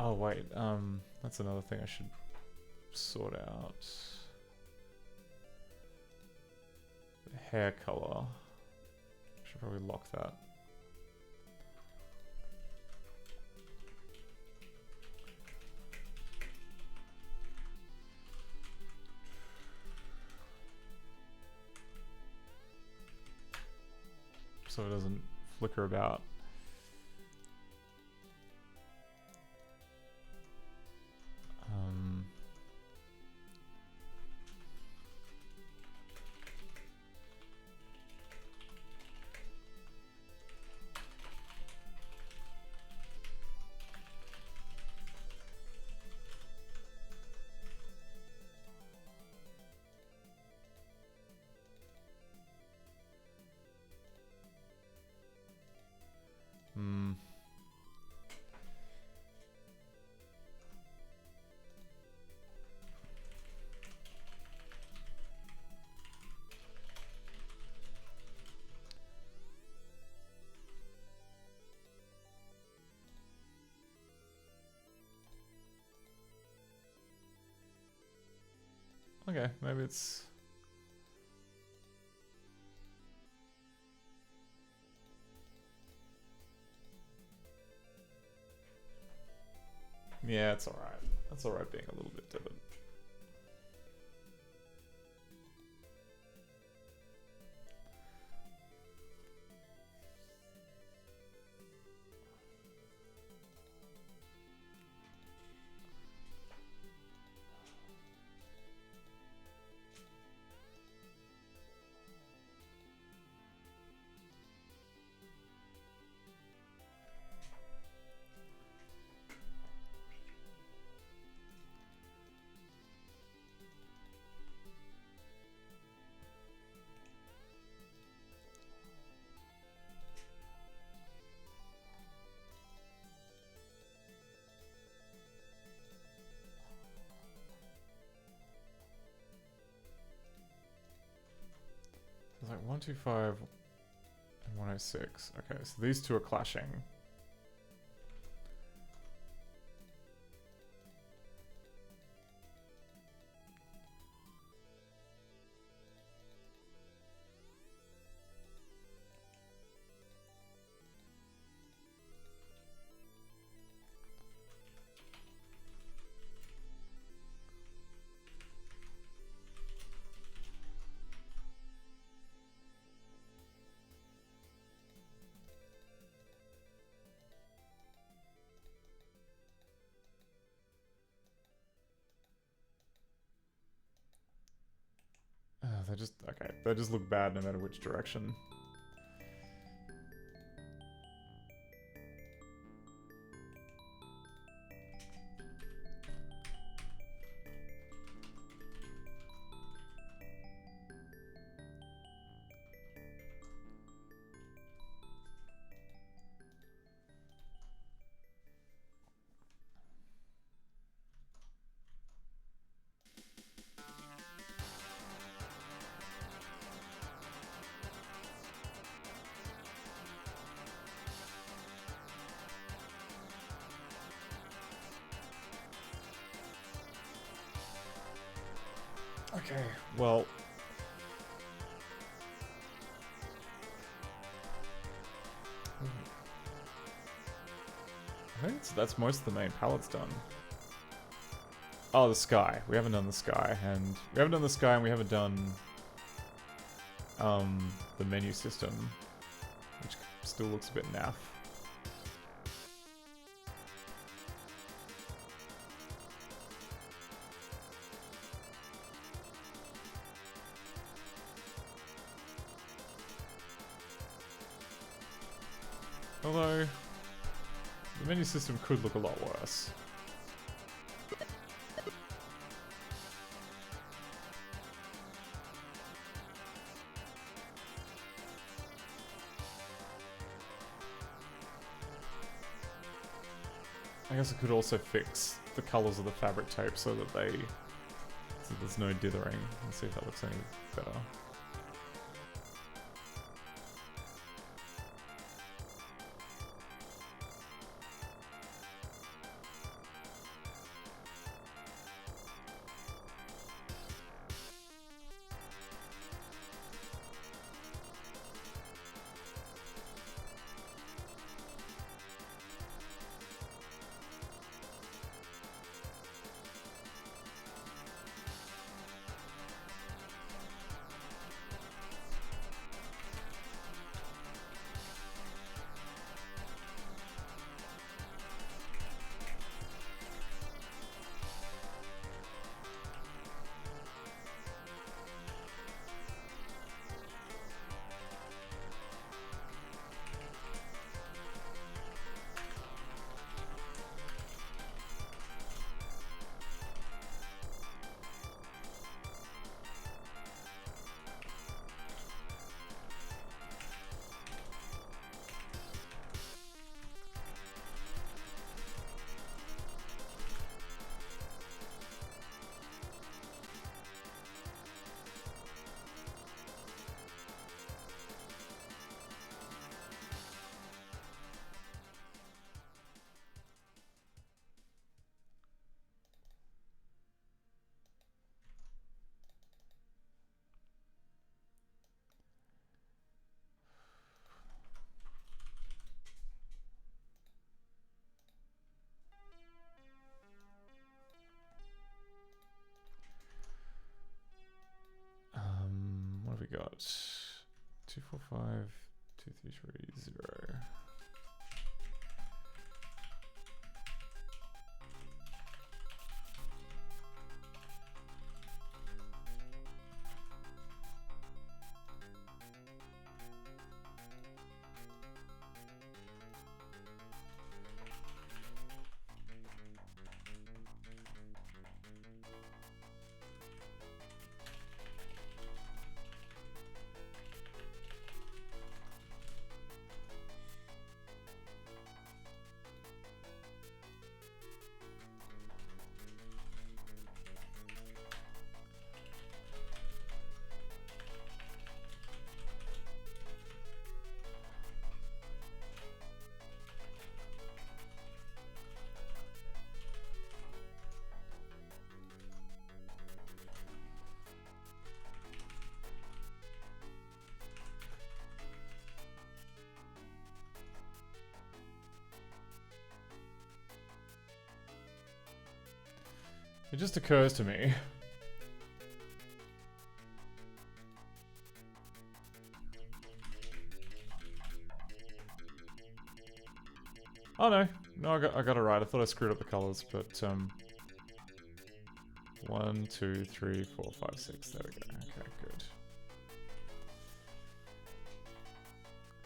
Oh wait, that's another thing I should sort out. The hair color. Should probably lock that. So it doesn't flicker about. Okay, maybe it's... Yeah, it's alright. That's alright being a little bit different. It's like 125 and 106. Okay, so these two are clashing. They just look bad no matter which direction. Okay, well... I think that's most of the main palettes done. Oh, the sky. We haven't done the sky, and we haven't done the sky, and we haven't done the menu system, which still looks a bit naff. Although, the menu system could look a lot worse. I guess it could also fix the colors of the fabric tape so that so there's no dithering. Let's see if that looks any better. got 245, 2330. It just occurs to me. Oh no, no, I got it right. I thought I screwed up the colors, but 1, 2, 3, 4, 5, 6. There we go. Okay, good.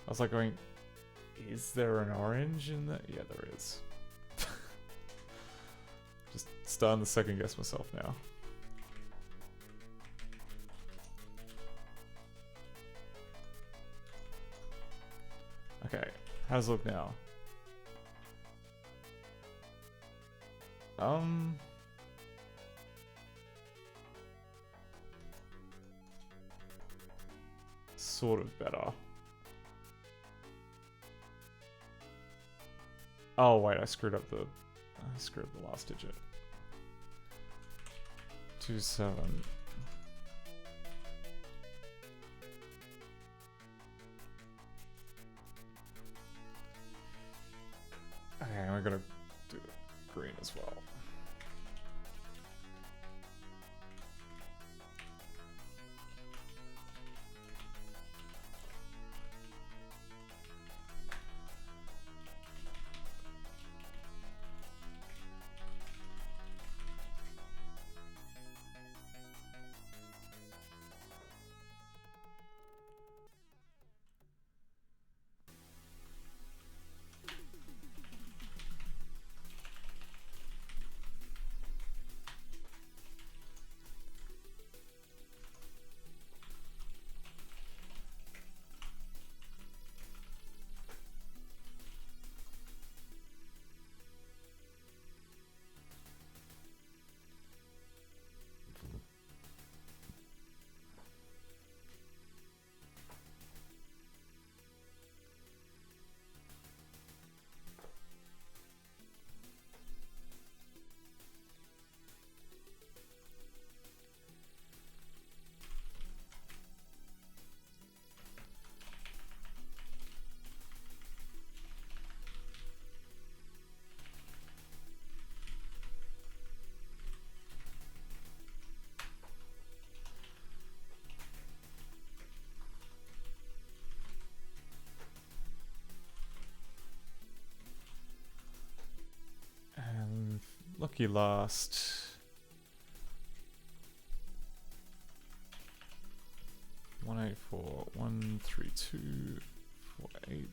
I was like going, is there an orange in that? Yeah, there is. Just starting to second guess myself now. Okay, how does it look now? Sort of better. Oh wait, I screwed up the last digit. 27. Okay, I'm gonna do the green as well. Lucky last. 184, 132, 48.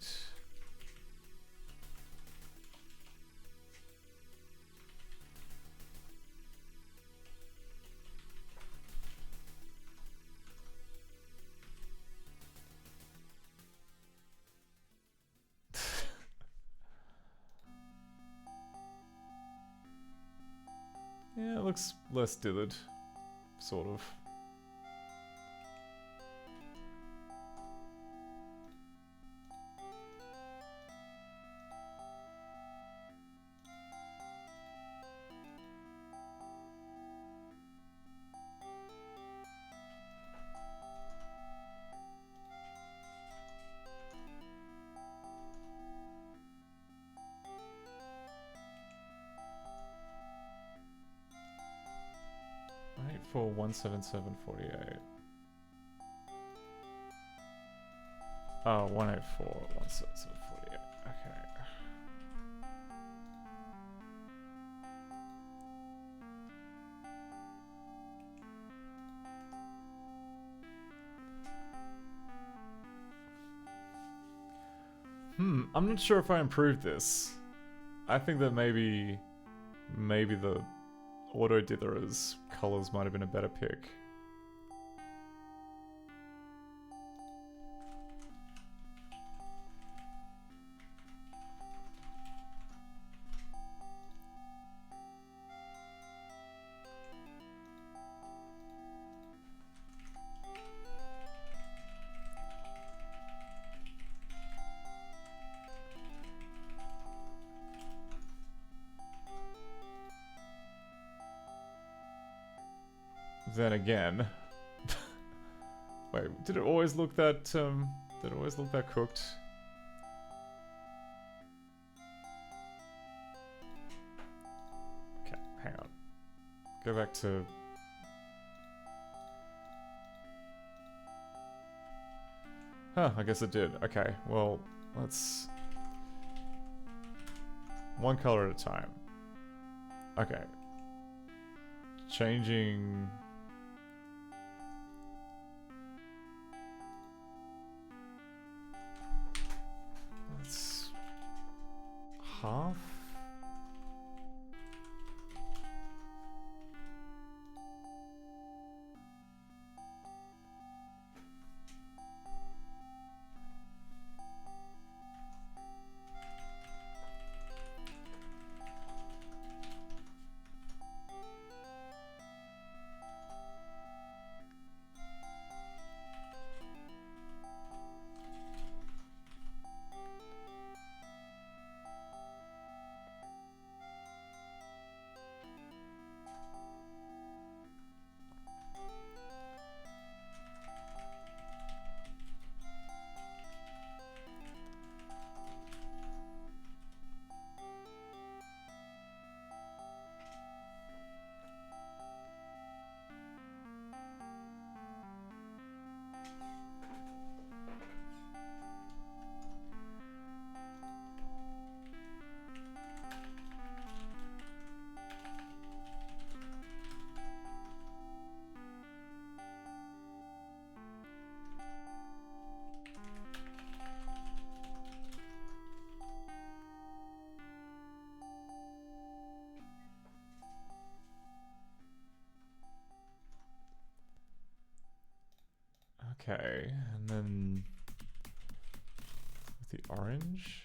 Yeah, it looks less dithered, sort of. For 177.48. Oh, 184, 177, 48. Okay. I'm not sure if I improved this. I think that maybe the auto dither's colors might have been a better pick. Then again, wait, did it always look that cooked? Okay, hang on. Go back to... Huh, I guess it did. Okay, well, let's... One color at a time. Okay. Changing... That's... half? Okay, and then with the orange.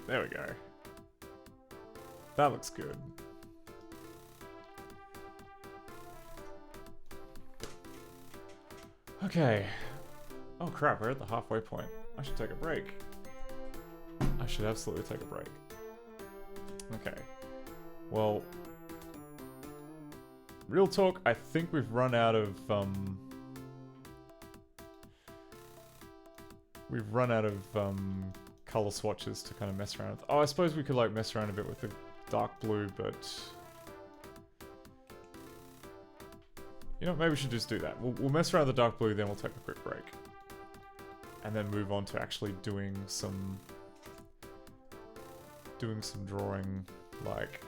There we go. That looks good. Okay. Oh crap, we're at the halfway point. I should take a break. I should absolutely take a break. Okay. Well, real talk, I think we've run out of color swatches to kind of mess around with. Oh, I suppose we could like mess around a bit with the dark blue, but You know, maybe we should just do that. We'll mess around with the dark blue, then we'll take a quick break. And then move on to actually doing some drawing, like...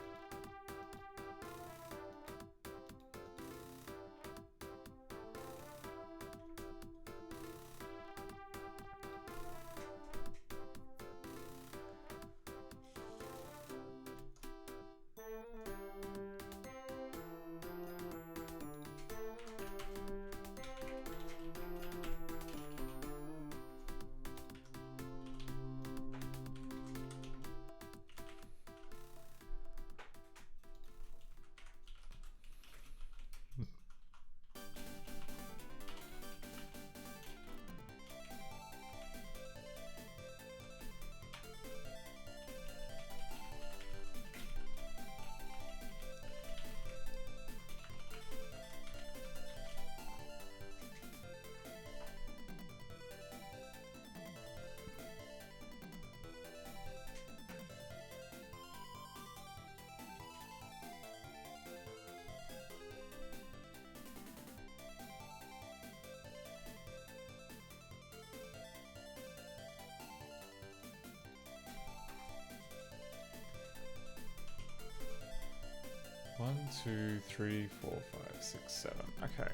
One, two, three, four, five, six, seven. Okay.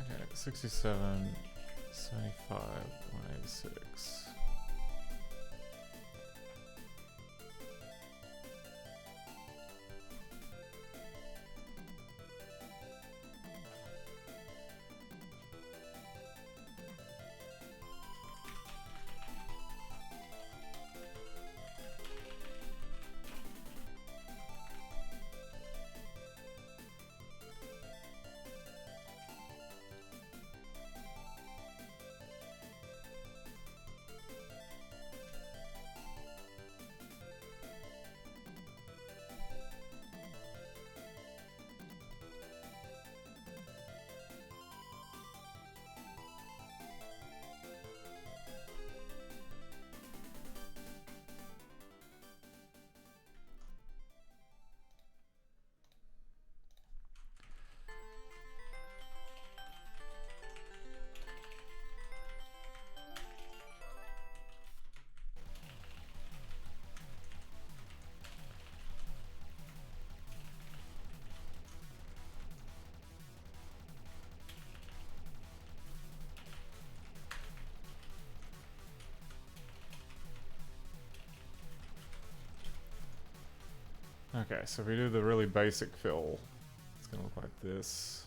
Okay, 67, 75, 186. Okay, so if we do the really basic fill, it's gonna look like this.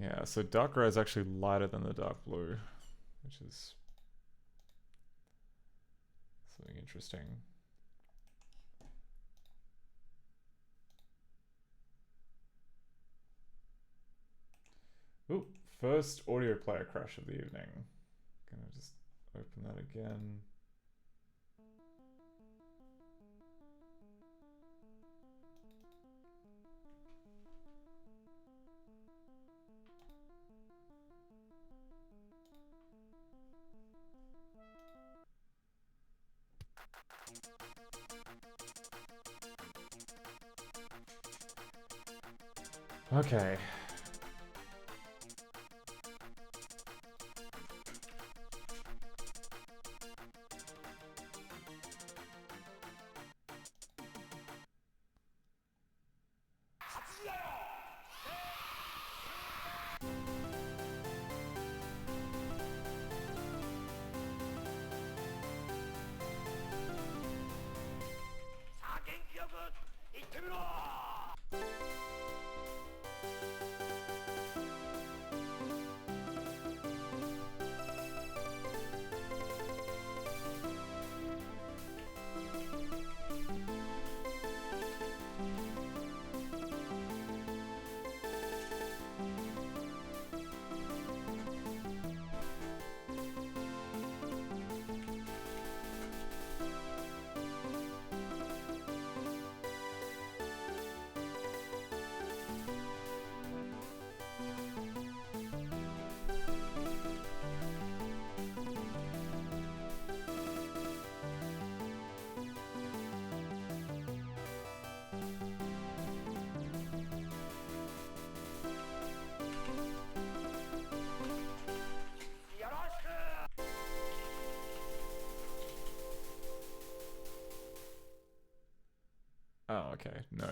Yeah, so dark gray is actually lighter than the dark blue, which is something interesting. Ooh, first audio player crash of the evening. Gonna just open that again. Okay. Oh, okay, no.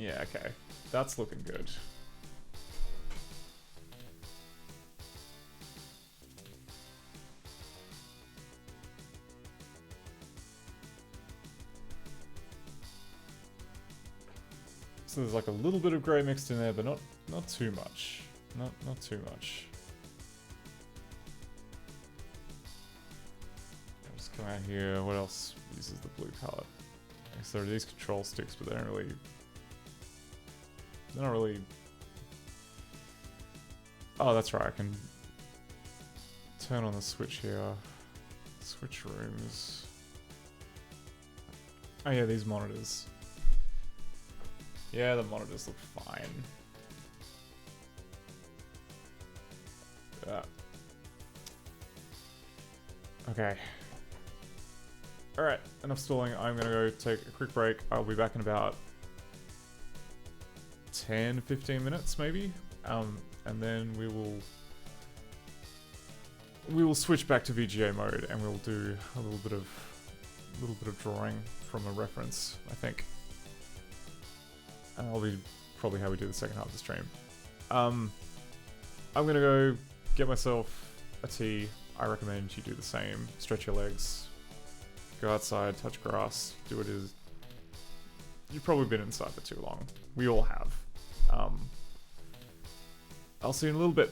Yeah, okay. That's looking good. So there's like a little bit of grey mixed in there, but not too much. Not too much. I'll just come out here. What else uses the blue palette? I guess there are these control sticks, but they're not really. Oh, that's right. I can turn on the switch here. Switch rooms. Oh yeah, these monitors. Yeah, the monitors look fine. Okay. Alright, enough stalling. I'm gonna go take a quick break. I'll be back in about 10-15 minutes maybe. And then we will switch back to VGA mode and we'll do a little bit of drawing from a reference, I think. And that'll be probably how we do the second half of the stream. I'm gonna go get myself a tea. I recommend you do the same. Stretch your legs, go outside, touch grass, do what it is. You've probably been inside for too long. We all have. I'll see you in a little bit.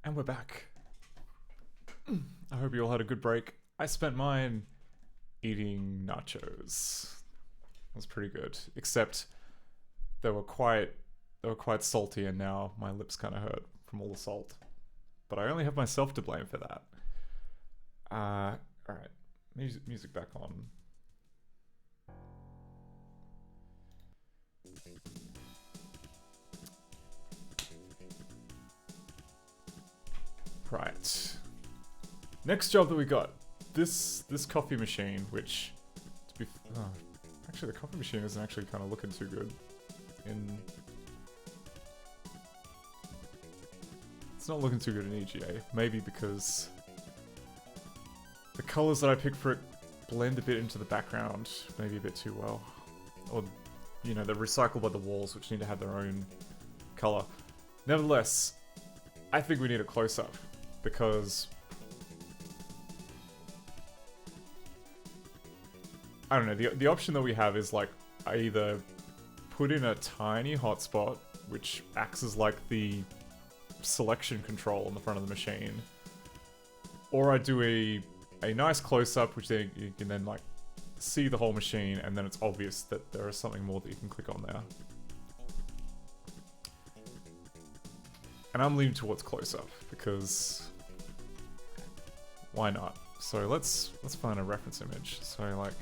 And we're back. I hope you all had a good break. I spent mine eating nachos. It was pretty good, except they were quite salty, and now my lips kind of hurt from all the salt. But I only have myself to blame for that. All right, music back on. Right. Next job that we got. This coffee machine, which actually the coffee machine isn't actually kind of looking too good. It's not looking too good in EGA. Maybe because the colors that I picked for it blend a bit into the background, maybe a bit too well. Or, you know, they're recycled by the walls, which need to have their own color. Nevertheless, I think we need a close-up, because I don't know, the option that we have is like, I either put in a tiny hotspot, which acts as like the selection control on the front of the machine, or I do a nice close-up, which then you can then like see the whole machine, and then it's obvious that there is something more that you can click on there. And I'm leaning towards close-up, because why not? So let's find a reference image. So like,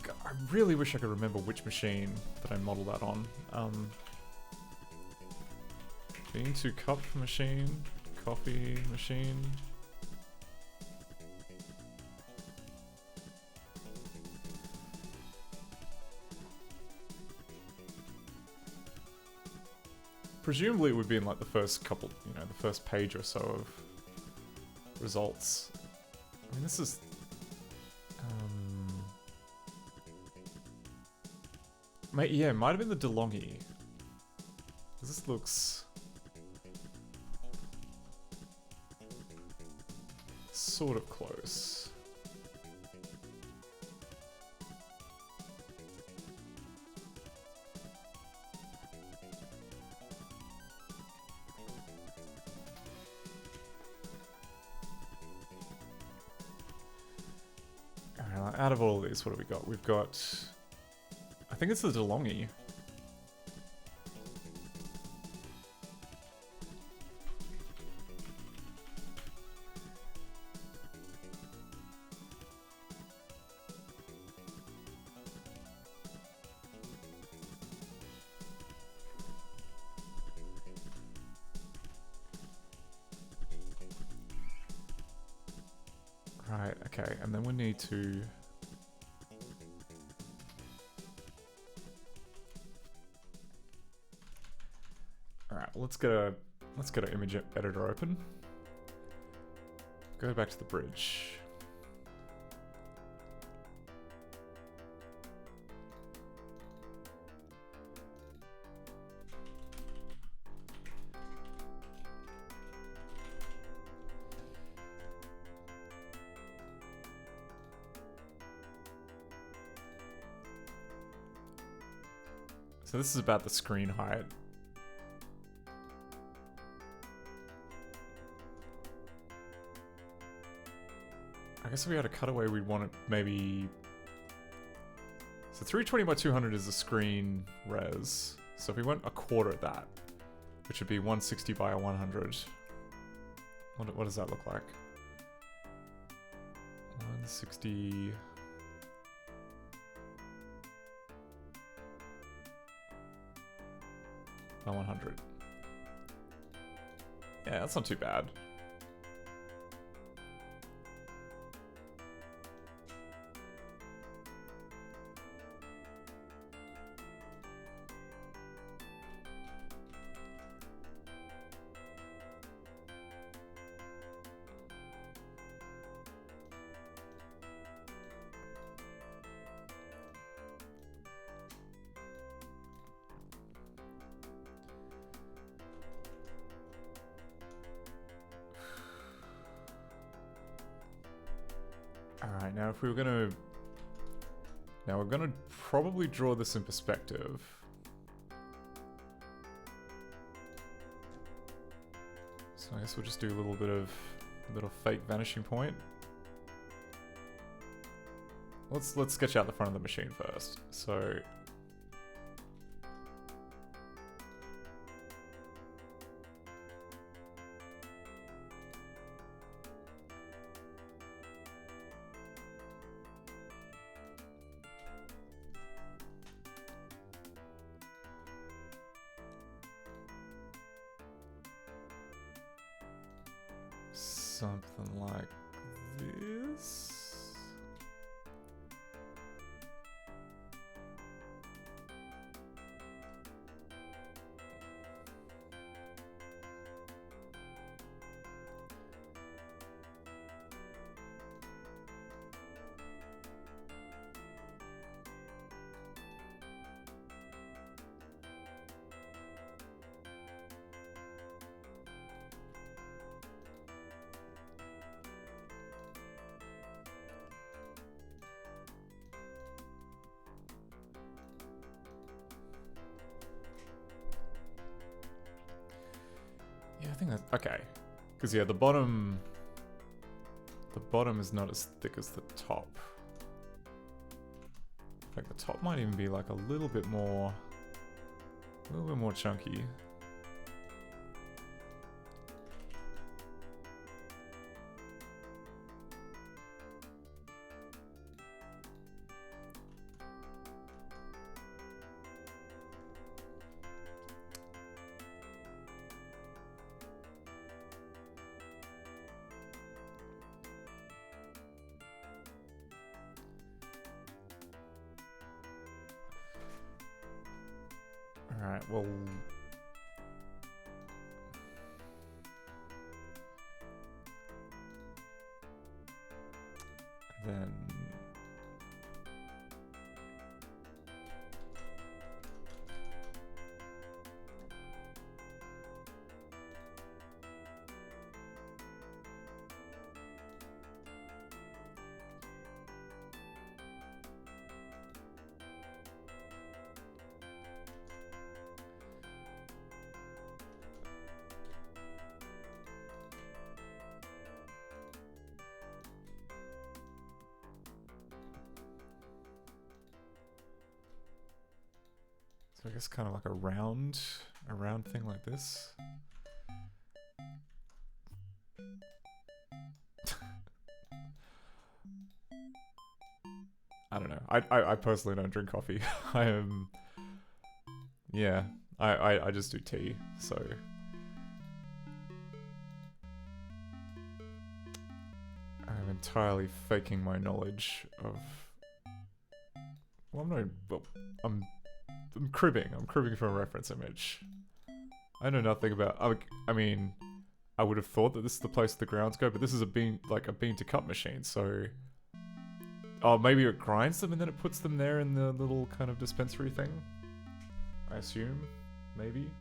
God, I really wish I could remember which machine that I modeled that on. Bean to cup machine, coffee machine. Presumably it would be in like the first couple, you know, the first page or so of results. I mean, this is... yeah, it might have been the DeLonghi. This looks... sort of close. Out of all of these, what have we got? We've got... I think it's the DeLonghi. Right, okay, and then we need to... Alright, let's get an image editor open. Go back to the bridge. So this is about the screen height. I guess if we had a cutaway, we'd want it maybe... So 320 by 200 is the screen res. So if we went a quarter of that, which would be 160 by 100, what does that look like? 160... by 100. Yeah, that's not too bad. Alright, now if we were gonna... Now we're gonna probably draw this in perspective. So I guess we'll just do a little bit of fake vanishing point. Let's sketch out the front of the machine first. So something like this. Yeah, I think that's okay. Because yeah, the bottom is not as thick as the top. In fact, the top might even be like a little bit more chunky. Alright, well... then... So I guess kind of like a round thing like this. I don't know. I personally don't drink coffee. I am... Yeah, I just do tea, so... I'm entirely faking my knowledge of... Well, I'm cribbing. I'm cribbing from a reference image. I know nothing about... I mean, I would have thought that this is the place the grounds go, but this is a bean to cup machine, so... Oh, maybe it grinds them and then it puts them there in the little kind of dispensary thing? I assume? Maybe?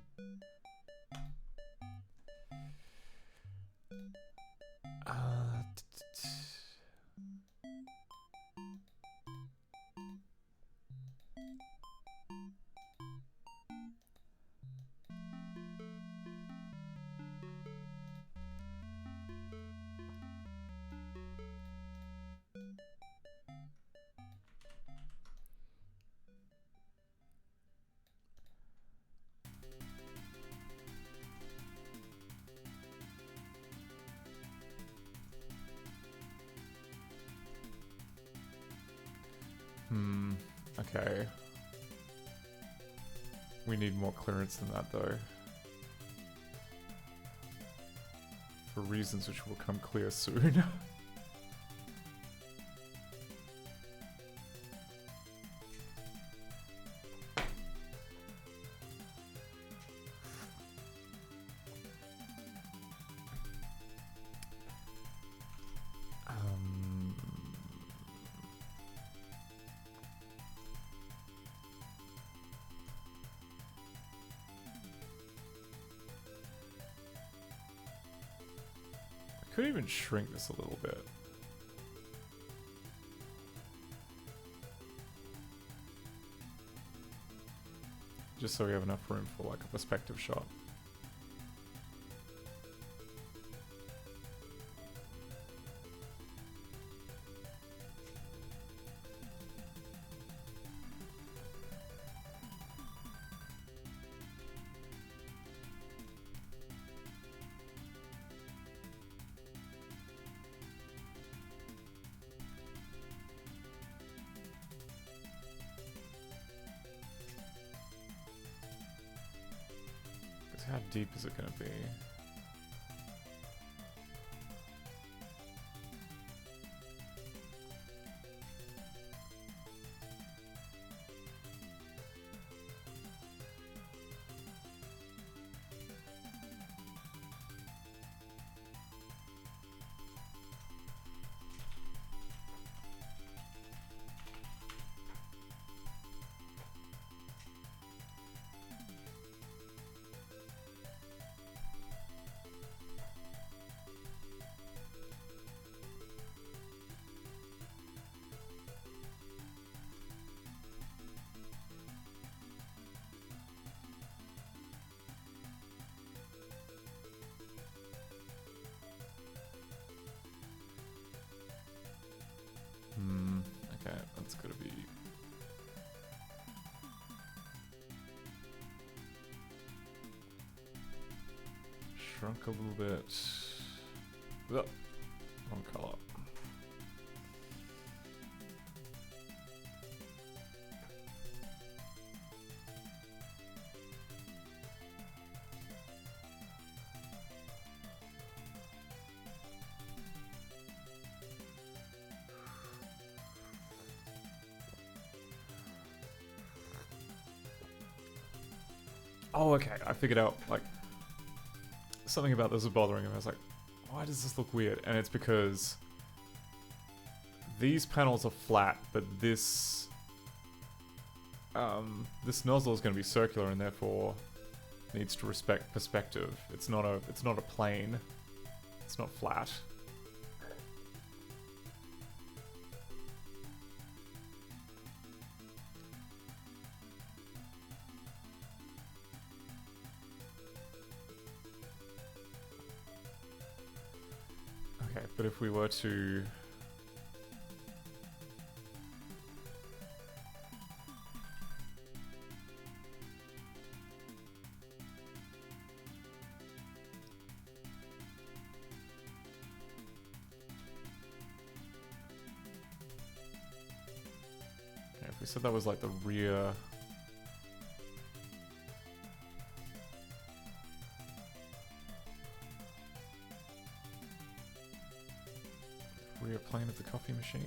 Okay. We need more clearance than that, though. For reasons which will come clear soon. Could even shrink this a little bit. Just so we have enough room for like a perspective shot. how deep is it gonna be? Okay, that's gotta be... shrunk a little bit. Oh, wrong color. Oh, okay, I figured out, like, something about this was bothering him. I was like, why does this look weird? And it's because these panels are flat, but this this nozzle is going to be circular and therefore needs to respect perspective. It's not a plane. It's not flat. Okay, but if we were to... Okay, if we said that was like the rear... rear plane of the coffee machine.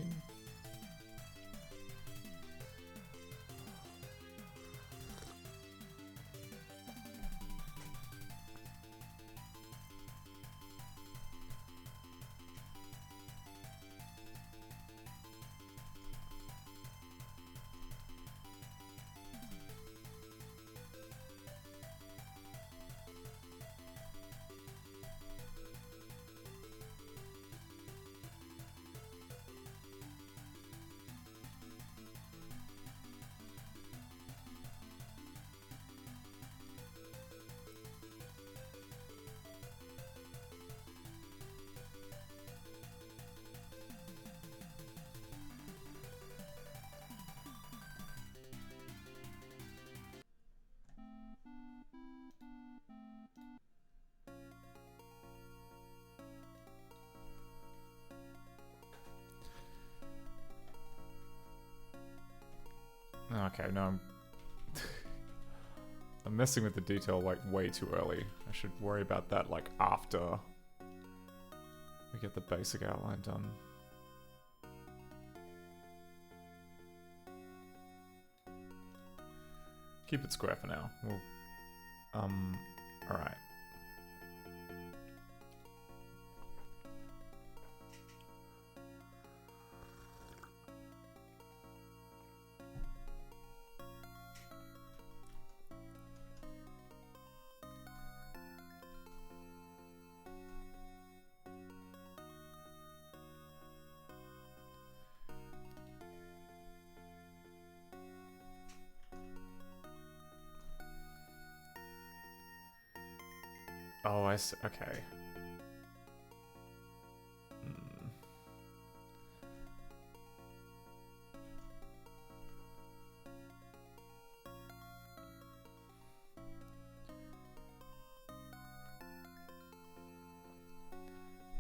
Okay, no, I'm messing with the detail like way too early. I should worry about that like after we get the basic outline done. Keep it square for now. We'll, alright. Oh, I see. Okay.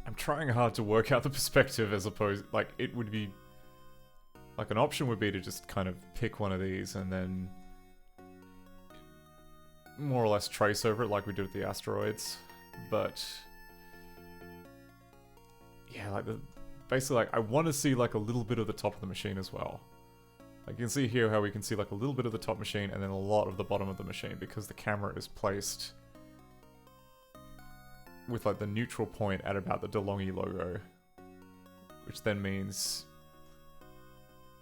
I'm trying hard to work out the perspective as opposed, like, it would be, like, an option would be to just kind of pick one of these and then more or less trace over it like we did with the asteroids, but yeah, like basically like I want to see like a little bit of the top of the machine as well. Like you can see here how we can see like a little bit of the top machine and then a lot of the bottom of the machine because the camera is placed with like the neutral point at about the DeLonghi logo, which then means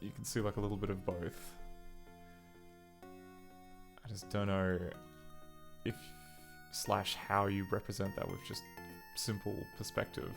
you can see like a little bit of both. I just don't know if / how you represent that with just simple perspective.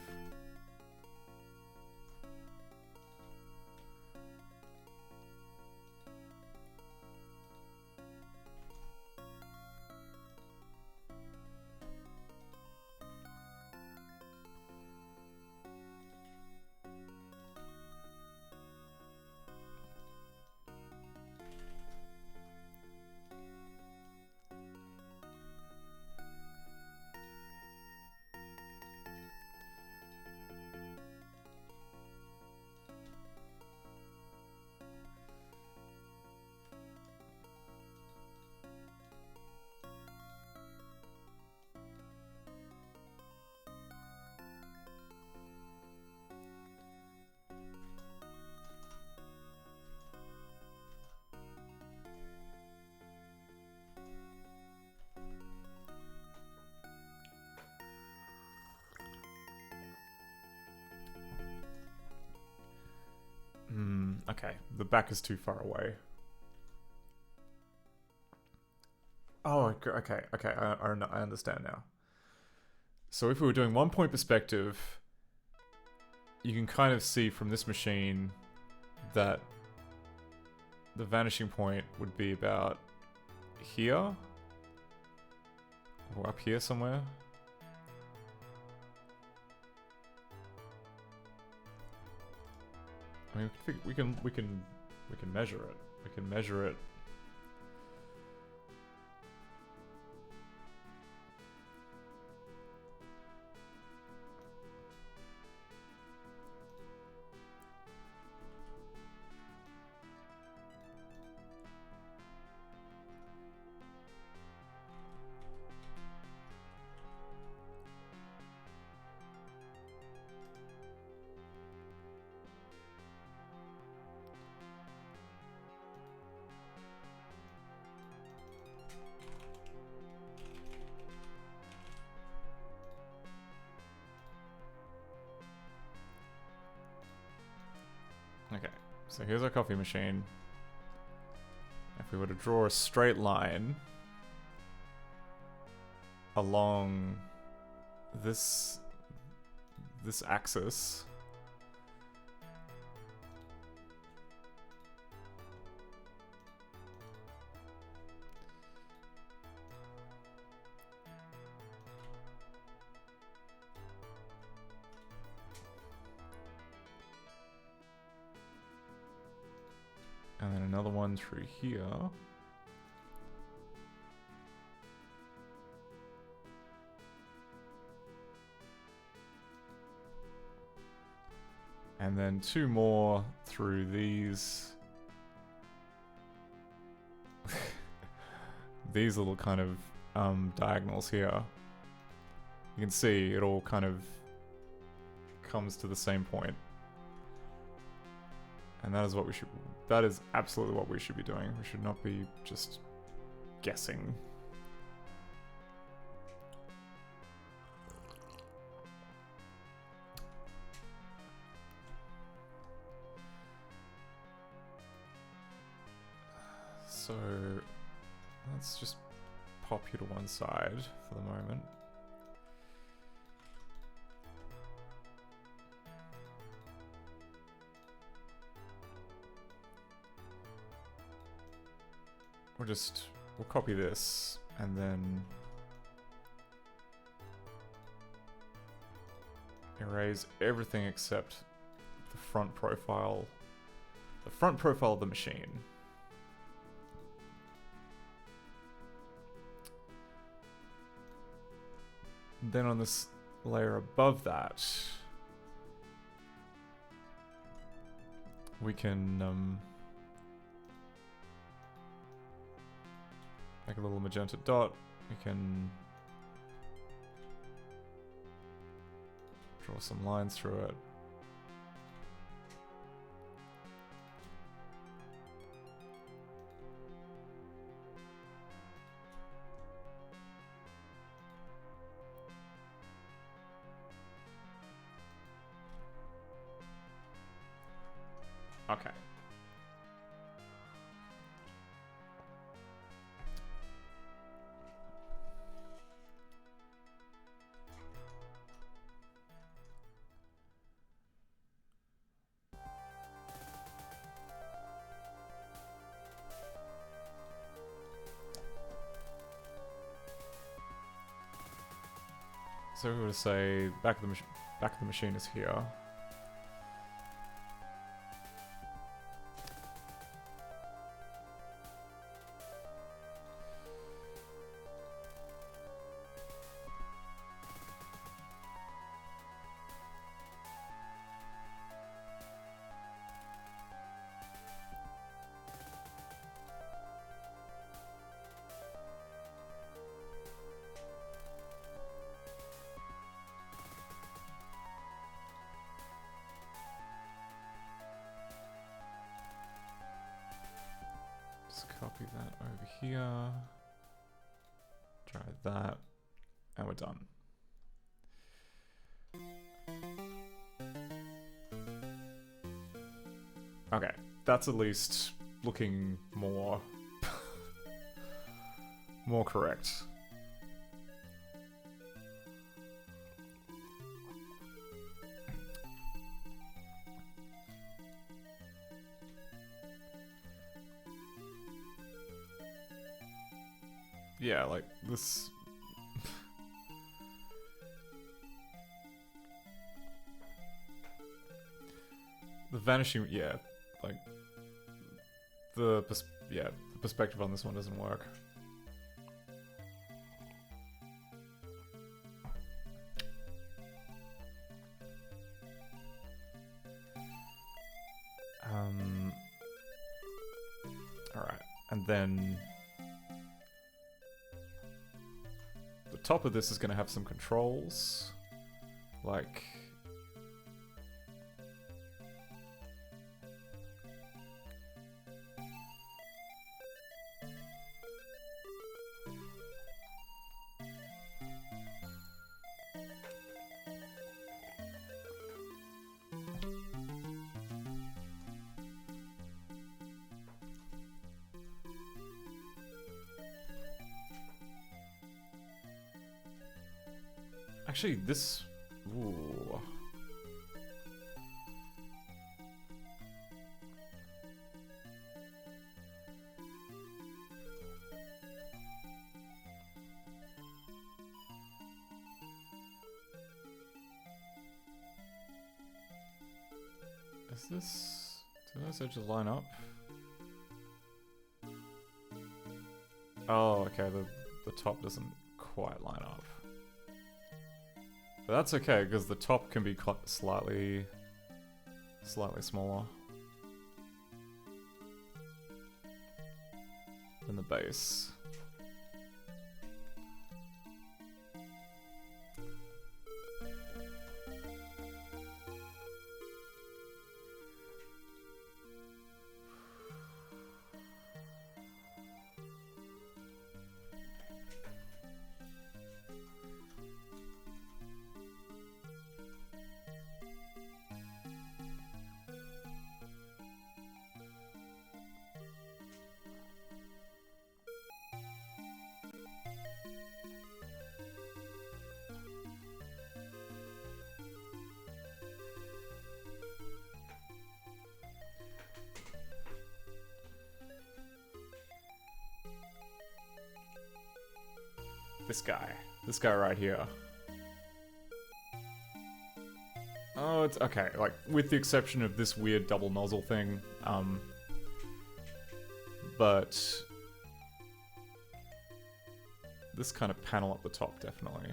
Okay, the back is too far away. Oh, okay, I understand now. So if we were doing 1 point perspective, you can kind of see from this machine that the vanishing point would be about here, or up here somewhere. I mean, we can measure it. We can measure it. Okay, so here's our coffee machine. If we were to draw a straight line along this axis, and then another one through here. And then 2 more through these these little kind of diagonals here. You can see it all kind of comes to the same point. And that is what we should, that is absolutely what we should be doing. We should not be just guessing. So let's just pop you to one side for the moment. We'll copy this and then erase everything except the front profile of the machine. Then on this layer above that, we can make a little magenta dot. We can draw some lines through it. Okay. So we were to say back of the machine is here. Copy that over here. Try that. And we're done. Okay, that's at least looking more more correct. Yeah, like this. The vanishing, yeah, like the perspective on this one doesn't work. All right, and then the top of this is going to have some controls, like actually this. Ooh. Is this? Do those edges line up? Oh, okay. The top doesn't quite line up. But that's okay, because the top can be slightly smaller than the base. This guy right here. Oh, it's okay, like, with the exception of this weird double nozzle thing, but this kind of panel up the top, definitely.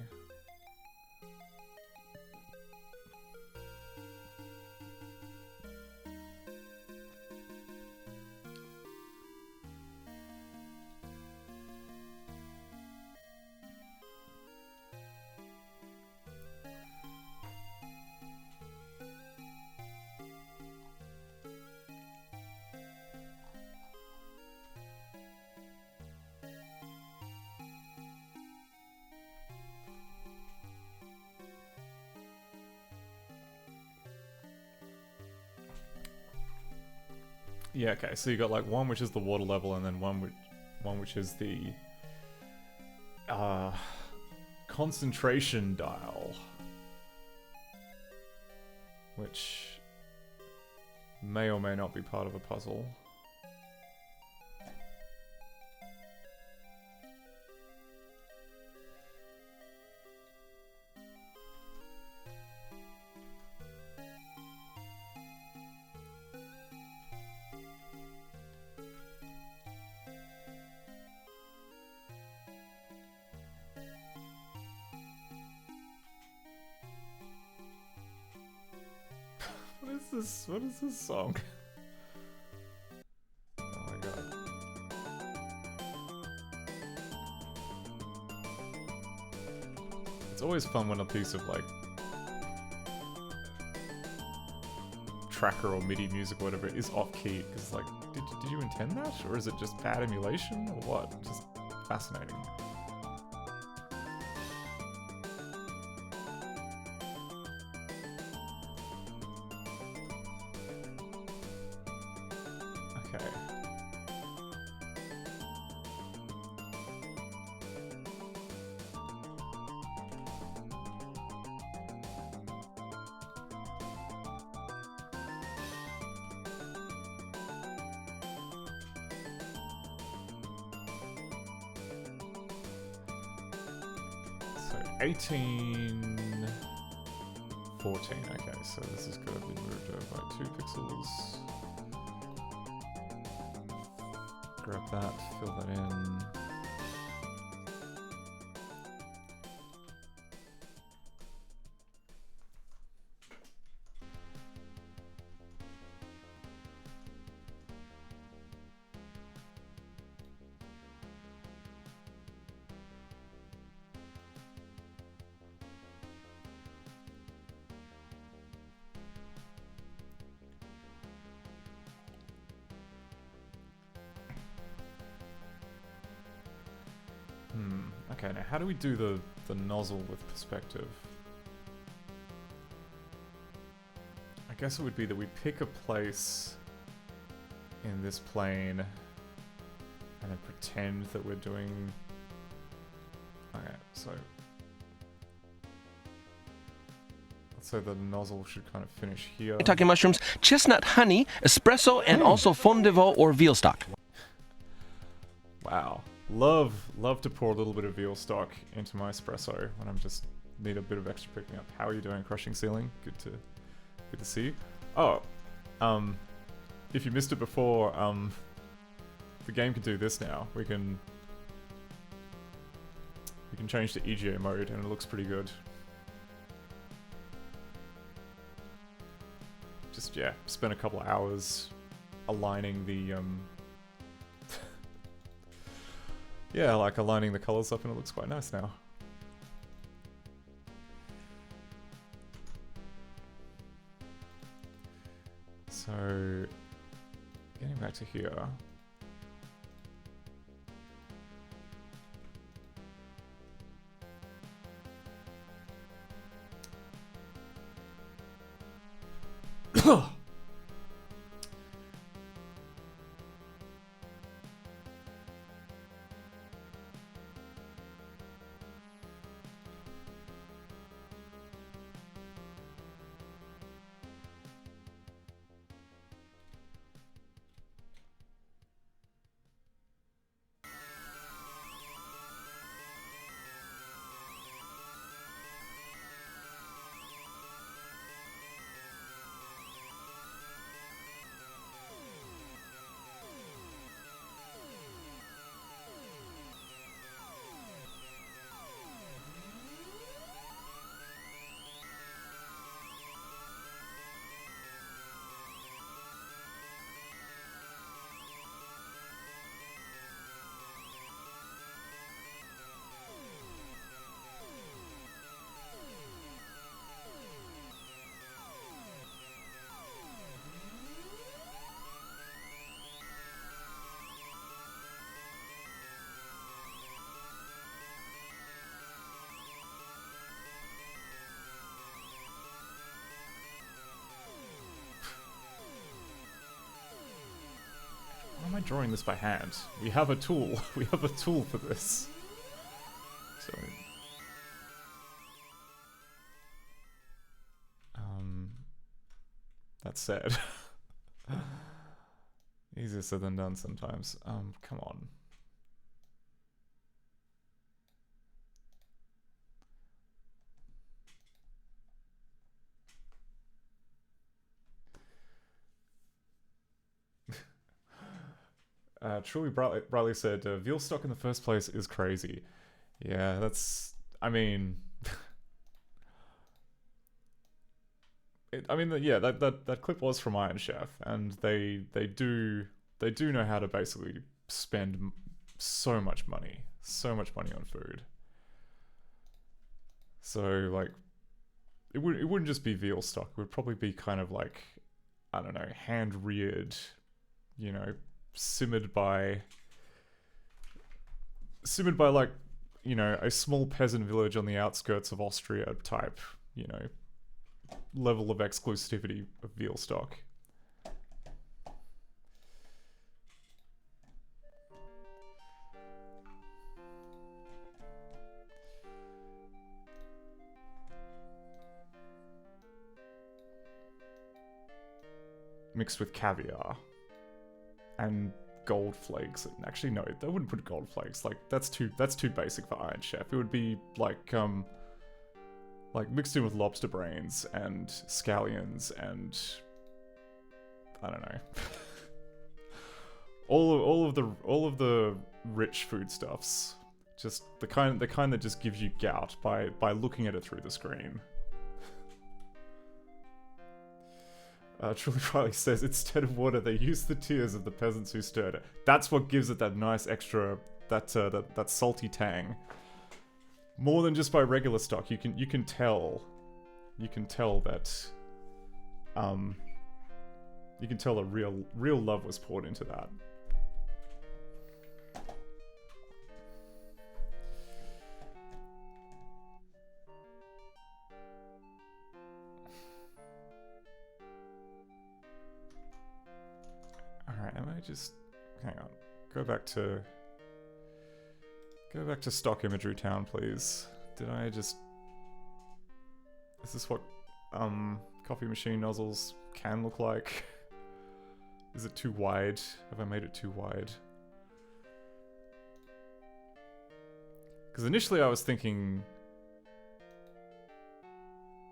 Yeah, okay, so you got like one which is the water level, and then one which is the concentration dial, which may or may not be part of a puzzle. What is this song? Oh my god. It's always fun when a piece of like tracker or MIDI music or whatever is off key, because it's like, did you intend that? Or is it just bad emulation or what? Just fascinating. Okay. So 18, 14. Okay, so this is going to be moved over by 2 pixels. Grab that, fill that in. Okay, now how do we do the nozzle with perspective? I guess it would be that we pick a place in this plane and then pretend that we're doing... Okay, so... Let's say the nozzle should kind of finish here. Kentucky mushrooms, chestnut honey, espresso, and also fond de veau or veal stock. Wow. Love to pour a little bit of veal stock into my espresso when I'm just need a bit of extra picking up. How are you doing, Crushing Ceiling? Good to see you. Oh, if you missed it before, the game can do this now. We can change to EGA mode and it looks pretty good. Just yeah, spent a couple of hours aligning the yeah, like aligning the colors up, and it looks quite nice now. So, getting back to here. drawing this by hand. We have a tool. We have a tool for this. So... that said... easier said than done sometimes. Come on. Truly Bradley said, veal stock in the first place is crazy. Yeah, that's... I mean... yeah, that clip was from Iron Chef, and they do know how to basically spend so much money on food. So, like, it wouldn't just be veal stock. It would probably be kind of like, I don't know, hand-reared, you know, simmered by like, you know, a small peasant village on the outskirts of Austria type, you know, level of exclusivity of veal stock. Mixed with caviar and gold flakes. Actually, no, I wouldn't put gold flakes. Like, that's too basic for Iron Chef. It would be like mixed in with lobster brains and scallions and I don't know. all of the rich foodstuffs. Just the kind that just gives you gout by looking at it through the screen. Truly Riley says, instead of water, they use the tears of the peasants who stirred it. That's what gives it that nice extra, that salty tang. More than just by regular stock, you can tell that, you can tell a real love was poured into that. Alright, am I just... hang on. Go back to stock imagery town, please. Did I just... is this what coffee machine nozzles can look like? Is it too wide? Have I made it too wide? Because initially I was thinking...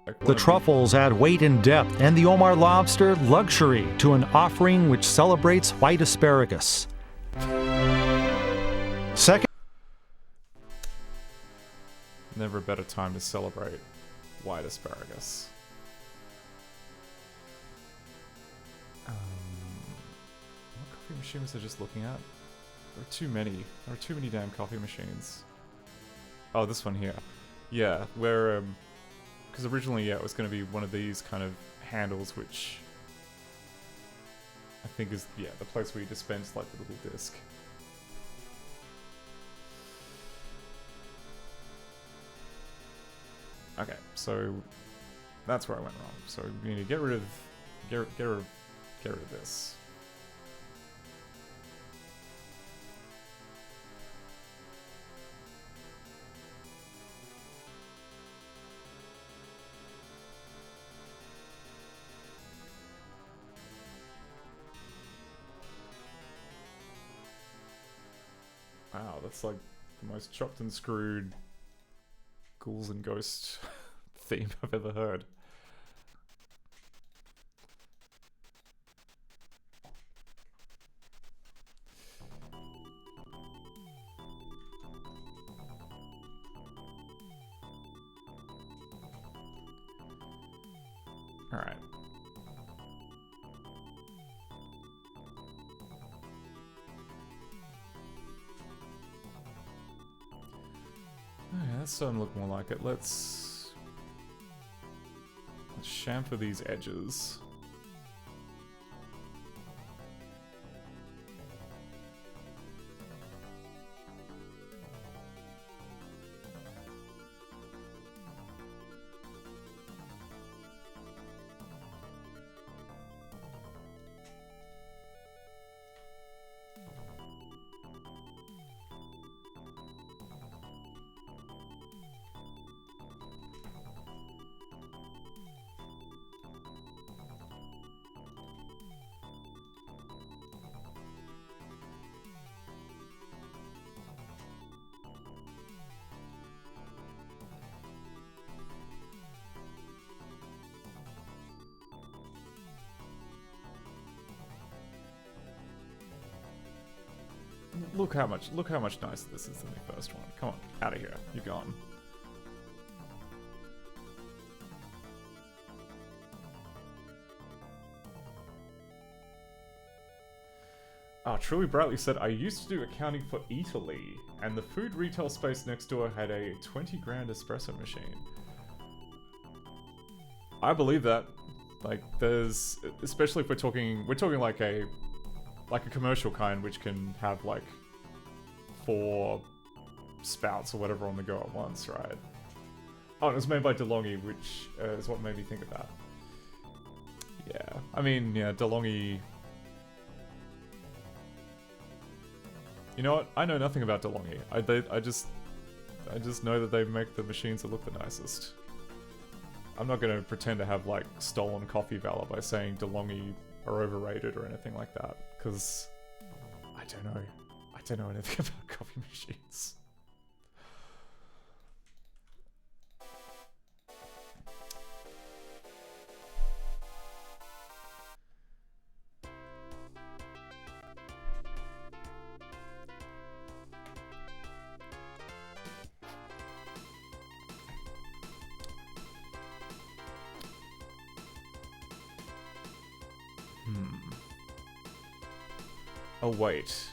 like the truffles add weight and depth, and the Omar lobster luxury to an offering which celebrates white asparagus. Second, never a better time to celebrate white asparagus. What coffee machine was I just looking at? There are too many. There are too many damn coffee machines. Oh, this one here. Yeah, where because originally, yeah, it was going to be one of these kind of handles, which I think is, yeah, the place where you dispense, like, the little disc. Okay, so that's where I went wrong. So we need to get rid of this. Wow, that's like the most chopped and screwed ghouls and ghosts theme I've ever heard. Alright. That's starting to look more like it. Let's chamfer these edges. look how much nicer this is than the first one. Come on, out of here. You're gone. Truly Brightly said, I used to do accounting for Italy, and the food retail space next door had a 20 grand espresso machine. I believe that. Like, there's, especially if we're talking like a commercial kind, which can have like 4 spouts or whatever on the go at once, right? Oh, it was made by DeLonghi, which is what made me think of that. Yeah, I mean, yeah, DeLonghi. You know what? I know nothing about DeLonghi. I just know that they make the machines that look the nicest. I'm not going to pretend to have like stolen coffee valor by saying DeLonghi are overrated or anything like that, because I don't know. I don't know anything about coffee machines. Oh, wait.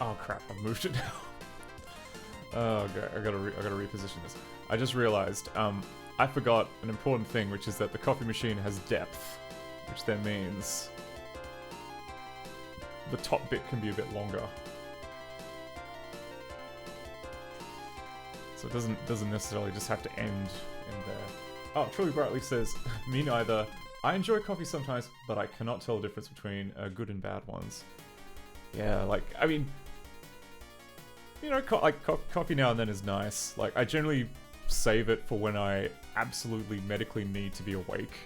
Oh crap, I've moved it now. Oh, okay, I gotta reposition this. I just realized, I forgot an important thing, which is that the coffee machine has depth, which then means the top bit can be a bit longer. So it doesn't necessarily just have to end there. Oh, Truly Brightly says, me neither. I enjoy coffee sometimes, but I cannot tell the difference between good and bad ones. Yeah, like, I mean, you know, coffee now and then is nice. Like, I generally save it for when I absolutely medically need to be awake.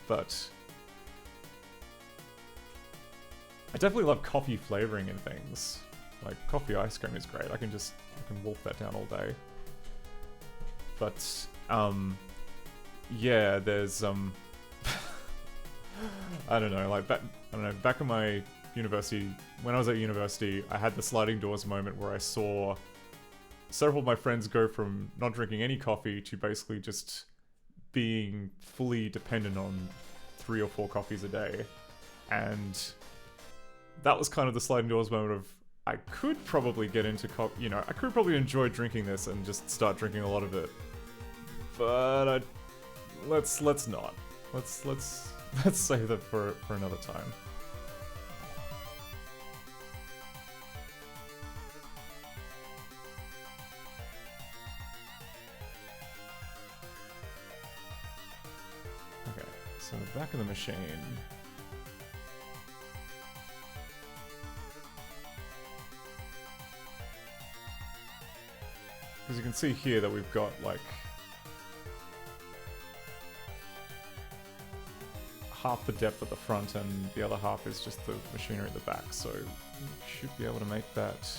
But I definitely love coffee flavoring in things. Like, coffee ice cream is great. I can wolf that down all day. But, yeah, there's, I don't know, like, back in my university, when I was at university, I had the sliding doors moment where I saw several of my friends go from not drinking any coffee to basically just being fully dependent on 3 or 4 coffees a day. And that was kind of the sliding doors moment of, I could probably get into coffee, you know, I could probably enjoy drinking this and just start drinking a lot of it. But let's not. Let's save that for another time. Okay, so back of the machine. Because you can see here that we've got, like, half the depth at the front and the other half is just the machinery at the back, so we should be able to make that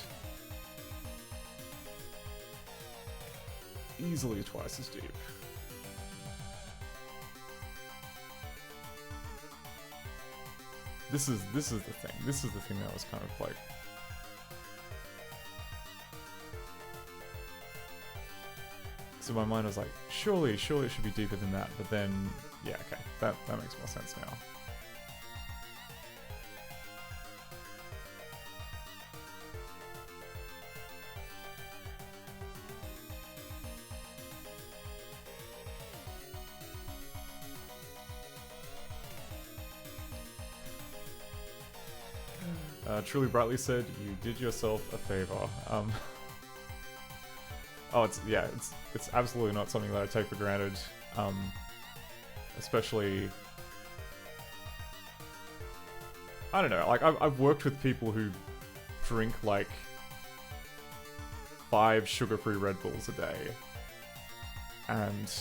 easily twice as deep. This is the thing. This is the thing that was kind of like, so my mind was like, surely it should be deeper than that, but then, yeah, okay, that makes more sense now. Truly Brightly said, you did yourself a favor. Oh, it's absolutely not something that I take for granted, especially, I don't know, like, I've worked with people who drink, like, 5 sugar-free Red Bulls a day, and,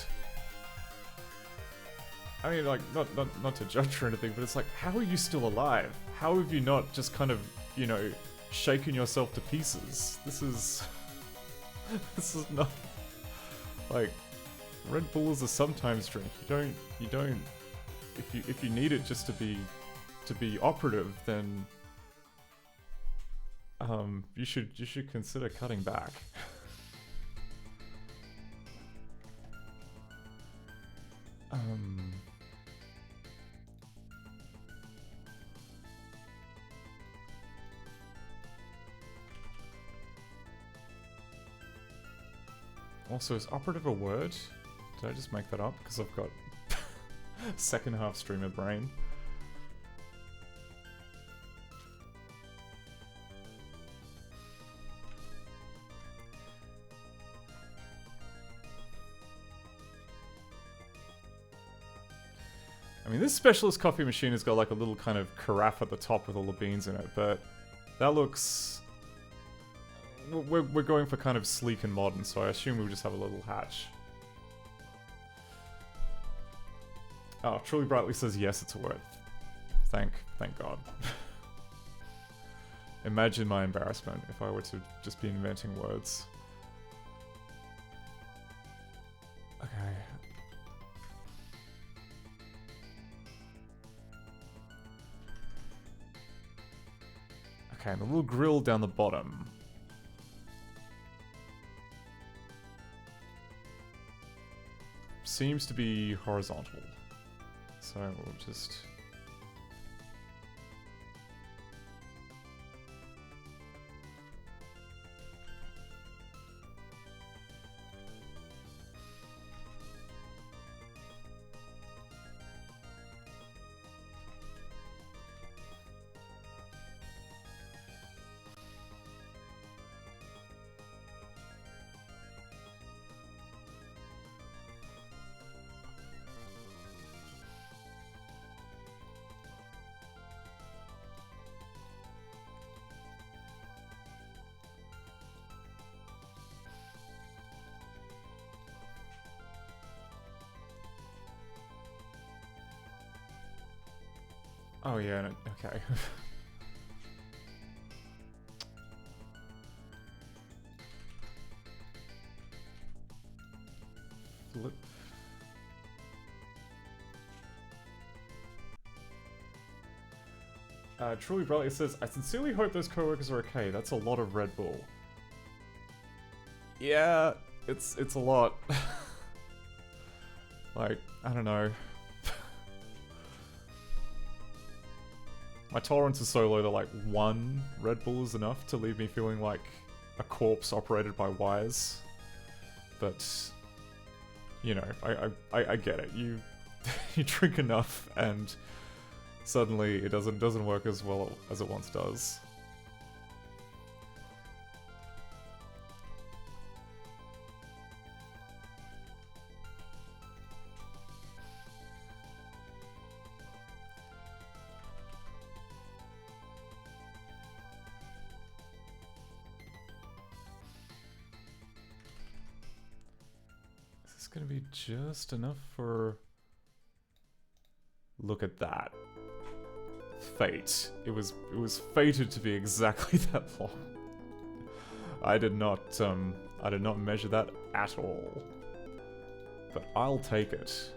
I mean, like, not to judge or anything, but it's like, how are you still alive? How have you not just kind of you know, shaken yourself to pieces. This is this is not like Red Bull is a sometimes drink. You don't if you need it just to be operative, then you should consider cutting back. Also, is operative a word? Did I just make that up? Because I've got second half streamer brain. I mean, this specialist coffee machine has got like a little kind of carafe at the top with all the beans in it, but that looks... We're going for kind of sleek and modern, so I assume we'll just have a little hatch. Oh, Truly Brightly says yes, it's a word. Thank God. Imagine my embarrassment if I were to just be inventing words. Okay. Okay, and the little grill down the bottom. Seems to be horizontal. So we'll just... Oh yeah, no, okay. Flip. Truly Brightly says, I sincerely hope those coworkers are okay. That's a lot of Red Bull. Yeah, it's a lot. Like, I don't know. My tolerance is so low that like one Red Bull is enough to leave me feeling like a corpse operated by wires. But, you know, I get it. You you drink enough and suddenly it doesn't work as well as it once does. Gonna be just enough for... Look at that. Fate. It was fated to be exactly that long. I did not measure that at all. But I'll take it.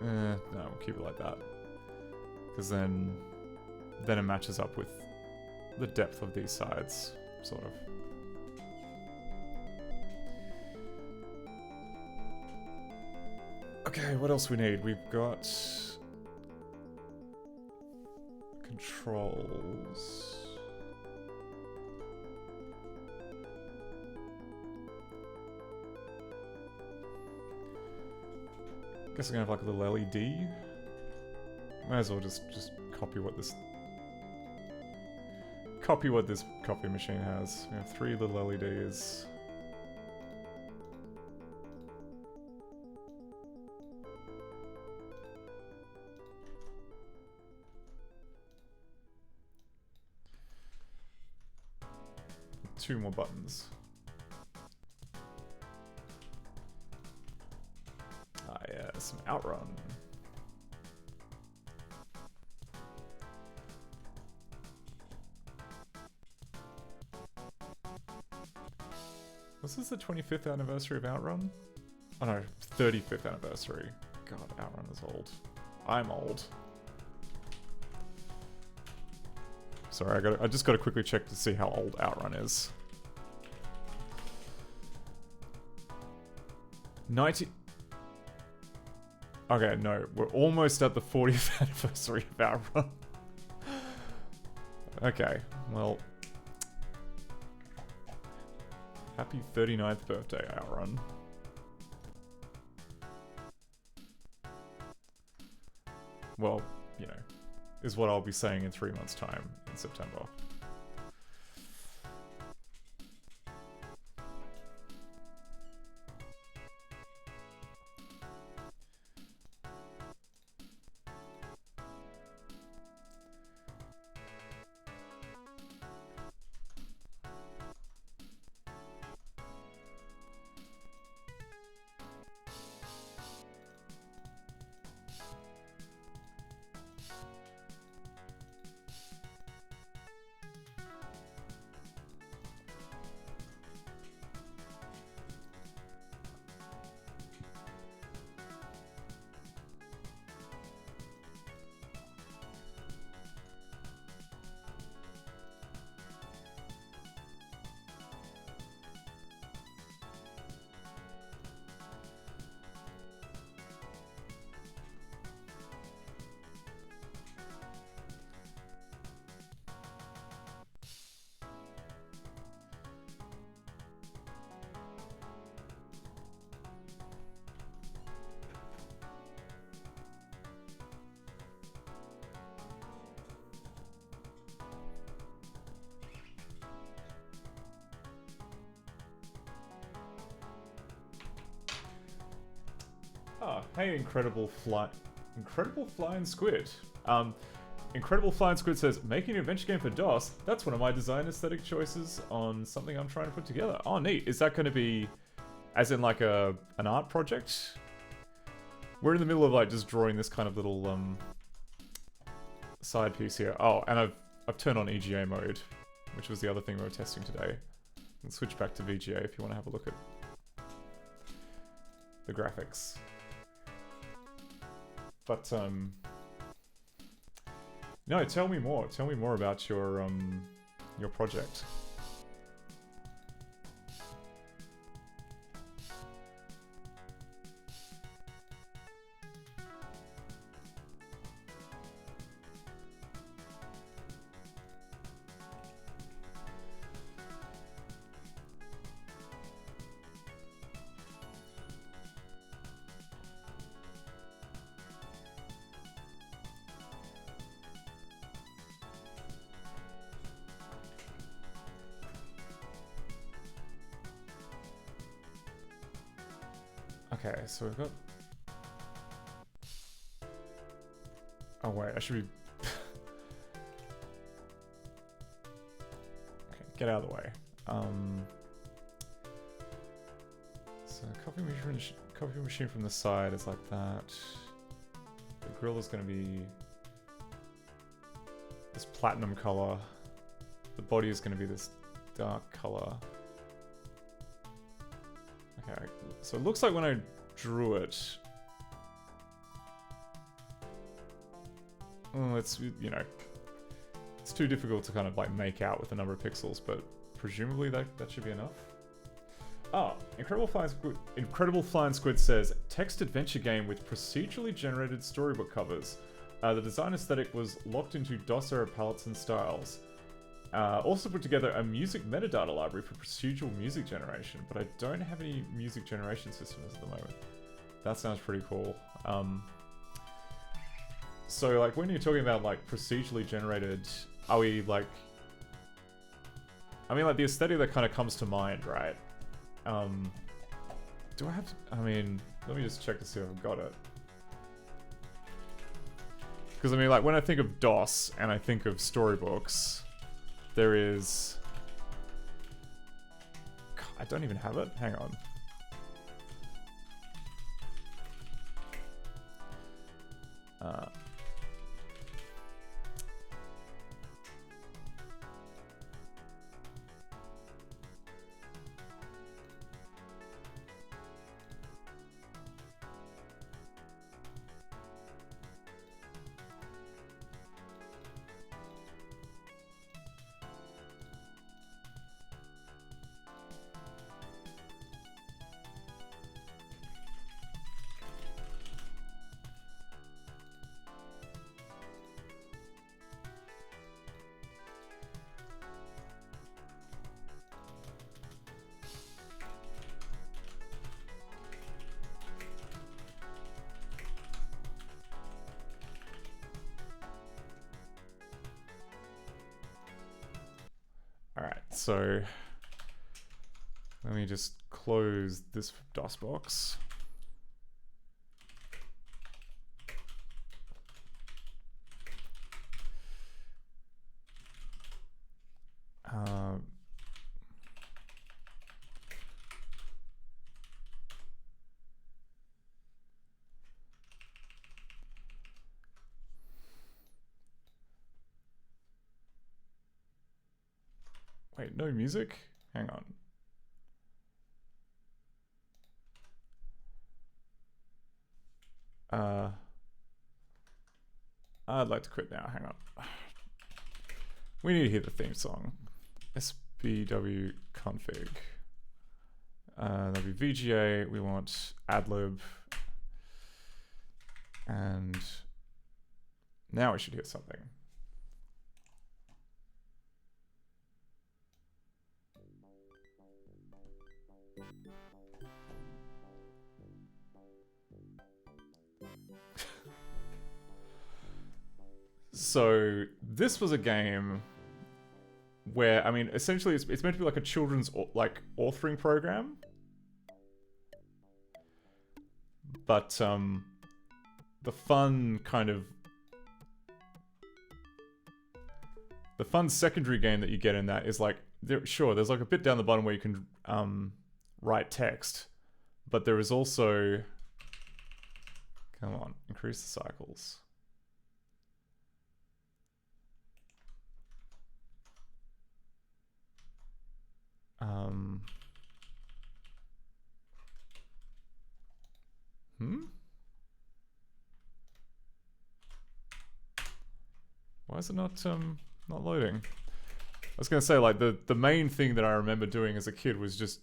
No, we'll keep it like that. Because then it matches up with the depth of these sides, sort of. Okay, what else we need? We've got... controls... Guess I'm gonna have like a little LED. Might as well just copy what this coffee machine has. We have 3 little LEDs. 2 more buttons. Ah, yeah, some Outrun. Was this the 25th anniversary of Outrun? Oh no, 35th anniversary. God, Outrun is old. I'm old. Sorry, I just gotta quickly check to see how old Outrun is. 90... Okay, no, we're almost at the 40th anniversary of Outrun. Okay, well... Happy 39th birthday, Outrun. Well, you know, is what I'll be saying in 3 months' time in September. Hey, Incredible Flying Squid. Incredible Flying Squid says, making an adventure game for DOS, that's one of my design aesthetic choices on something I'm trying to put together. Oh, neat. Is that going to be, as in like an art project? We're in the middle of like just drawing this kind of little side piece here. Oh, and I've turned on EGA mode, which was the other thing we were testing today. And switch back to VGA if you want to have a look at the graphics. But, no, tell me more. Tell me more about your project. Okay, so we've got... Oh wait, I should be... Okay, get out of the way. So copy machine from the side is like that. The grill is going to be this platinum color. The body is going to be this dark color. Okay, so it looks like when I drew it, it's, you know, it's too difficult to kind of like make out with the number of pixels, but presumably that should be enough. Oh, Incredible Flying Squid says, text adventure game with procedurally generated storybook covers. The design aesthetic was locked into DOS era palettes and styles. Also put together a music metadata library for procedural music generation, but I don't have any music generation systems at the moment. That sounds pretty cool. So like when you're talking about like procedurally generated, are we like... I mean like the aesthetic that kind of comes to mind, right? Do I have to... I mean, let me just check to see if I've got it. Because I mean like when I think of DOS and I think of storybooks, there is I don't even have it. Hang on. Alright, so let me just close this DOS box. Wait, no music? Hang on. I'd like to quit now, hang on. We need to hear the theme song. SBW config. That'll be VGA, we want adlib. And now we should hear something. So this was a game where, I mean, essentially it's meant to be like a children's authoring program, but the fun secondary game that you get in that is like, there's like a bit down the bottom where you can write text, but there is also, come on, increase the cycles. Why is it not loading? I was gonna say, like, the main thing that I remember doing as a kid was just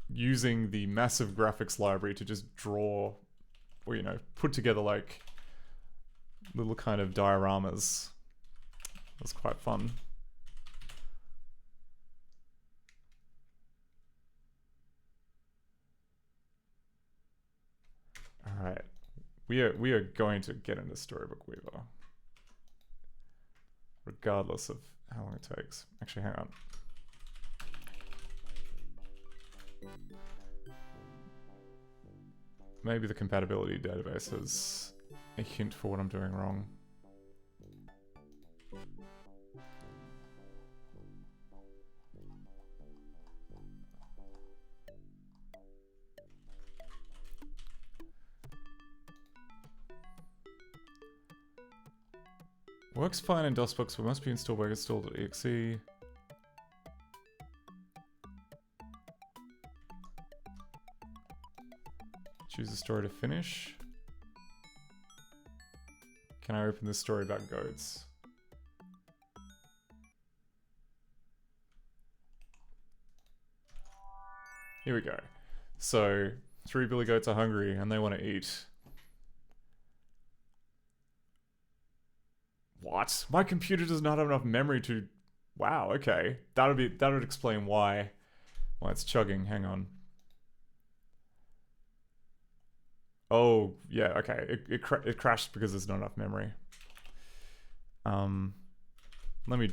using the massive graphics library to just draw, or, you know, put together like little kind of dioramas. It was quite fun. Alright, we are going to get into Storybook Weaver, regardless of how long it takes. Actually, hang on. Maybe the compatibility database is a hint for what I'm doing wrong. Works fine in DOSBox, but must be installed by installed.exe. Choose a story to finish. Can I open this story about goats? Here we go. So, 3 billy goats are hungry and they want to eat. What? My computer does not have enough memory to... Wow, okay. That would explain why it's chugging. Hang on. Oh, yeah, okay. It crashed because there's not enough memory. Let me...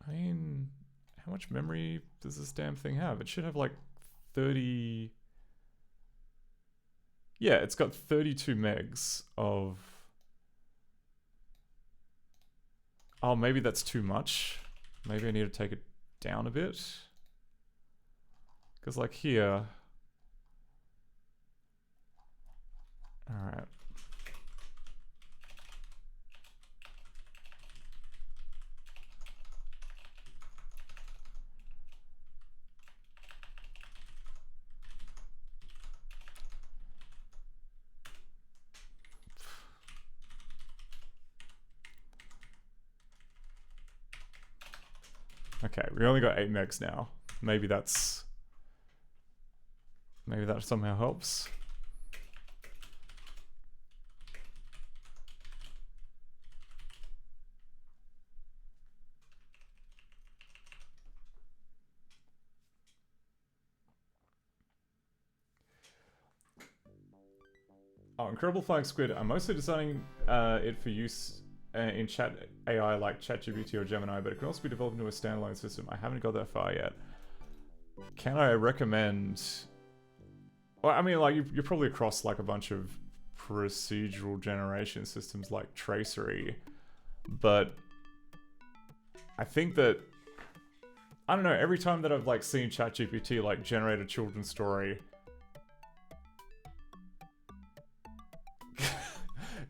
I mean, how much memory does this damn thing have? It should have like 30... Yeah, it's got 32 megs of Oh, maybe that's too much. Maybe I need to take it down a bit. Because like here... Alright. Okay, we only got 8 megs now. Maybe that somehow helps. Oh, Incredible Flying Squid. I'm mostly designing it for use in chat AI like ChatGPT or Gemini, but it can also be developed into a standalone system. I haven't got that far yet. Can I recommend... Well, I mean, like, you're probably across, like, a bunch of procedural generation systems like Tracery, but I think that... I don't know, every time that I've, like, seen ChatGPT, like, generate a children's story...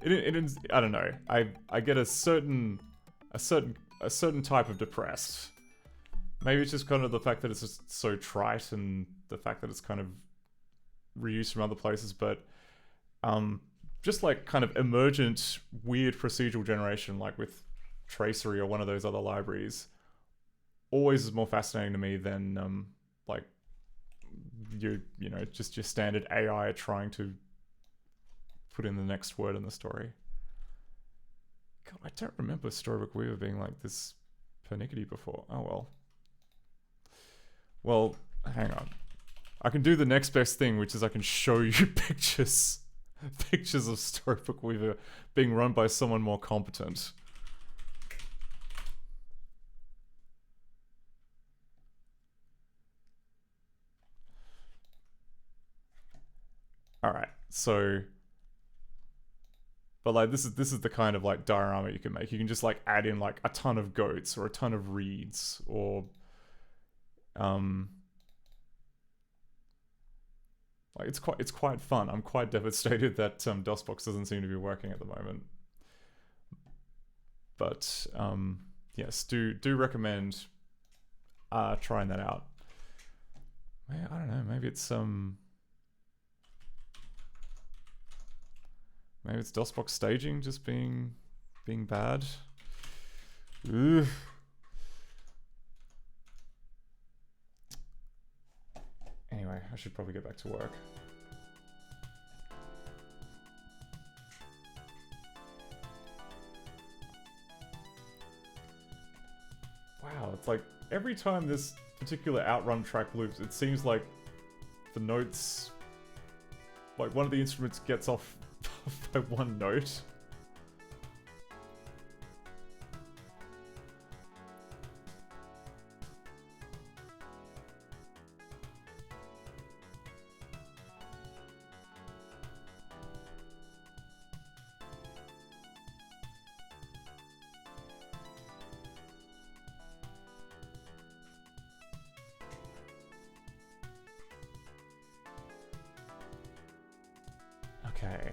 I don't know. I get a certain type of depressed. Maybe it's just kind of the fact that it's just so trite and the fact that it's kind of reused from other places, but just like kind of emergent weird procedural generation like with Tracery or one of those other libraries always is more fascinating to me than like you know, just your standard AI trying to put in the next word in the story. God, I don't remember Storybook Weaver being like this pernickety before. Oh well. Well, hang on. I can do the next best thing, which is I can show you pictures of Storybook Weaver being run by someone more competent. Alright, so... But like this is the kind of like diorama you can make. You can just like add in like a ton of goats or a ton of reeds or like it's quite fun. I'm quite devastated that DOSBox doesn't seem to be working at the moment. But yes, do recommend trying that out. I don't know, maybe it's maybe it's DOSBox staging just being bad. Ugh. Anyway, I should probably get back to work. Wow, it's like every time this particular outrun track loops, it seems like the notes, like one of the instruments gets off by one note. Okay.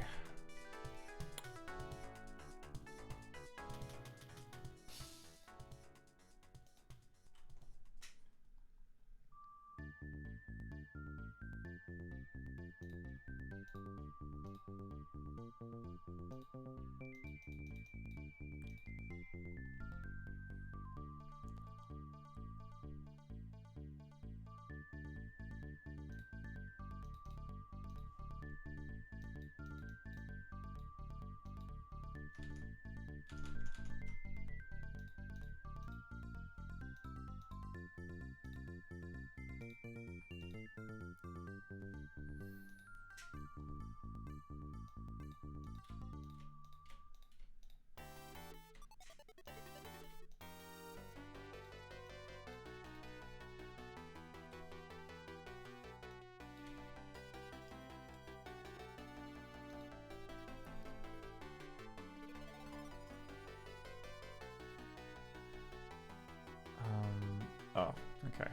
Oh, okay.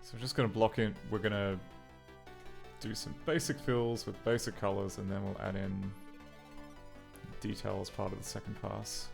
So we're just going to block in, we're going to do some basic fills with basic colors, and then we'll add in detail as part of the second pass.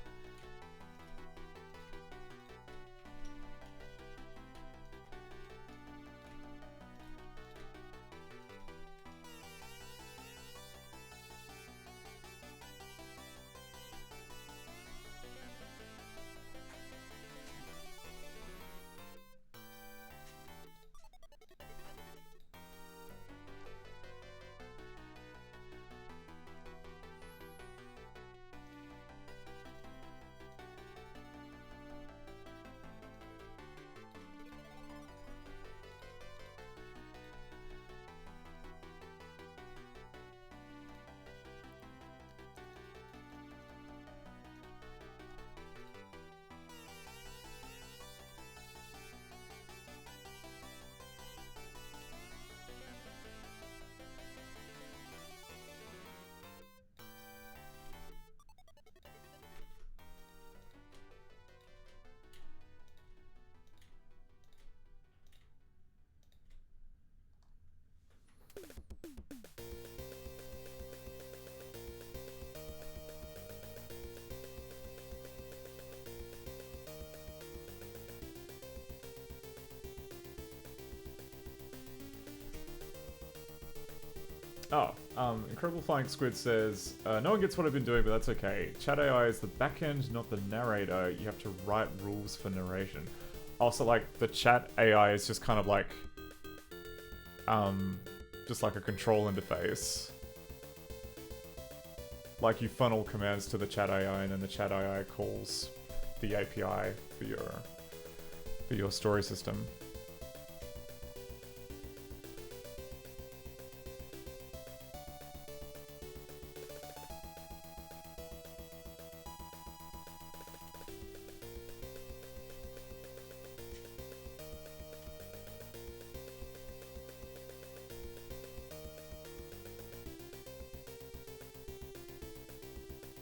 Oh, Incredible Flying Squid says, no one gets what I've been doing, but that's okay. Chat AI is the backend, not the narrator. You have to write rules for narration. Also, like, the chat AI is just kind of like, just like a control interface. Like, you funnel commands to the chat AI, and then the chat AI calls the API for your story system.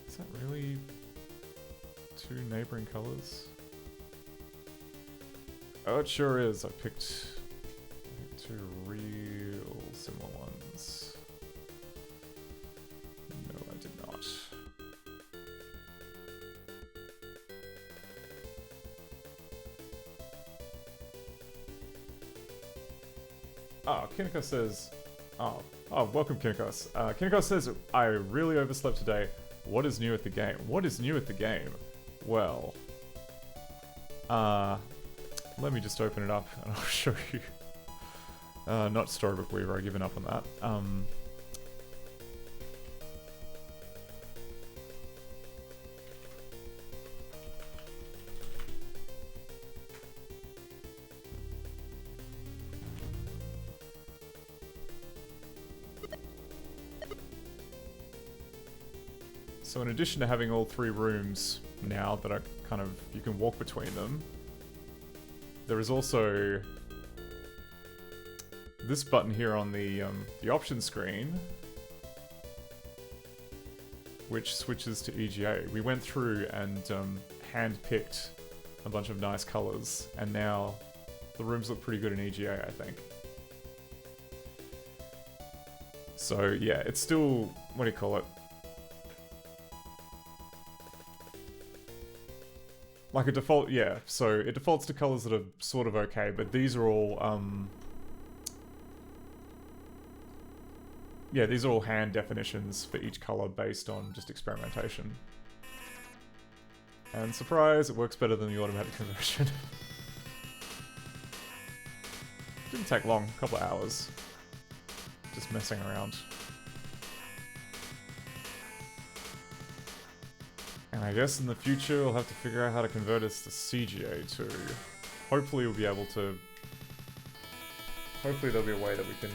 Is that really two neighboring colors? Oh, it sure is. I picked two real similar ones. No, I did not. Oh, Kiniko says... Oh, welcome, Kinikos. Kinikos says, I really overslept today. What is new at the game? What is new at the game? Well... let me just open it up and I'll show you. Not Storybook Weaver, I've given up on that. So in addition to having all three rooms now that are kind of, you can walk between them, there is also this button here on the options screen, which switches to EGA. We went through and hand-picked a bunch of nice colors, and now the rooms look pretty good in EGA, I think. So yeah, it's still, what do you call it? Like a default, yeah, so it defaults to colors that are sort of okay, but these are all, yeah, these are all hand definitions for each color based on just experimentation. And surprise, it works better than the automatic conversion. Didn't take long, a couple of hours. Just messing around. And I guess in the future we'll have to figure out how to convert this to CGA too. Hopefully we'll be able to... Hopefully there'll be a way that we can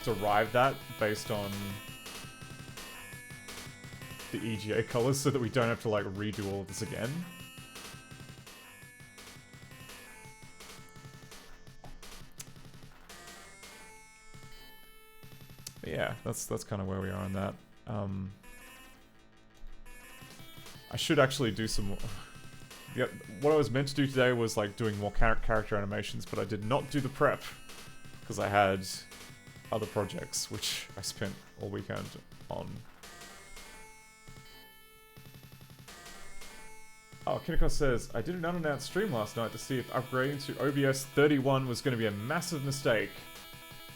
derived that based on the EGA colors so that we don't have to like redo all of this again. But yeah, that's kind of where we are on that. I should actually do some more. Yeah, what I was meant to do today was like doing more character animations, but I did not do the prep because I had other projects which I spent all weekend on. Oh, Kineko says, I did an unannounced stream last night to see if upgrading to OBS 31 was going to be a massive mistake,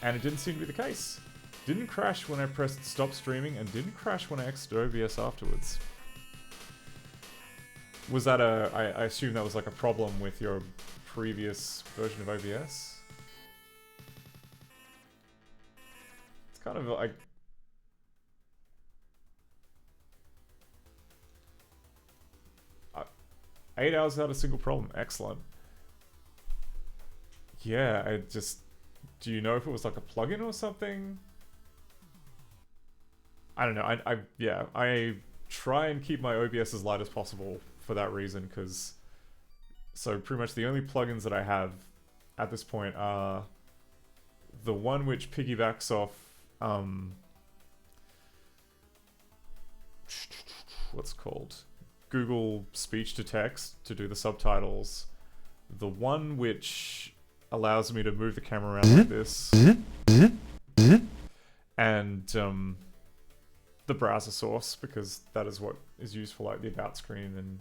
and it didn't seem to be the case. Didn't crash when I pressed stop streaming, and didn't crash when I exited OBS afterwards. Was that I assume that was like a problem with your previous version of OBS? It's kind of like... $8 without a single problem. Excellent. Yeah, I just... Do you know if it was like a plugin or something? I don't know. I try and keep my OBS as light as possible for that reason, because... So pretty much the only plugins that I have at this point are the one which piggybacks off... what's it called? Google speech to text to do the subtitles, the one which allows me to move the camera around like this, and the browser source, because that is what is used for like the about screen and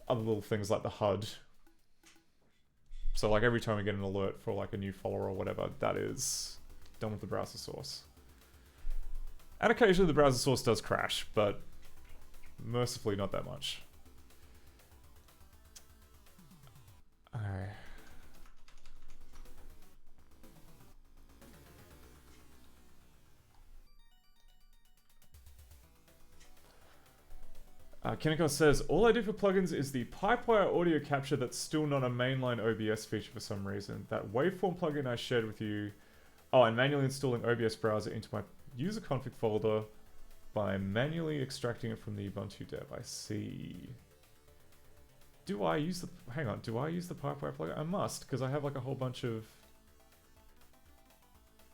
other little things like the HUD. So like every time I get an alert for like a new follower or whatever, that is done with the browser source. And occasionally the browser source does crash, but mercifully not that much. Okay. Kineko says, all I do for plugins is the Pipewire audio capture that's still not a mainline OBS feature for some reason. That waveform plugin I shared with you. Oh, and manually installing OBS browser into my user config folder by manually extracting it from the Ubuntu dev. I see. Do I use the... Hang on, do I use the Pipewire plugin? I must, because I have like a whole bunch of...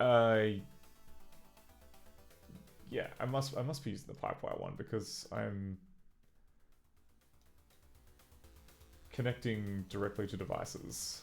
Yeah, I must be using the Pipewire one, because I'm connecting directly to devices.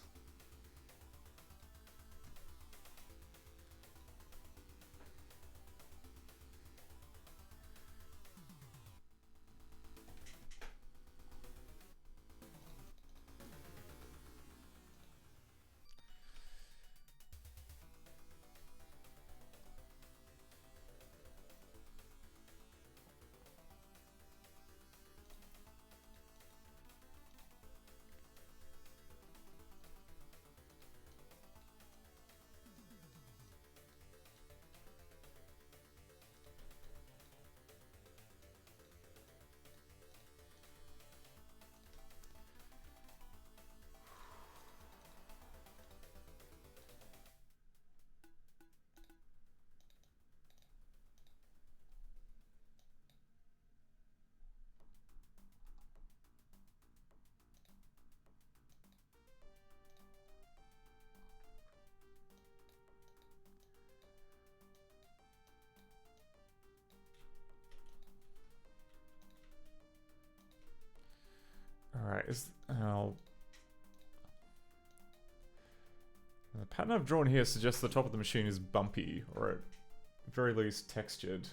Alright, the pattern I've drawn here suggests the top of the machine is bumpy, or at very least textured.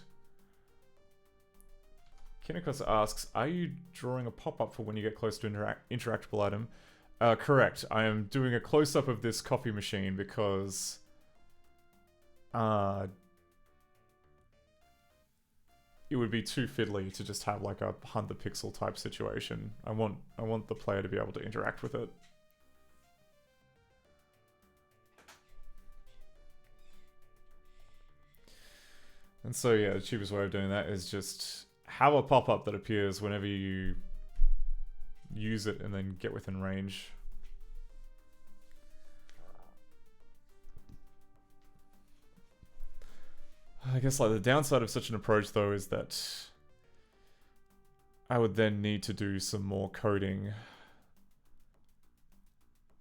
Kinekos asks, are you drawing a pop-up for when you get close to an interactable item? Correct. I am doing a close-up of this coffee machine because... it would be too fiddly to just have like a hunt the pixel type situation. I want the player to be able to interact with it. And so yeah, the cheapest way of doing that is just have a pop-up that appears whenever you use it and then get within range. I guess like the downside of such an approach though is that I would then need to do some more coding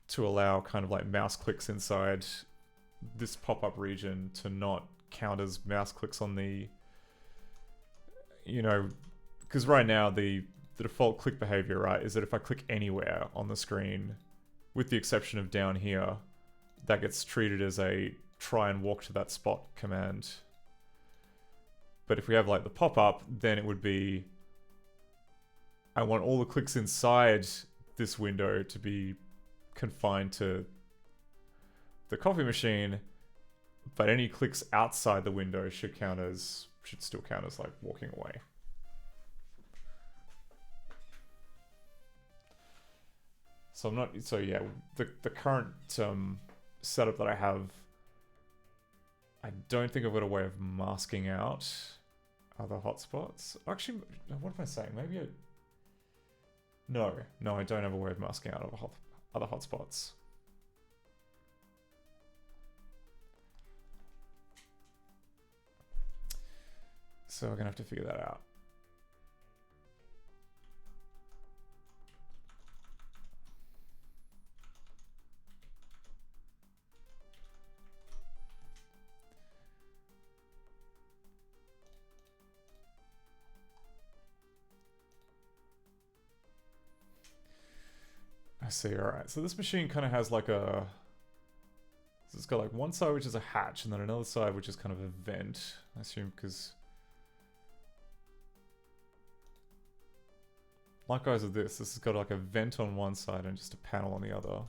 to allow kind of like mouse clicks inside this pop-up region to not count as mouse clicks on the, you know, because right now the default click behavior, right, is that if I click anywhere on the screen, with the exception of down here, that gets treated as a try and walk to that spot command. But if we have like the pop-up, then it would be, I want all the clicks inside this window to be confined to the coffee machine, but any clicks outside the window should still count as like walking away. So yeah, the current setup that I have, I don't think I've got a way of masking out other hotspots. Actually, what am I saying? Maybe no, I don't have a way of masking out other hotspots. So we're gonna have to figure that out. I see, alright. So this machine kind of has like a... So it's got like one side which is a hatch, and then another side which is kind of a vent, I assume, because... Likewise with this has got like a vent on one side and just a panel on the other.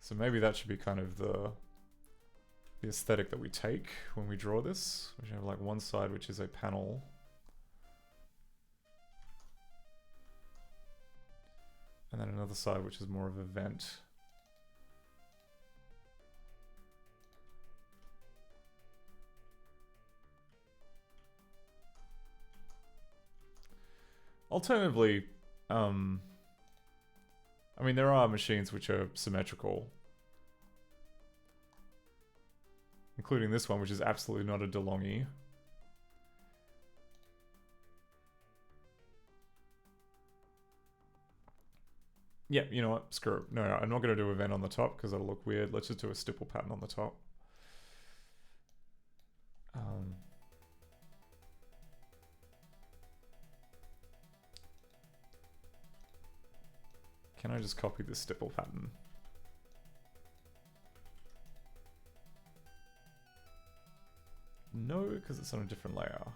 So maybe that should be kind of the aesthetic that we take when we draw this. We should have like one side which is a panel. And then another side which is more of a vent. Alternatively, I mean, there are machines which are symmetrical. Including this one, which is absolutely not a DeLonghi. Yeah, you know what? Screw it. No, I'm not going to do a vent on the top because that'll look weird. Let's just do a stipple pattern on the top. Can I just copy this stipple pattern? No, because it's on a different layer.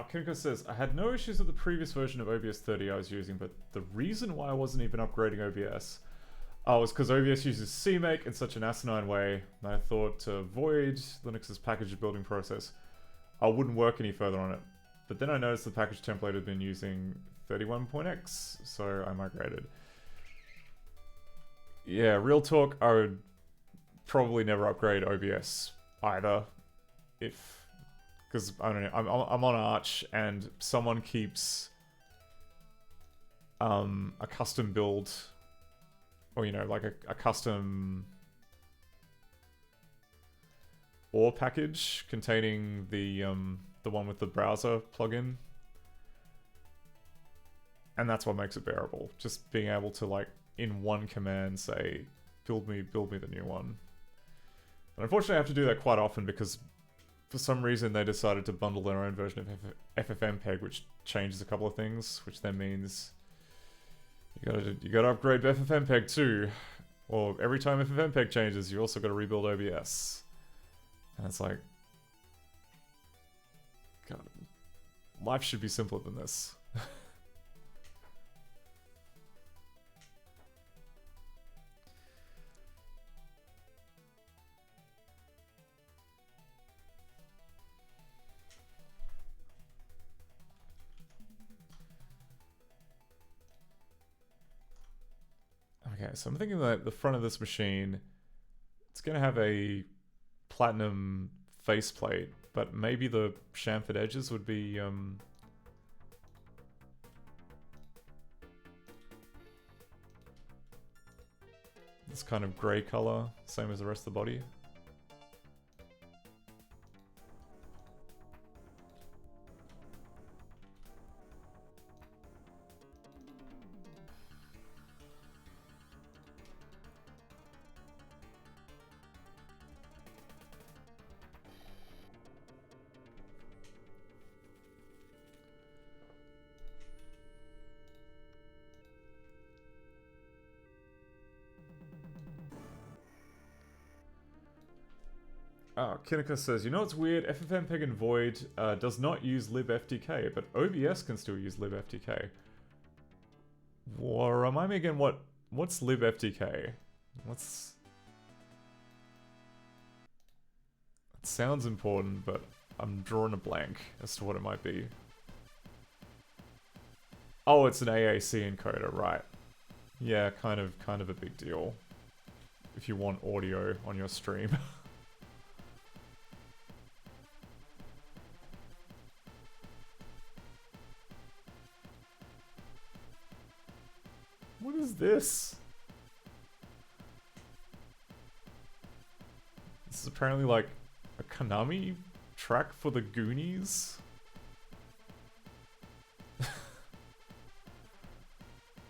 Kimiko says, I had no issues with the previous version of OBS 30 I was using, but the reason why I wasn't even upgrading OBS was because OBS uses CMake in such an asinine way, and I thought to avoid Linux's package building process, I wouldn't work any further on it. But then I noticed the package template had been using 31.x, so I migrated. Yeah, real talk, I would probably never upgrade OBS either, because I don't know, I'm on Arch and someone keeps a custom build, or you know, like a custom OR package containing the one with the browser plugin, and that's what makes it bearable. Just being able to, like, in one command say, build me the new one. But unfortunately I have to do that quite often because for some reason they decided to bundle their own version of FFmpeg, which changes a couple of things, which then means you gotta upgrade FFmpeg too. Or every time FFmpeg changes, you also gotta rebuild OBS. And it's like, God, life should be simpler than this. Okay, so I'm thinking that the front of this machine, it's going to have a platinum faceplate, but maybe the chamfered edges would be this kind of grey color, same as the rest of the body. Oh, Kinnika says, you know what's weird? FFmpeg and Void does not use libftk, but OBS can still use libftk. Well, remind me again, what's libftk? What's... It sounds important, but I'm drawing a blank as to what it might be. Oh, it's an AAC encoder, right. Yeah, kind of a big deal. If you want audio on your stream. What is this? This is apparently like a Konami track for the Goonies?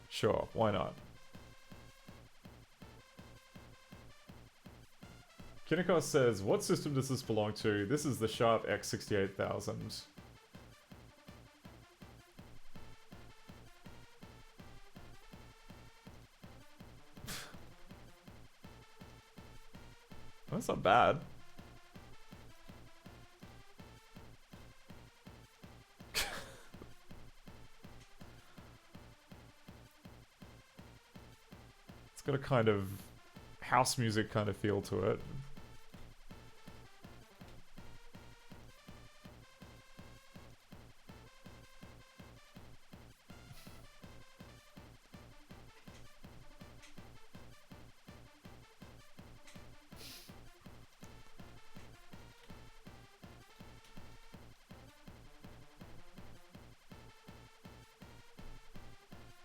Sure, why not? Kinnikos says, what system does this belong to? This is the Sharp X68000. That's not bad. It's got a kind of house music kind of feel to it.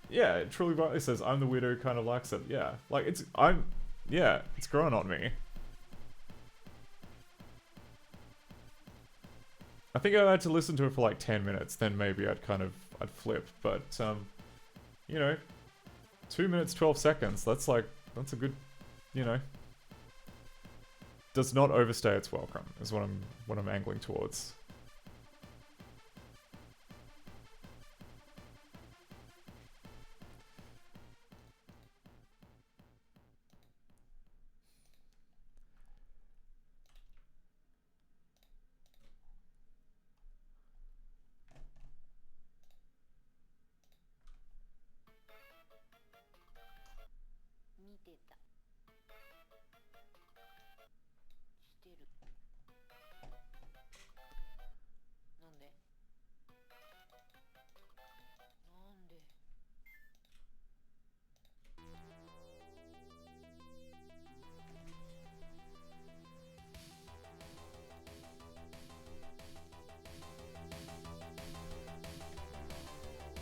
Yeah, it truly rightly says, I'm the weirdo who kind of likes it. Yeah, like, yeah, it's growing on me. I think I had to listen to it for like 10 minutes, then maybe I'd flip, but, you know, 2 minutes, 12 seconds, that's a good, you know, does not overstay its welcome, is what I'm angling towards.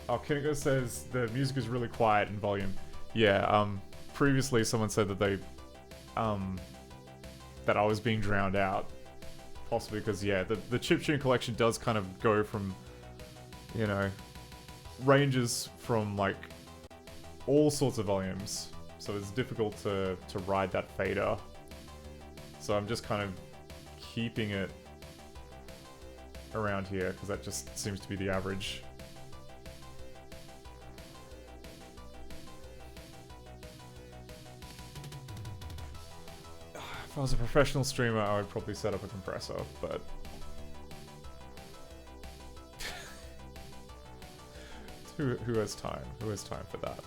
Oh, Kinnigo says the music is really quiet in volume. Yeah, previously someone said that they, that I was being drowned out. Possibly because, yeah, the chiptune collection does kind of go from, you know, ranges from, like, all sorts of volumes. So it's difficult to ride that fader. So I'm just kind of keeping it around here, because that just seems to be the average. If I was a professional streamer, I would probably set up a compressor, but... who has time? Who has time for that?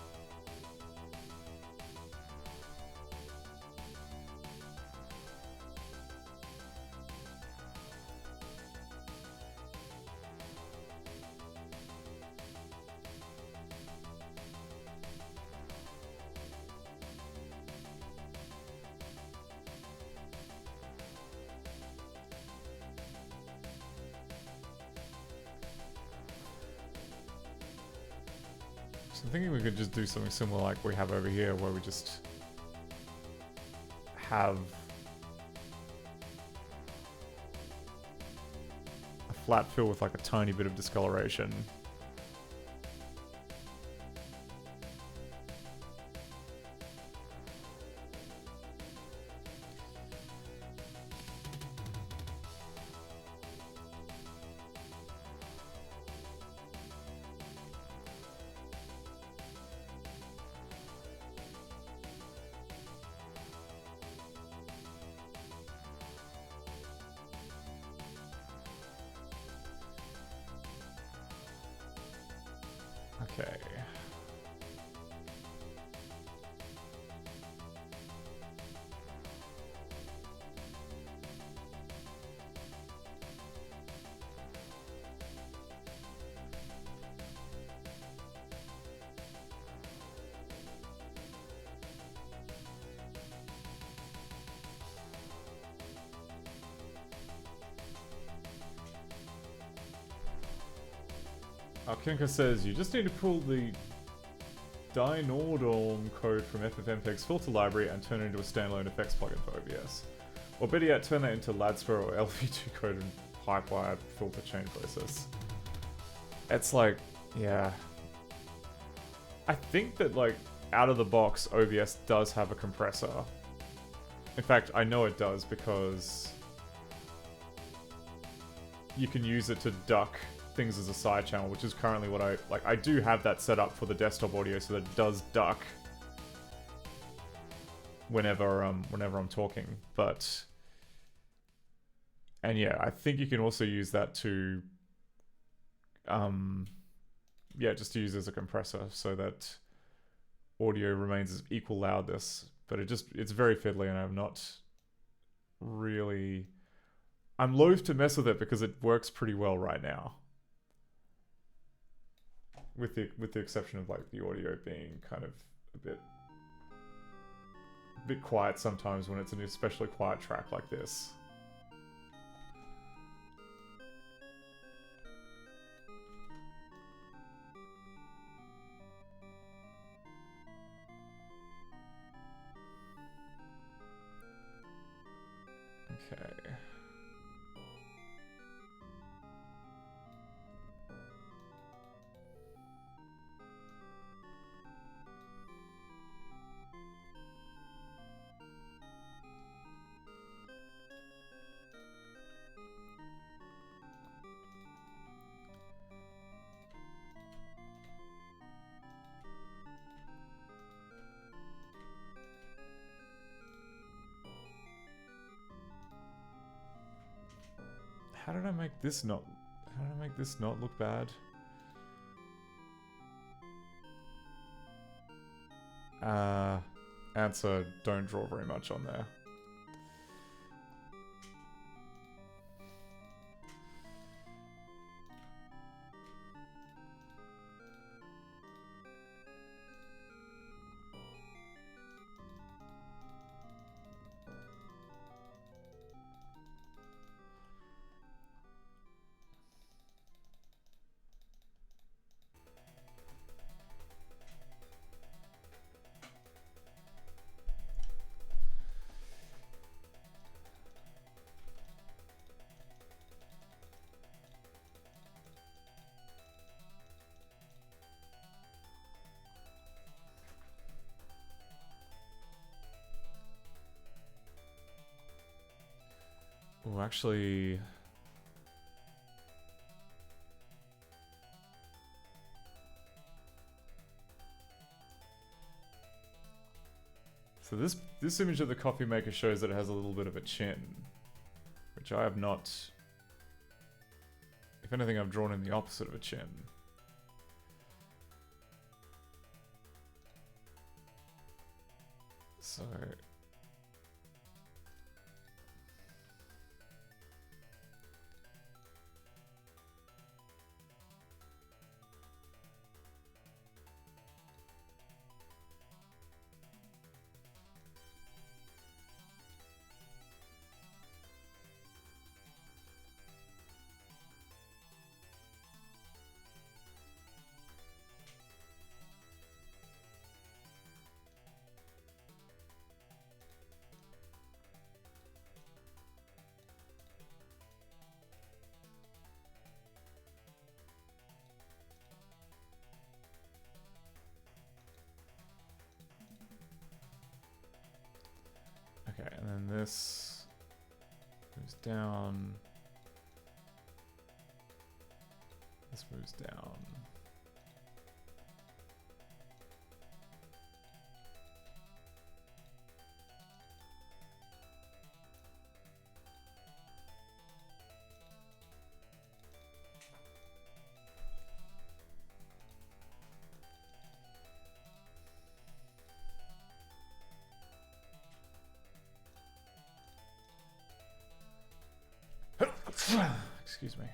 So I'm thinking we could just do something similar like we have over here, where we just have a flat fill with like a tiny bit of discoloration. Okay. Kinka says, you just need to pull the Dynordorm code from FFmpeg's filter library and turn it into a standalone effects plugin for OBS. Or better yet, turn that into LADSPER or LV2 code and pipewire filter chain process. It's like, yeah. I think that, like, out of the box, OBS does have a compressor. In fact, I know it does because you can use it to duck things as a side channel, which is currently what I do have that set up for the desktop audio so that it does duck whenever I'm talking. But and yeah, I think you can also use that to yeah, just to use as a compressor so that audio remains equal loudness, but it's very fiddly, and I'm not really, I'm loath to mess with it because it works pretty well right now. With the exception of like the audio being kind of a bit quiet sometimes when it's an especially quiet track like this. Okay. How did I make this not look bad? Answer, don't draw very much on there. So actually... So this image of the coffee maker shows that it has a little bit of a chin, which I have not. If anything, I've drawn in the opposite of a chin. So okay, and then this moves down. This moves down. Excuse me.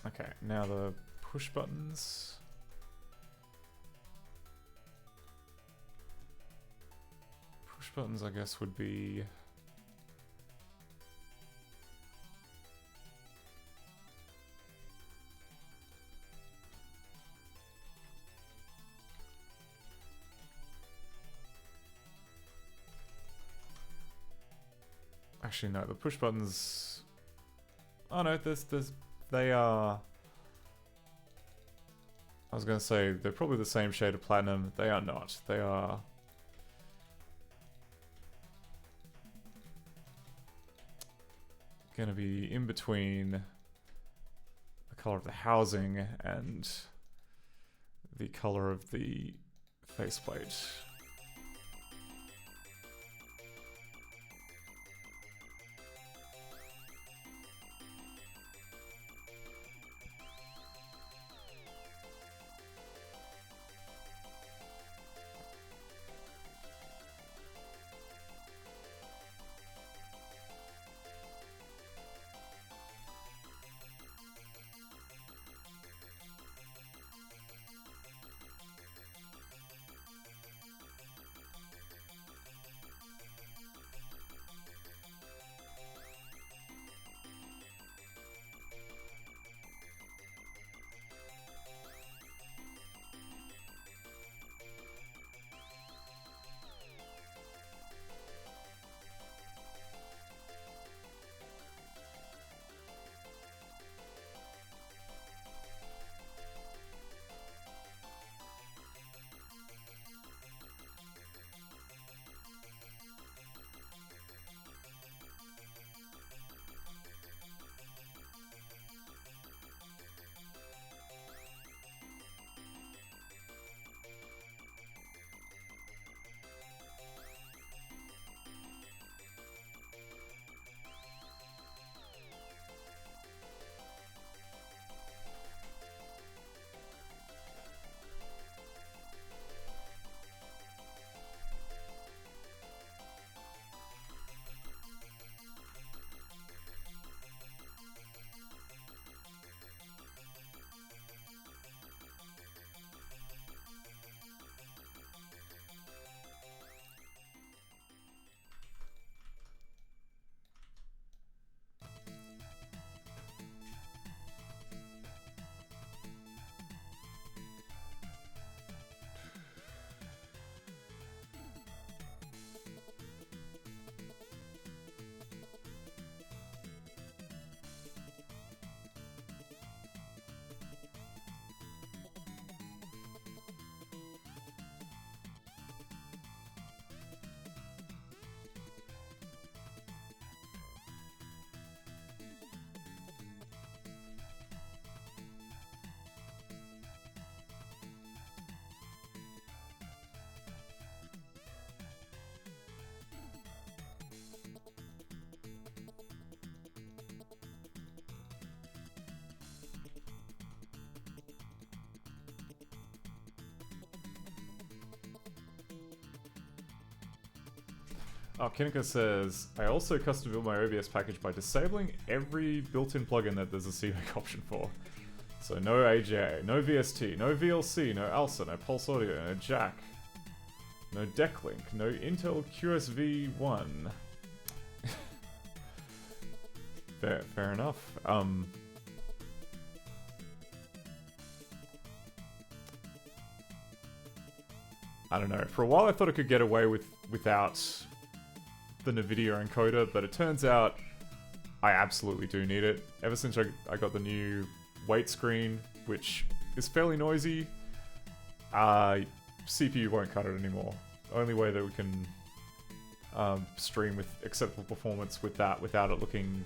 Okay, now the push buttons. Push buttons, I guess, would be... Actually, no, the push buttons... Oh no, they are... I was going to say, they're probably the same shade of platinum. They are not. They are... going to be in between the color of the housing and the color of the faceplate. Oh, Kinnika says, I also custom built my OBS package by disabling every built-in plugin that there's a CMake option for. So no EGA, no VST, no VLC, no ALSA, no Pulse Audio, no Jack, no Decklink, no Intel QSV1. Fair enough. I don't know. For a while I thought I could get away without the NVIDIA encoder, but it turns out I absolutely do need it. Ever since I got the new weight screen, which is fairly noisy, CPU won't cut it anymore. The only way that we can stream with acceptable performance with that without it looking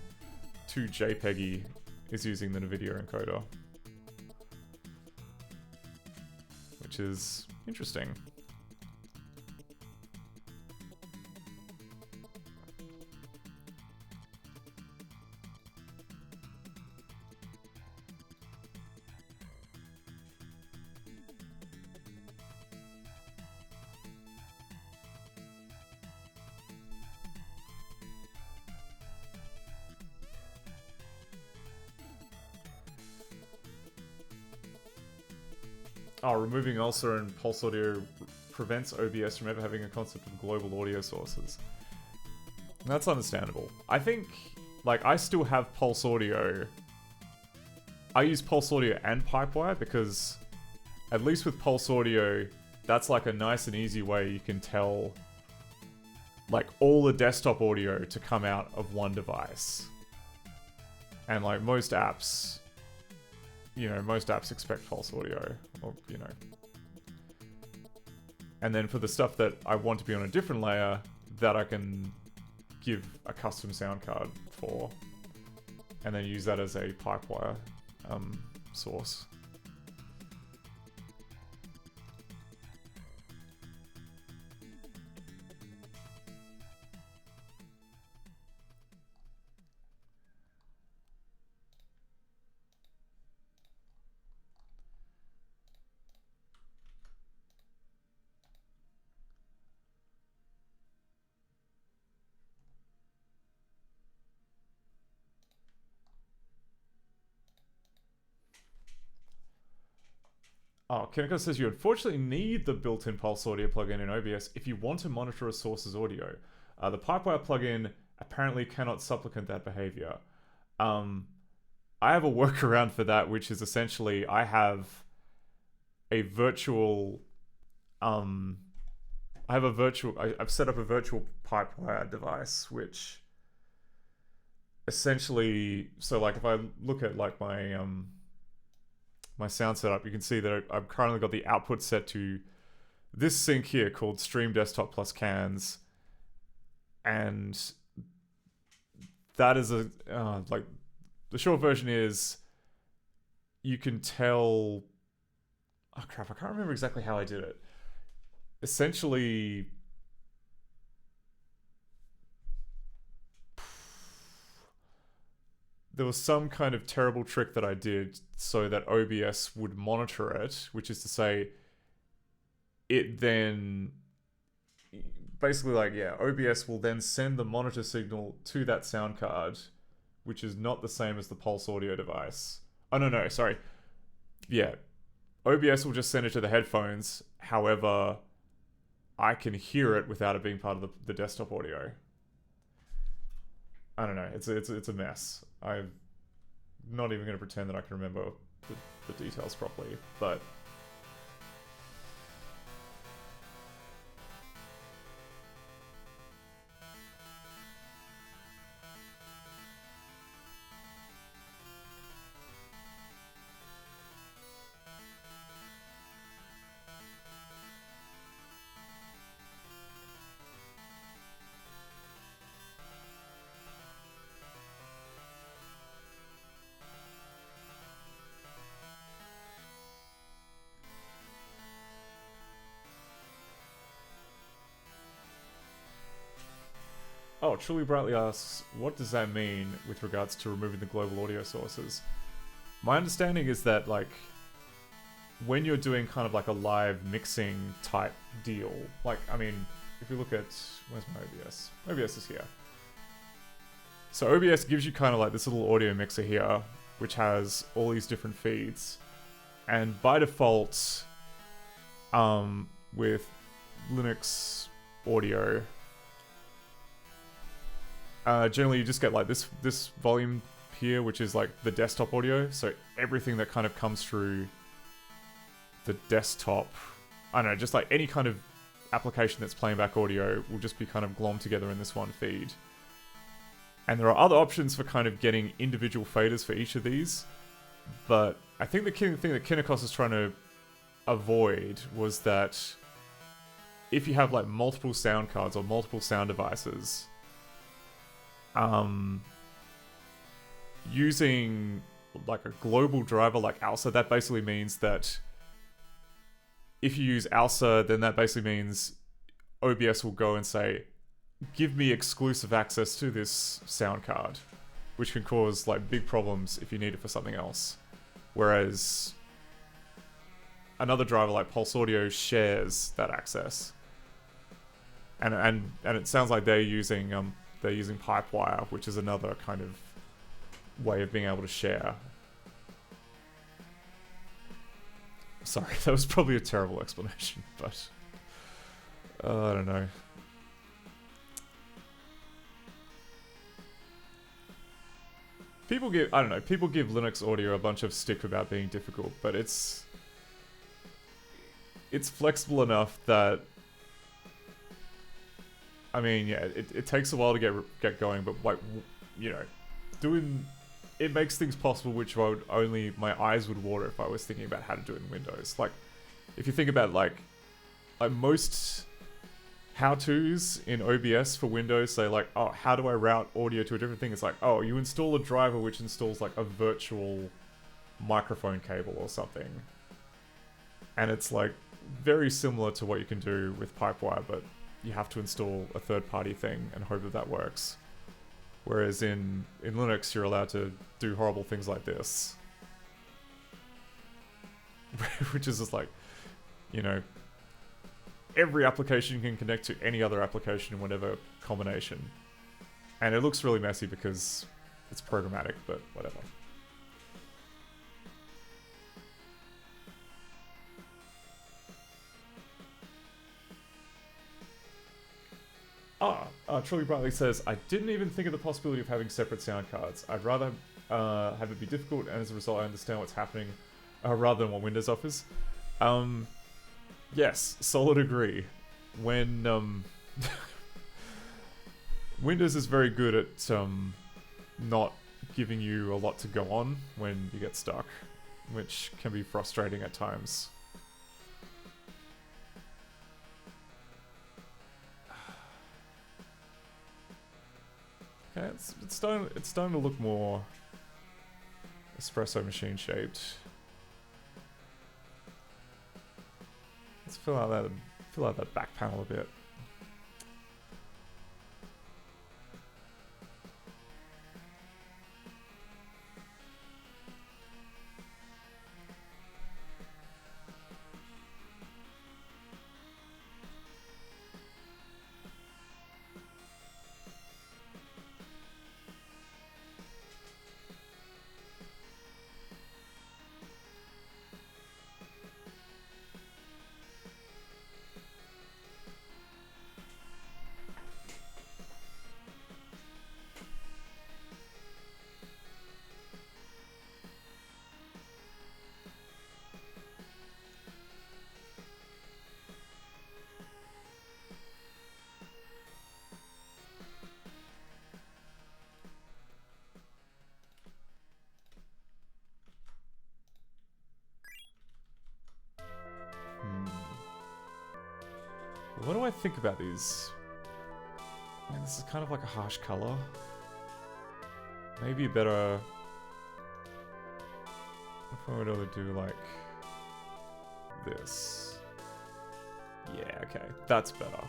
too JPEGy is using the NVIDIA encoder. Which is interesting. Oh, removing ALSA and Pulse Audio prevents OBS from ever having a concept of global audio sources. That's understandable. I think, like, I still have Pulse Audio. I use Pulse Audio and Pipewire because, at least with Pulse Audio, that's like a nice and easy way you can tell, like, all the desktop audio to come out of one device. And, like, most apps... You know, most apps expect Pulse Audio, or, you know. And then for the stuff that I want to be on a different layer, that I can give a custom sound card for, and then use that as a Pipewire source. Oh, Kineko says you unfortunately need the built-in Pulse Audio plugin in OBS if you want to monitor a source's audio. The Pipewire plugin apparently cannot supplicate that behavior. I have a workaround for that, which is essentially I have a virtual... I've set up a virtual Pipewire device, which essentially... So, like, if I look at, like, my sound setup, you can see that I've currently got the output set to this sync here called Stream Desktop plus Cans, and that is a like the short version is you can tell. Oh crap! I can't remember exactly how I did it. Essentially, there was some kind of terrible trick that I did so that OBS would monitor it, which is to say, it then basically, like, yeah, OBS will then send the monitor signal to that sound card, which is not the same as the Pulse Audio device. Oh, no, sorry. Yeah, OBS will just send it to the headphones. However, I can hear it without it being part of the desktop audio. I don't know. It's a mess. I'm not even going to pretend that I can remember the details properly, but... Oh, Truly Brightly asks, what does that mean with regards to removing the global audio sources? My understanding is that, like, when you're doing kind of like a live mixing type deal, like, I mean, if you look at, where's my OBS? OBS is here. So OBS gives you kind of like this little audio mixer here, which has all these different feeds. And by default, with Linux audio, generally you just get like this volume here, which is like the desktop audio. So everything that kind of comes through the desktop, I don't know, just like any kind of application that's playing back audio will just be kind of glommed together in this one feed. And there are other options for kind of getting individual faders for each of these, but I think the thing that Kinnikos is trying to avoid was that if you have like multiple sound cards or multiple sound devices, using like a global driver like ALSA, that basically means that if you use ALSA, then that basically means OBS will go and say, give me exclusive access to this sound card, which can cause like big problems if you need it for something else. Whereas another driver like Pulse Audio shares that access, and it sounds like they're using Pipewire, which is another kind of way of being able to share. Sorry, that was probably a terrible explanation, but I don't know. People give Linux audio a bunch of stick about being difficult, but it's flexible enough that, I mean, yeah, it takes a while to get going, but like, you know, it makes things possible which only my eyes would water if I was thinking about how to do it in Windows. Like, if you think about like most how-tos in OBS for Windows say like, oh, how do I route audio to a different thing? It's like, oh, you install a driver which installs like a virtual microphone cable or something. And it's like very similar to what you can do with Pipewire, but you have to install a third-party thing and hope that works. Whereas in Linux, you're allowed to do horrible things like this. Which is just like, you know, every application can connect to any other application in whatever combination. And it looks really messy because it's programmatic, but whatever. Truly Brightly says, I didn't even think of the possibility of having separate sound cards. I'd rather have it be difficult, and as a result I understand what's happening, rather than what Windows offers. Yes, solid agree. When Windows is very good at not giving you a lot to go on when you get stuck, which can be frustrating at times. Okay, it's starting to look more espresso machine shaped. Let's fill out that back panel a bit. What do I think about these? I mean, this is kind of like a harsh color. Maybe better if I were to do like this. Yeah, okay, that's better.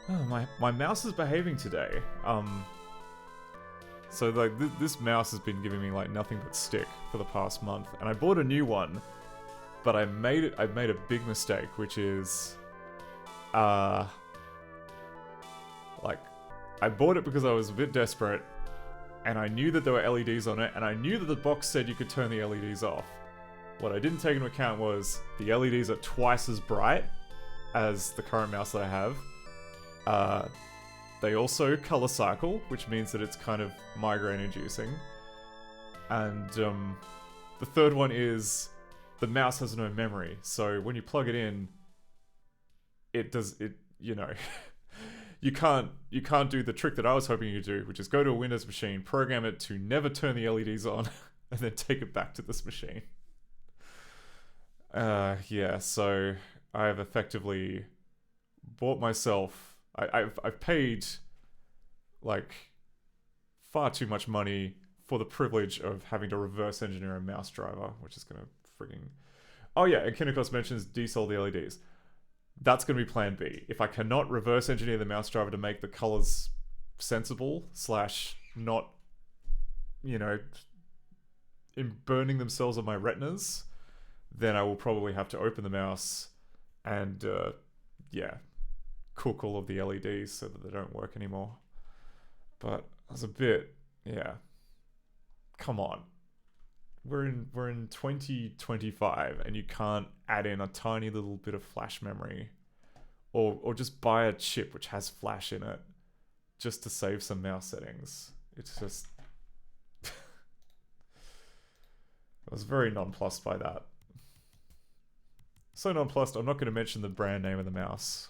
Oh, my mouse is behaving today. So like this mouse has been giving me like nothing but stick for the past month, and I bought a new one, but I've made a big mistake, which is, like, I bought it because I was a bit desperate, and I knew that there were LEDs on it, and I knew that the box said you could turn the LEDs off. What I didn't take into account was the LEDs are twice as bright as the current mouse that I have. They also color cycle, which means that it's kind of migraine inducing. And the third one is the mouse has no memory, so when you plug it in, you know, you can't do the trick that I was hoping you could do, which is go to a Windows machine, program it to never turn the LEDs on, and then take it back to this machine. Yeah, so I have effectively bought myself. I've paid like far too much money for the privilege of having to reverse engineer a mouse driver, which is gonna frigging. Oh yeah, and Kinnikos mentions desol the LEDs. That's gonna be plan B. If I cannot reverse engineer the mouse driver to make the colors sensible / not, you know, in burning themselves on my retinas, then I will probably have to open the mouse and yeah, cook all of the LEDs so that they don't work anymore. But I was a bit, yeah. Come on. We're in 2025 and you can't add in a tiny little bit of flash memory or just buy a chip which has flash in it just to save some mouse settings. It's just I was very nonplussed by that. So nonplussed, I'm not going to mention the brand name of the mouse.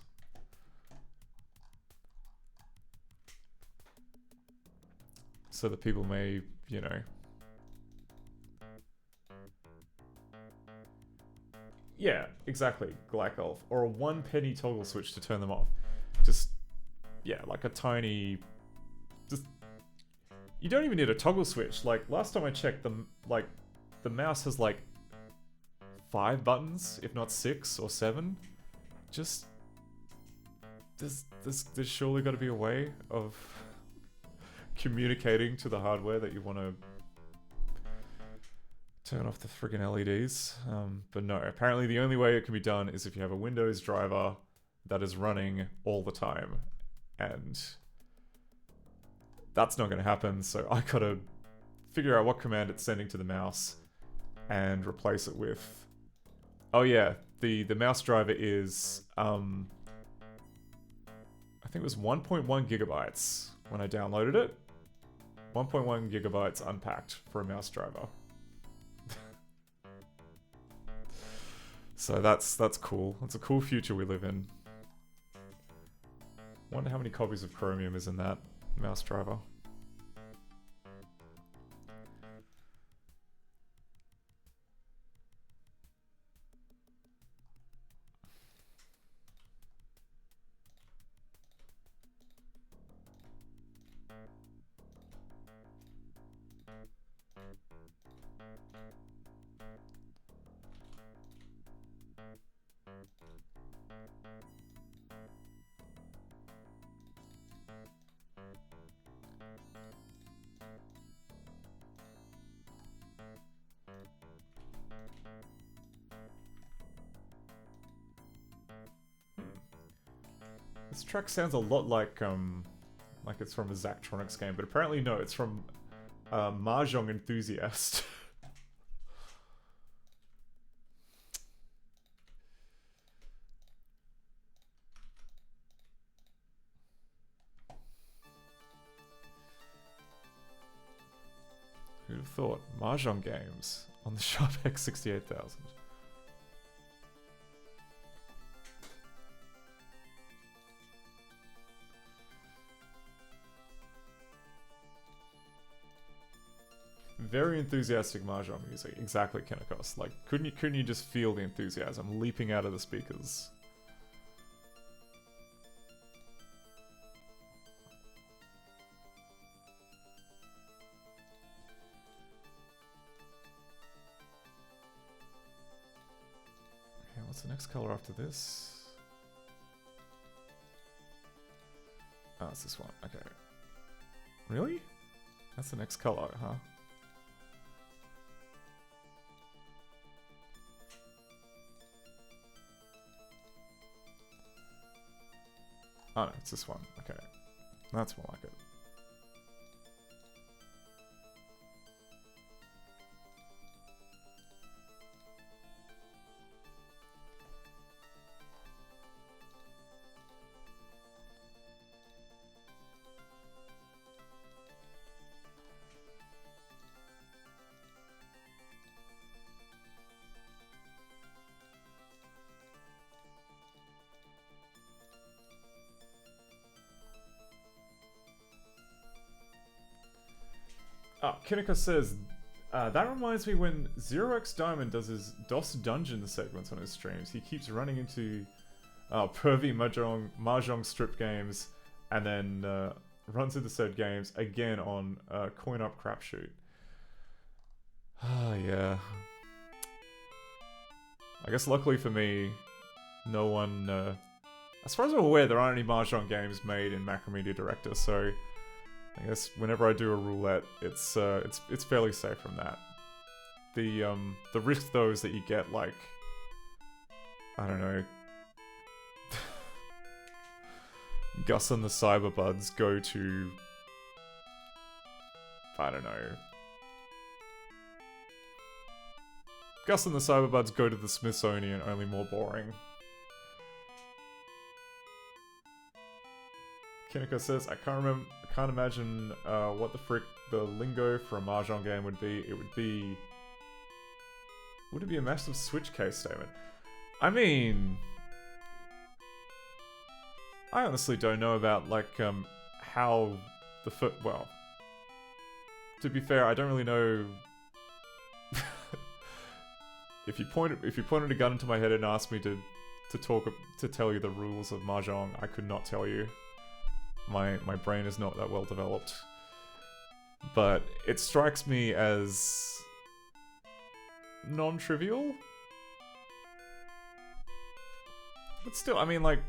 So that people may, you know... Yeah, exactly, Glackolf. Or a 1 penny toggle switch to turn them off. Just, yeah, like a tiny... Just... You don't even need a toggle switch. Like, last time I checked, the mouse has like 5 buttons, if not 6 or 7. Just... There's surely got to be a way of communicating to the hardware that you want to turn off the friggin' LEDs. But no, apparently the only way it can be done is if you have a Windows driver that is running all the time. And that's not going to happen, so I gotta figure out what command it's sending to the mouse and replace it with... Oh yeah, the mouse driver is... I think it was 1.1 gigabytes when I downloaded it. 1.1 gigabytes unpacked for a mouse driver. So that's cool. It's a cool future we live in. Wonder how many copies of Chromium is in that mouse driver. This track sounds a lot like it's from a Zachtronics game, but apparently no, it's from Mahjong Enthusiast. Who'd have thought? Mahjong games on the Sharp X68000. Very enthusiastic Mahjong music, exactly, Kinnikos. Like, couldn't you just feel the enthusiasm leaping out of the speakers? What's the next color after this? Oh, it's this one. Okay. Really? That's the next color, huh? Oh no, it's this one. Okay. That's more like it. Oh, Kinnika says, that reminds me when Zero X Diamond does his DOS Dungeon segments on his streams. He keeps running into pervy Mahjong strip games and then runs into said games again on Coin Up Crapshoot. Ah, yeah. I guess luckily for me, no one... as far as I'm aware, there aren't any Mahjong games made in Macromedia Director, so... I guess whenever I do a roulette, it's fairly safe from that. The risk though is that you get like, I don't know, Gus and the Cyberbuds go to, I don't know, Gus and the Cyberbuds go to the Smithsonian, only more boring. Kinnika says, I can't imagine what the frick the lingo for a Mahjong game would be. Would it be a massive switch case statement? I mean, I honestly don't know about like how the well, to be fair, I don't really know. If you pointed a gun into my head and asked me to tell you the rules of Mahjong, I could not tell you. My brain is not that well developed. But it strikes me as non-trivial. But still, I mean, like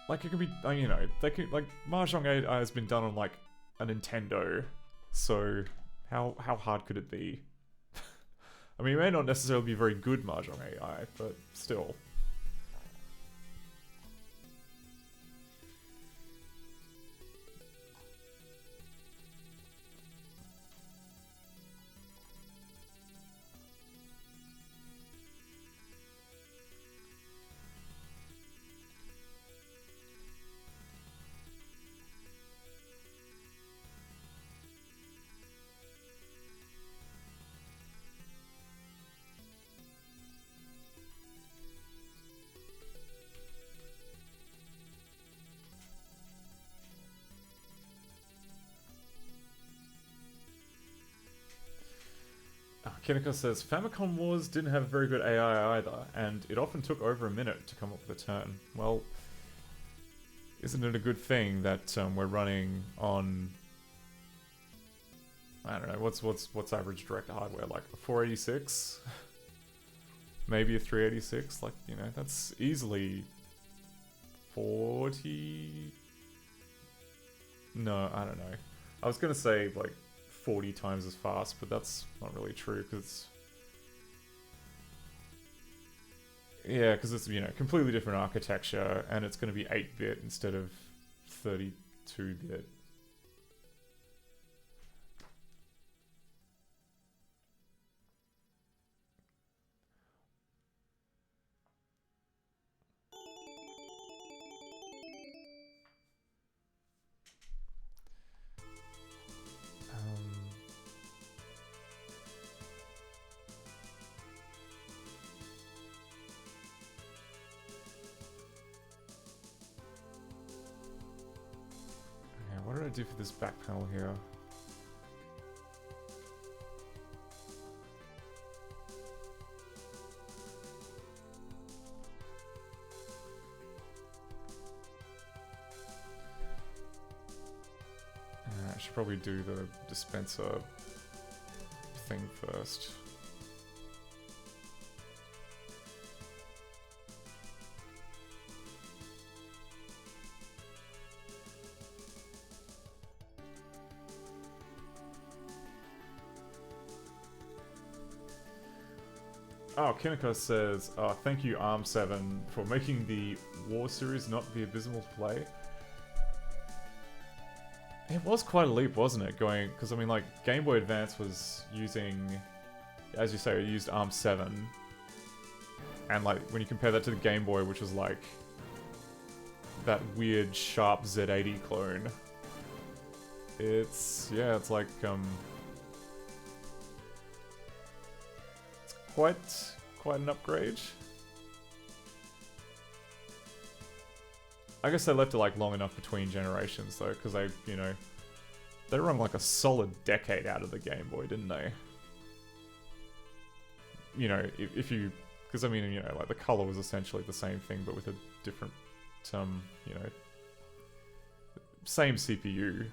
it can be, you know, they can, like, Mahjong 8 has been done on like a Nintendo, so how hard could it be? I mean, it may not necessarily be very good Mahjong AI, but still. Kinnika says, Famicom Wars didn't have very good AI either, and it often took over a minute to come up with a turn. Well, isn't it a good thing that we're running on, I don't know, what's average director hardware, like a 486? Maybe a 386? Like, you know, that's easily 40... No, I don't know. I was gonna say, like, 40 times as fast, but that's not really true, because... Yeah, because it's, you know, completely different architecture, and it's going to be 8-bit instead of 32-bit. What did I do for this back panel here? I should probably do the dispenser thing first. Oh, Kineko says, thank you ARM7 for making the War series not the abysmal play. It was quite a leap, wasn't it? Going, because I mean, like, Game Boy Advance was using, as you say, it used ARM7. And like, when you compare that to the Game Boy, which was like, that weird sharp Z80 clone. It's, yeah, it's like, it's quite an upgrade. I guess they left it like long enough between generations though, because they, you know, they run like a solid decade out of the Game Boy, didn't they? You know, if you, because I mean, you know, like the color was essentially the same thing, but with a different, you know, same CPU.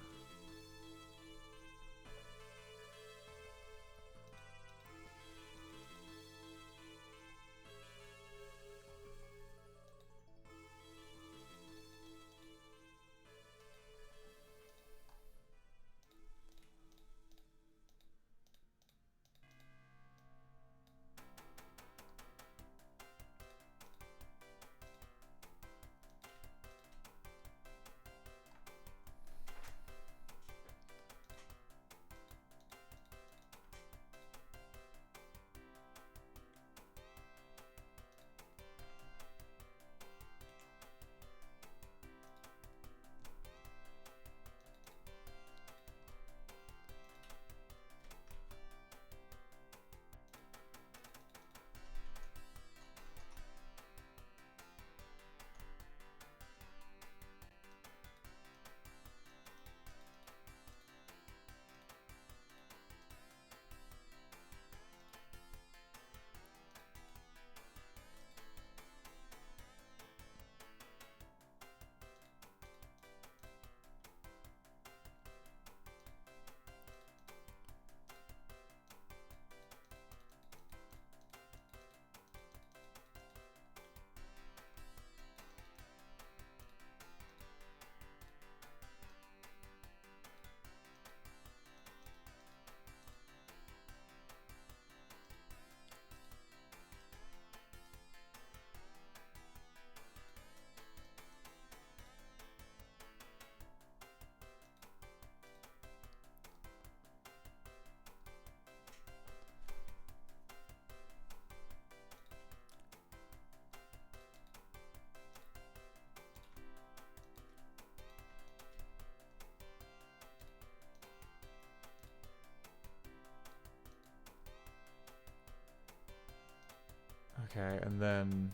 Okay, and then...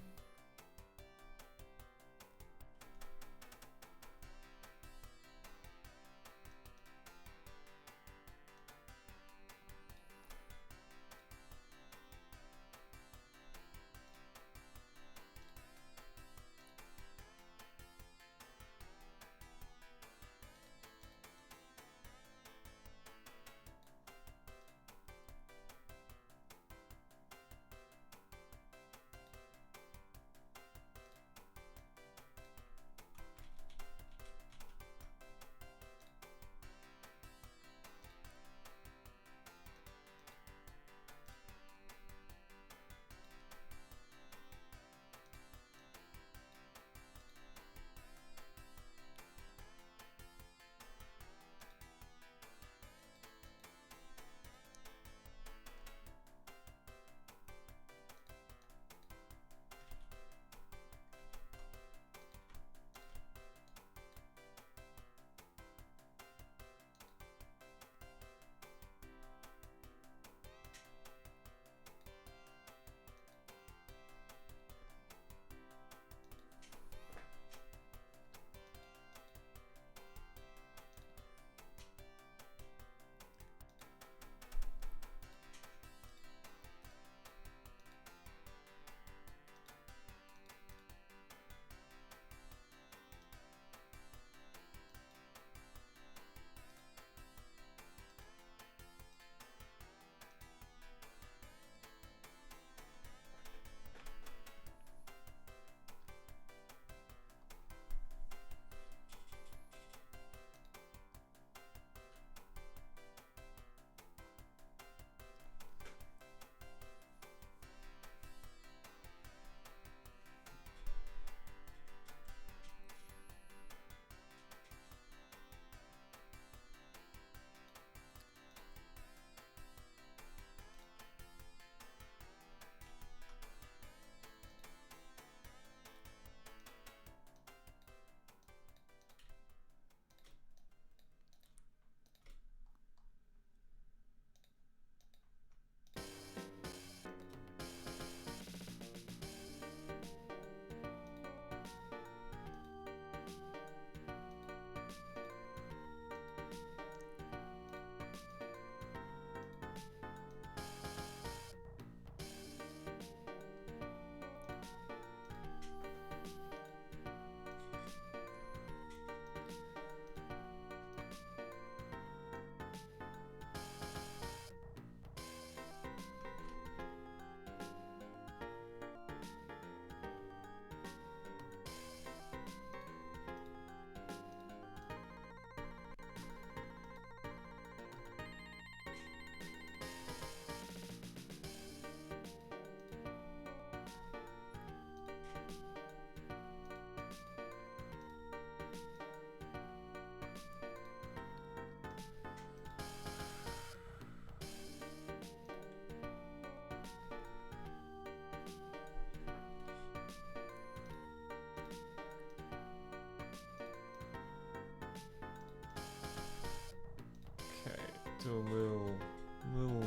to a little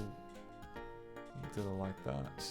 did I like that?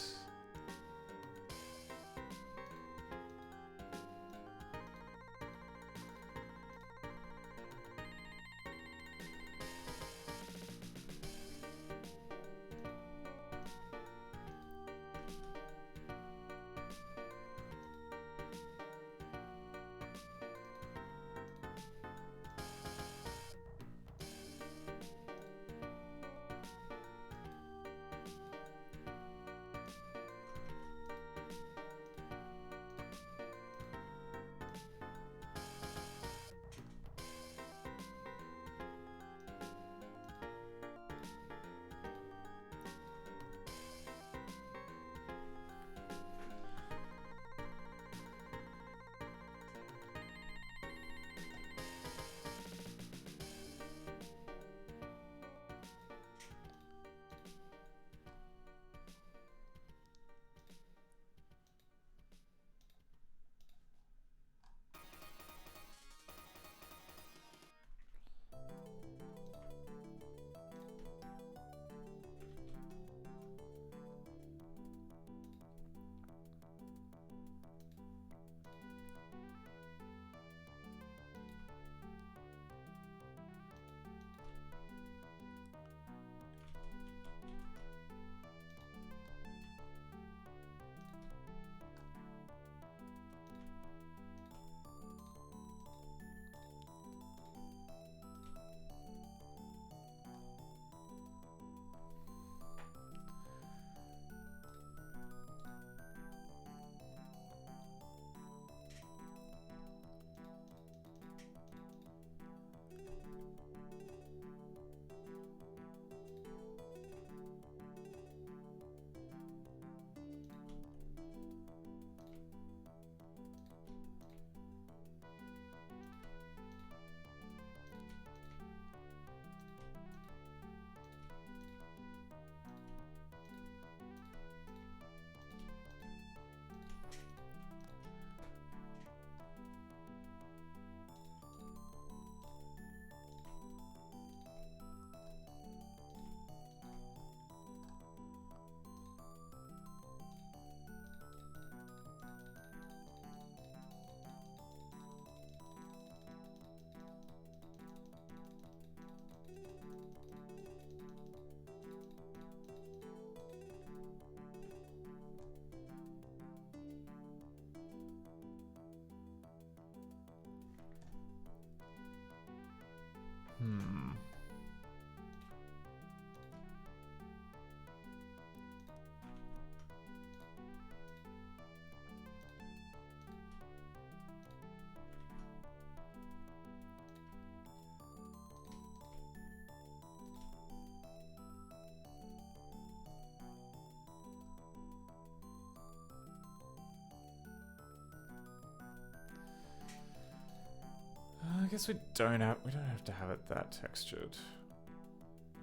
I guess we don't have to have it that textured.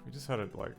We just had it like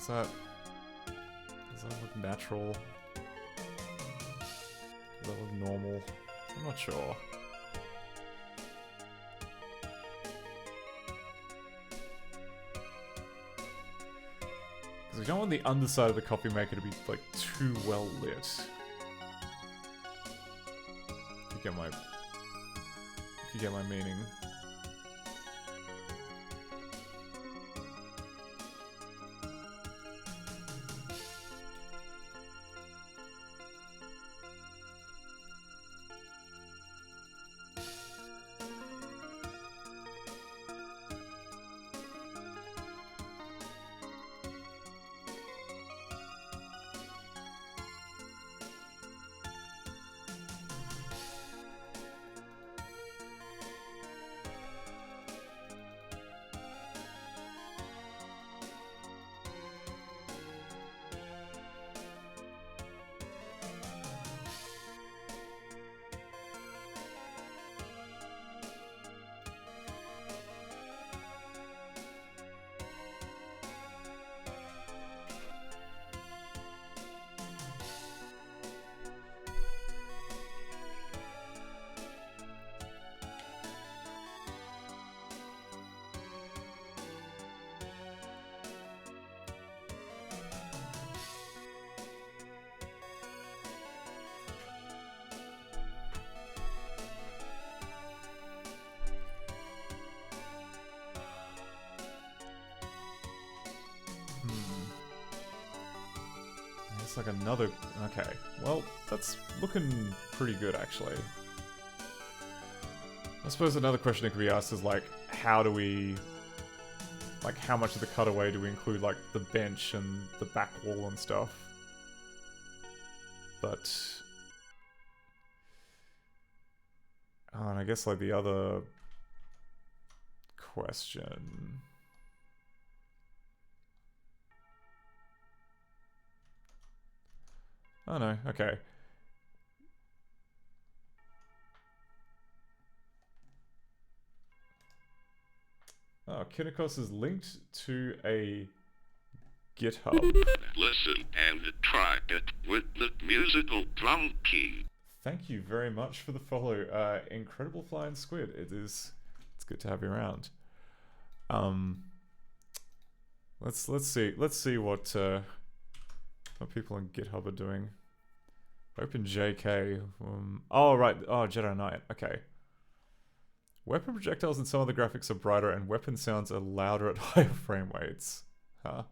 does that look natural? that look normal? I'm not sure. Because we don't want the underside of the coffee maker to be, like, too well lit. If you get my meaning. It's like another... Okay, well, that's looking pretty good, actually. I suppose another question that could be asked is, like, how do we... Like, how much of the cutaway do we include, like, the bench and the back wall and stuff? But... Oh, and I guess, like, the other question... Oh no, okay. Oh, Kinikos is linked to a GitHub. Listen and try it with the musical drum key. Thank you very much for the follow, Incredible Flying Squid. It's good to have you around. Let's see what people on GitHub are doing. Open JK. Oh right. Oh, Jedi Knight. Okay. Weapon projectiles and some of the graphics are brighter, and weapon sounds are louder at higher frame rates. Huh.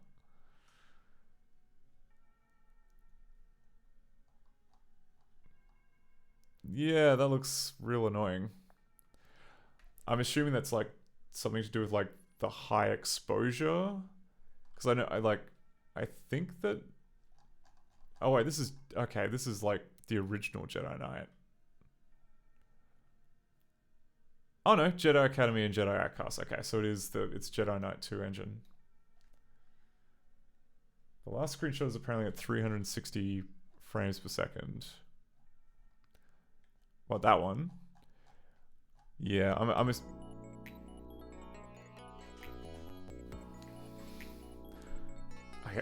Yeah, that looks real annoying. I'm assuming that's like something to do with like the high exposure, because I think that. Oh wait, this is okay. This is like the original Jedi Knight. Oh no, Jedi Academy and Jedi Outcast. Okay, so it's Jedi Knight 2 engine. The last screenshot is apparently at 360 frames per second. What, that one? Yeah,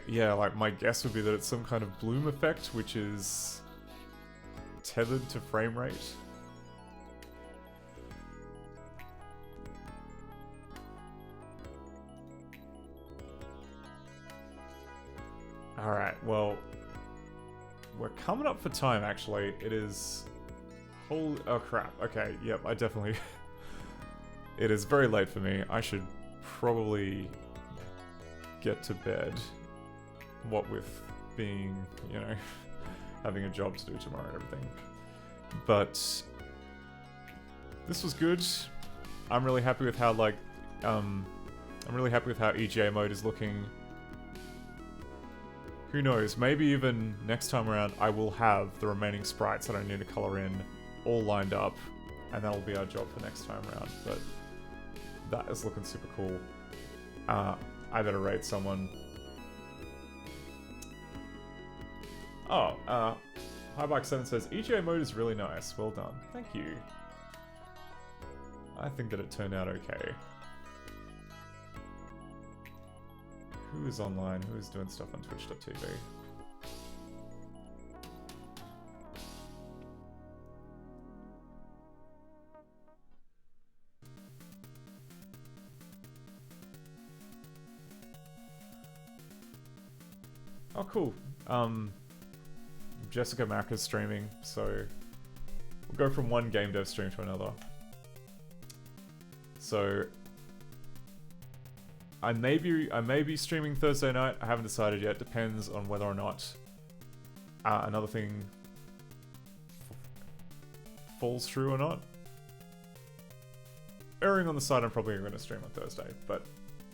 yeah, like my guess would be that it's some kind of bloom effect, which is tethered to frame rate. Alright, well, we're coming up for time, actually. It is... Holy... Oh, crap. Okay, yep, I definitely... It is very late for me. I should probably get to bed. What with being, you know, having a job to do tomorrow and everything. But... This was good. I'm really happy with how, like... I'm really happy with how EGA mode is looking. Who knows, maybe even next time around I will have the remaining sprites that I need to color in all lined up, and that'll be our job for next time around, but that is looking super cool. I better rate someone. Oh, Highbike7 says, EGA mode is really nice, well done. Thank you. I think that it turned out okay. Who is online? Who is doing stuff on Twitch.tv? Oh, cool. Jessica Mack is streaming, so we'll go from one game dev stream to another. So I may be streaming Thursday night. I haven't decided yet. Depends on whether or not another thing falls through or not. Erring on the side, I'm probably going to stream on Thursday, but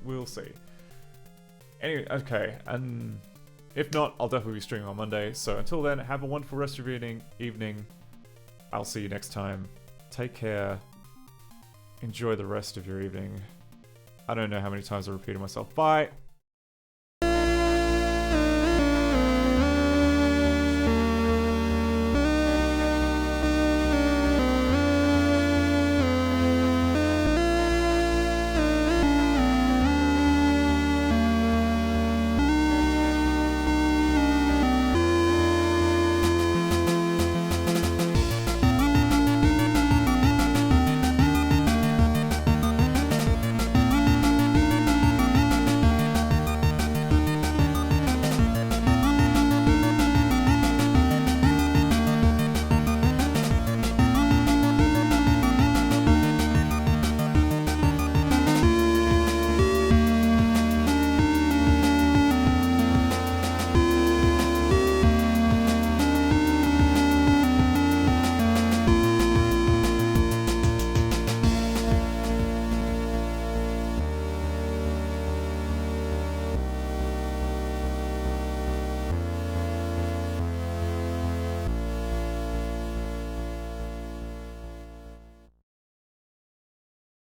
we'll see. Anyway, okay, and if not, I'll definitely be streaming on Monday. So until then, have a wonderful rest of your evening. I'll see you next time. Take care. Enjoy the rest of your evening. I don't know how many times I repeated myself. Bye!